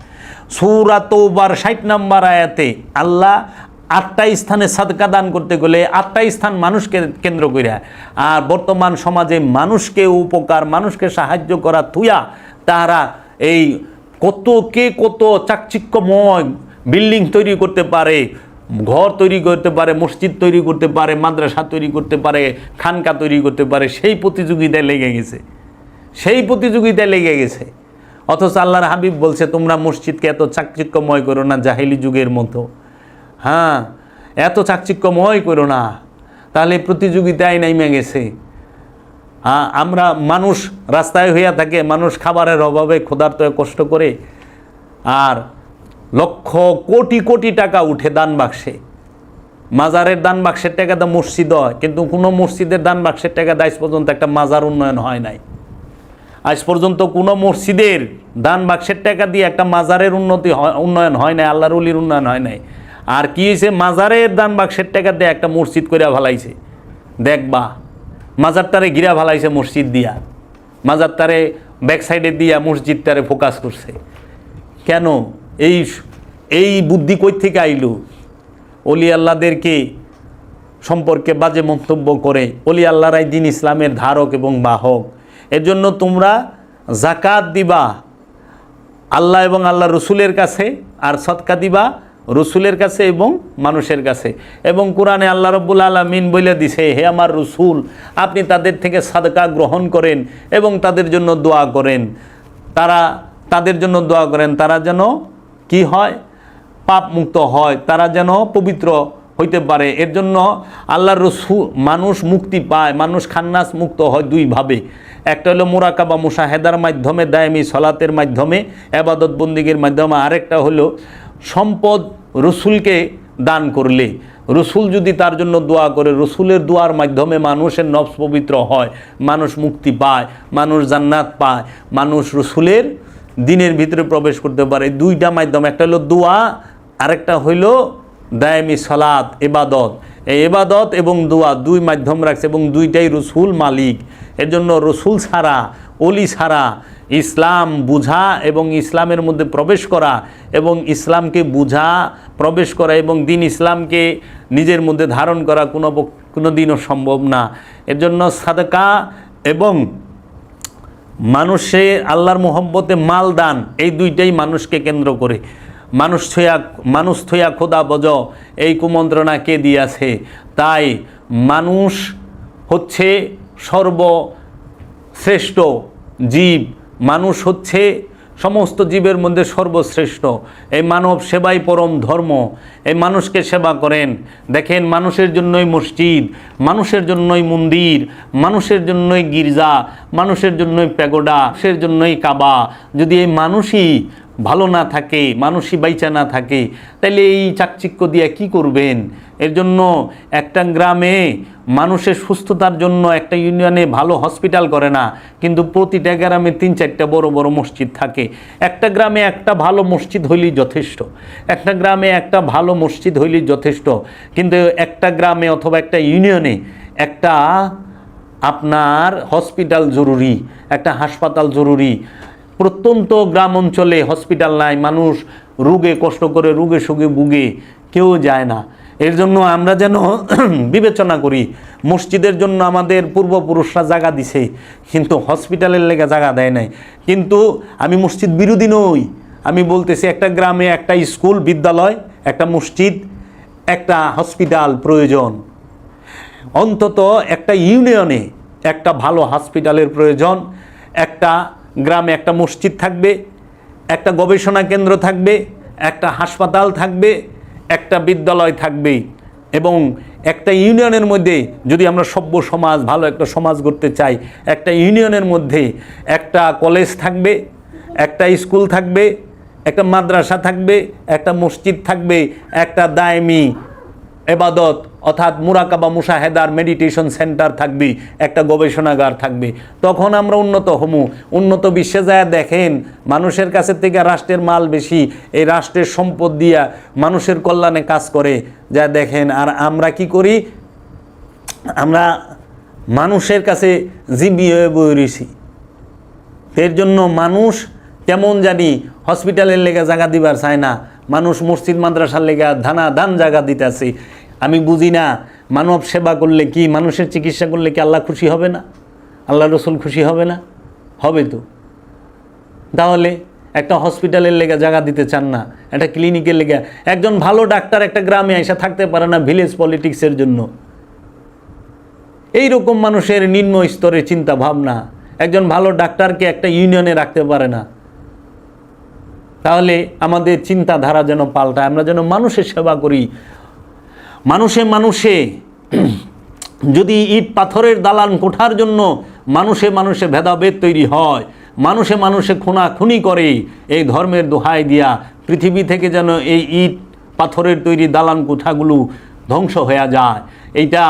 সূরা তওবার 60 নম্বর আয়াতে আল্লাহ 8টা স্থানে সাদকা দান করতে গেলে 8টা স্থান মানুষকে কেন্দ্র করিয়া। আর বর্তমান সমাজে মানুষকে উপকার, মানুষকে সাহায্য করা থুয়া তারা এই কত চাকচিক্যময় বিল্ডিং তৈরি করতে পারে, ঘর তৈরি করতে পারে, মসজিদ তৈরি করতে পারে, মাদ্রাসা তৈরি করতে পারে, খানকা তৈরি করতে পারে। সেই প্রতিযোগিতায় লেগে গেছে। অথচ আল্লাহর হাবিব বলছে, তোমরা মসজিদকে এত চাকচিক্যময় করো না জাহিলি যুগের মতো। হ্যাঁ, এত চাকচিক্যময় করো না, তাহলে প্রতিযোগিতায় নেমে গেছে। হ্যাঁ, আমরা মানুষ রাস্তায় হইয়া থাকে, মানুষ খাবারের অভাবে ক্ষুধার্ত কষ্ট করে, আর লক্ষ কোটি টাকা উঠে দান বাক্সে। মাজারের দান বাক্সের টাকা তো মসজিদ হয়, কিন্তু কোনো মসজিদের দান বাক্সের টাকা আজ পর্যন্ত একটা মাজার উন্নয়ন হয় নাই। আজ পর্যন্ত কোনো মসজিদের দান বাক্সের টাকা দিয়ে একটা মাজারের উন্নয়ন হয় নাই, আল্লাহর ওলির উন্নয়ন হয় নাই। আর কি হয়েছে? মাজারের দান বাক্সের টাকা দিয়ে একটা মসজিদ করে ভালাইছে। দেখবা, মাজারটারে ঘিরা ভালাইছে মসজিদ দিয়া, মাজারটারে ব্যাক সাইডে দিয়া মসজিদটারে ফোকাস করছে। কেন? এই বুদ্ধি কই থেকে আইলো? অলি আল্লাহদেরকে সম্পর্কে বাজে মন্তব্য করে। অলি আল্লাহরাই দিন ইসলামের ধারক এবং বাহক। এর জন্য তোমরা যাকাত দিবা আল্লাহ এবং আল্লাহ রসুলের কাছে, আর সদকা দিবা রসুলের কাছে এবং মানুষের কাছে। এবং কোরআনে আল্লাহ রাব্বুল আলামিন বলে দিছে, হে আমার রসুল, আপনি তাদের থেকে সাদকা গ্রহণ করেন এবং তাদের জন্য দোয়া করেন। তাদের জন্য দোয়া করেন, তারা যেন কি হয়? পাপ মুক্ত হয়, তারা যেন পবিত্র হইতে পারে। এর জন্য আল্লাহর রসুল মানুষ মুক্তি পায়, মানুষ খান্নাস মুক্ত হয় দুইভাবে। একটা হলো মুরাকাবা মুশাহেদার মাধ্যমে, দায়মি সলাতের মাধ্যমে, ইবাদত বন্দিগির মাধ্যমে। আরেকটা হলো সম্পদ রসুলকে দান করলে, রসুল যদি তার জন্য দোয়া করে, রসুলের দোয়ার মাধ্যমে মানুষের নফস পবিত্র হয়, মানুষ মুক্তি পায়, মানুষ জান্নাত পায়, মানুষ রসুলের দিনের ভিতরে প্রবেশ করতে পারে। দুইটা মাধ্যম, একটা হলো দোয়া, আরেকটা হইল দায়মি সালাত ইবাদত। এই ইবাদত এবং দোয়া দুই মাধ্যম রাখছে এবং দুইটাই রসুল মালিক। এর জন্য রসুল ছাড়া, ওলি ছাড়া ইসলাম বুঝা এবং ইসলামের মধ্যে প্রবেশ করা এবং ইসলামকে বুঝা, প্রবেশ করা এবং দিন ইসলামকে নিজের মধ্যে ধারণ করা কোনো দিনও সম্ভব না। এর জন্য সাদকা এবং মানুষে আল্লাহর মোহব্বতে মাল দান, এই দুইটাই মানুষকে কেন্দ্র করে। মানুষ থইয়া খোদা বজ, এই কুমন্ত্রণা কে দিয়াছে? তাই মানুষ হচ্ছে সর্বশ্রেষ্ঠ জীব, মানুষ হচ্ছে সমস্ত জীবের মধ্যে সর্বশ্রেষ্ঠ। এই মানব সেবাই পরম ধর্ম। এই মানুষকে সেবা করেন। দেখেন, মানুষের জন্যই মসজিদ, মানুষের জন্যই মন্দির, মানুষের জন্যই গির্জা, মানুষের জন্যই প্যাগোডা, মানুষের জন্যই কাবা। যদি এই মানুষই ভালো না থাকে, মানুষই বাইচা না থাকে, তাহলে এই চাকচিক্য দিয়ে কি করবেন? এর জন্য একটা গ্রামে মানুষের সুস্থতার জন্য একটা ইউনিয়নে ভালো হসপিটাল করে না, কিন্তু প্রতিটা গ্রামে 3-4টা বড় বড় মসজিদ থাকে। একটা গ্রামে একটা ভালো মসজিদ হইলেই যথেষ্ট, একটা গ্রামে একটা ভালো মসজিদ হইলেই যথেষ্ট। কিন্তু একটা গ্রামে অথবা একটা ইউনিয়নে একটা আপনার হসপিটাল জরুরি, একটা হাসপাতাল জরুরি। প্রত্যন্ত গ্রাম অঞ্চলে হসপিটাল নাই, মানুষ রোগে কষ্ট করে রোগে শোকে ভুগে, কেউ যায় না। এর জন্য আমরা যেন বিবেচনা করি, মসজিদের জন্য আমাদের পূর্বপুরুষরা জায়গা দিছে, কিন্তু হসপিটালের লেগে জায়গা দেয় নাই। কিন্তু আমি মসজিদ বিরোধী নই, আমি বলতেছি একটা গ্রামে একটা স্কুল, বিদ্যালয়, একটা মসজিদ, একটা হসপিটাল প্রয়োজন। অন্তত একটা ইউনিয়নে একটা ভালো হসপিটালের প্রয়োজন, একটা গ্রামে একটা মসজিদ থাকবে, একটা গবেষণা কেন্দ্র থাকবে, একটা হাসপাতাল থাকবে, একটা বিদ্যালয় থাকবে। এবং একটা ইউনিয়নের মধ্যে যদি আমরা সভ্য সমাজ, ভালো একটা সমাজ গড়তে চাই, একটা ইউনিয়নের মধ্যে একটা কলেজ থাকবে, একটা স্কুল থাকবে, একটা মাদ্রাসা থাকবে, একটা মসজিদ থাকবে, একটা দায়মি ইবাদত অর্থাৎ মুরাকাবা মুশাহেদার মেডিটেশন সেন্টার থাকবে, একটা গবেষণাগার থাকবে। তখন আমরা উন্নত হমু। উন্নত বিশ্বে যায় দেখেন, মানুষের কাছে থেকে রাষ্ট্রের মাল বেশি, এই রাষ্ট্রের সম্পদ দিয়া মানুষের কল্যাণে কাজ করে যা দেখেন। আর আমরা কি করি? আমরা মানুষের কাছে জীবী হয়ে বয়ে রয়েছি। এর জন্য মানুষ কেমন জানি হসপিটালের লেগে জায়গা দিবার চায় না, মানুষ মসজিদ মাদ্রাসার লেগে দান জায়গা দিতেছে। আমি বুঝি না, মানব সেবা করলে কি, মানুষের চিকিৎসা করলে কি আল্লাহ খুশি হবে না? আল্লাহ রসুল খুশি হবে না? হবে তো। তাহলে একটা হসপিটালের লেগে জায়গা দিতে চান না, একটা ক্লিনিকের লেগে। একজন ভালো ডাক্তার একটা গ্রামে এসে থাকতে পারে না ভিলেজ পলিটিক্সের জন্য। এই রকম মানুষের নিম্ন স্তরের চিন্তা ভাবনা। একজন ভালো ডাক্তারকে একটা ইউনিয়নে রাখতে পারে না। তাহলে আমাদের চিন্তাধারা যেন পাল্টায়, আমরা যেন মানুষের সেবা করি। মানুষে যদি ইট পাথরের দালান কোঠার জন্য মানুষে ভেদাভেদ তৈরি হয়, মানুষে খুনাখুনি করে, এই ধর্মের দোহাই দিয়া পৃথিবী থেকে যেন এই ইট পাথরের তৈরি দালান কোঠাগুলো ধ্বংস হয়ে যায়। এইটা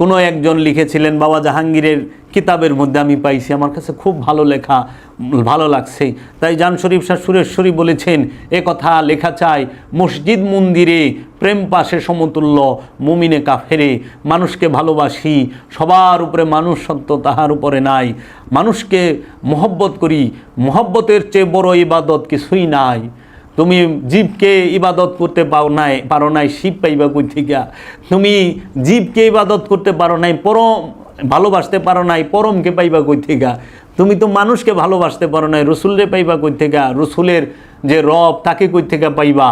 কোনো একজন লিখেছিলেন, বাবা জাহাঙ্গীরের কিতাবের মধ্যে আমি পাইছি, আমার কাছে খুব ভালো লাগছে। তাই জান শরীফ শাহ সুরেশ্বরী বলেছেন, এ কথা লেখা চাই, মসজিদ মন্দিরে প্রেম পাশে সমতুল্য, মুমিনে কাফেরে। মানুষকে ভালোবাসি, সবার উপরে মানুষ সত্য, তাহার উপরে নাই। মানুষকে মহব্বত করি, মহব্বতের চেয়ে বড় ইবাদত কিছুই নাই। তুমি জীবকে ইবাদত করতে পারো নাই, শিব পাইবা কই থেকে? তুমি জীবকে ইবাদত করতে পারো নাই, পরম ভালোবাসতে পারো নাই, পরমকে পাইবা কই থেকে? তুমি তো মানুষকে ভালোবাসতে পারো নাই, রসুলরে পাইবা কই থেকে? রসুলের যে রব, তাকে কই থেকে পাইবা?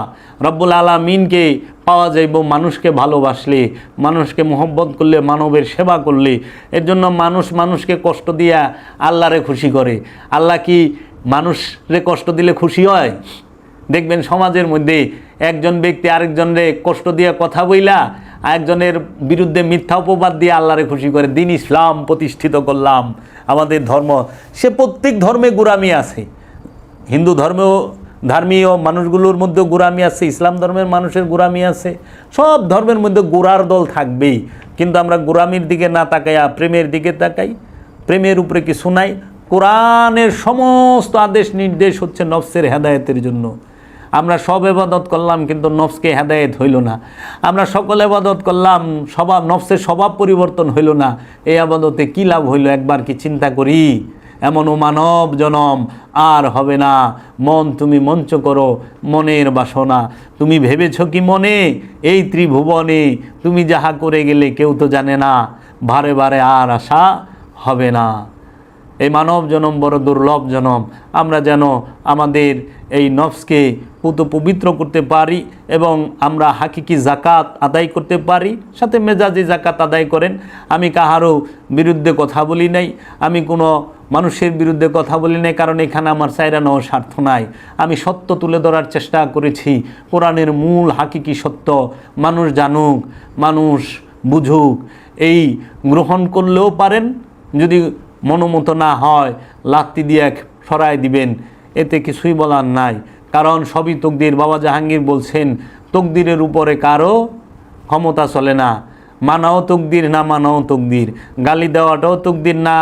রব্বুল আলামিনকে পাওয়া যাইব মানুষকে ভালোবাসলে, মানুষকে মহব্বত করলে, মানবের সেবা করলে। এর জন্য মানুষকে কষ্ট দিয়া আল্লাহরে খুশি করে। আল্লাহ কি মানুষরে কষ্ট দিলে খুশি হয়? দেখবেন সমাজের মধ্যে একজন ব্যক্তি আরেকজনরে কষ্ট দিয়ে কথা বইলা একজনের বিরুদ্ধে মিথ্যা অপবাদ দিয়ে আল্লাহরে খুশি করে দিন ইসলাম প্রতিষ্ঠিত করলাম, আমাদের ধর্ম। সে প্রত্যেক ধর্মে গোঁড়ামি আছে, হিন্দু ধর্মেও ধর্মীয় মানুষগুলোর মধ্যেও গোঁড়ামি আছে, ইসলাম ধর্মের মানুষের গোঁড়ামি আছে, সব ধর্মের মধ্যে গোঁড়ার দল থাকবেই। কিন্তু আমরা গোঁড়ামির দিকে না তাকাইয়া প্রেমের দিকে তাকাই। প্রেমের উপরে কিছু নাই। কোরআনের সমস্ত আদেশ নির্দেশ হচ্ছে নফসের হেদায়েতের জন্য। আমরা সব ইবাদত করলাম কিন্তু নফসকে হেদায়েত হইল না। আমরা সকল ইবাদত করলাম, নফসের স্বভাব পরিবর্তন হইল না। এই ইবাদতে কী লাভ হইল একবার কি চিন্তা করি? এমনও মানব জনম আর হবে না। মন তুমি মঞ্চ করো মনের বাসনা। তুমি ভেবেছ কি মনে এই ত্রিভুবনে তুমি যাহা করে গেলে কেউ তো জানে না, বারে বারে আর আশা হবে না। এই মানব জনম বড় দুর্লভ জনম। আমরা যেন আমাদের এই নফসকে পবিত্র করতে পারি এবং আমরা হাকিকি জাকাত আদায় করতে পারি। সাথে মেজাজি জাকাত আদায় করেন। আমি কাহারও বিরুদ্ধে কথা বলি নাই, আমি কোনো মানুষের বিরুদ্ধে কথা বলি নাই, কারণ এখানে আমার চাইরানো স্বার্থ নাই। আমি সত্য তুলে ধরার চেষ্টা করেছি, কোরআনের মূল হাকিকি সত্য মানুষ জানুক, মানুষ বুঝুক। এই গ্রহণ করলেও পারেন, যদি মনোমতো না হয় লাত্তি দিয়ে সরাই দিবেন, এতে কিছুই বলার নাই, কারণ সবই তকদির। বাবা জাহাঙ্গীর বলছেন তকদিরের উপরে কারো ক্ষমতা চলে না। মানাও তকদির, না মানাও তকদির। গালি দেওয়াটাও তকদির, না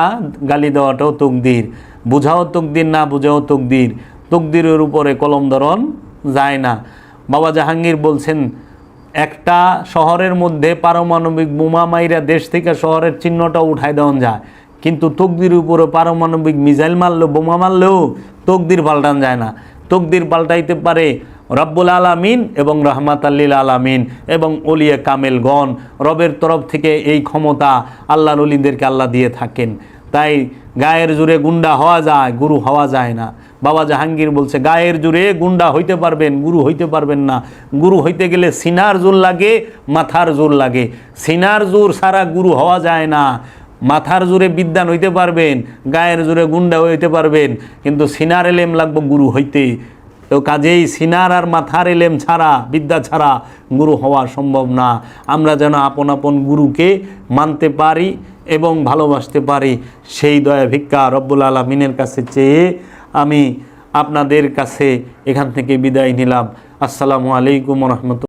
গালি দেওয়াটাও তকদির। বুঝাও তকদির, না বুঝাও তকদির। তকদিরের উপরে কলম ধরন যায় না। বাবা জাহাঙ্গীর বলছেন একটা শহরের মধ্যে পারমাণবিক বোমা মাইরা দেশ থেকে শহরের চিহ্নটা উঠাই দেওয়া যায়, কিন্তু তকদির উপরে পারমাণবিক মিসাইল মারলেও বোমা মারলেও তকদির পাল্টান যায় না। তকদির পাল্টাইতে পারে রব্বুল আলামিন এবং রহমাতাল লিল আলামিন এবং ওলিয়ে কামেলগণ। রবের তরফ থেকে এই ক্ষমতা আল্লাহর ওলিদেরকে আল্লাহ দিয়ে থাকেন। তাই গায়ের জোরে গুন্ডা হওয়া যায়, গুরু হওয়া যায় না। বাবা জাহাঙ্গীর বলছে গায়ের জোরে গুন্ডা হইতে পারবেন, গুরু হইতে পারবেন না। গুরু হইতে গেলে সিনার জোর লাগে, মাথার জোর লাগে। সিনার জোর ছাড়া গুরু হওয়া যায় না। মাথার জোরে বিদ্যান হইতে পারবেন, গায়ের জোরে গুন্ডা হইতে পারবেন, কিন্তু সিনার এলেম লাগবে গুরু হইতে। তো কাজেই সিনার আর মাথার এলেম ছাড়া, বিদ্যা ছাড়া গুরু হওয়া সম্ভব না। আমরা যেন আপন আপন গুরুকে মানতে পারি এবং ভালোবাসতে পারি, সেই দয়া ভিক্ষা রব্বুল আলামিনের কাছে চেয়ে আমি আপনাদের কাছে এখান থেকে বিদায় নিলাম। আসসালামু আলাইকুম ওয়া রাহমাতুল্লাহ।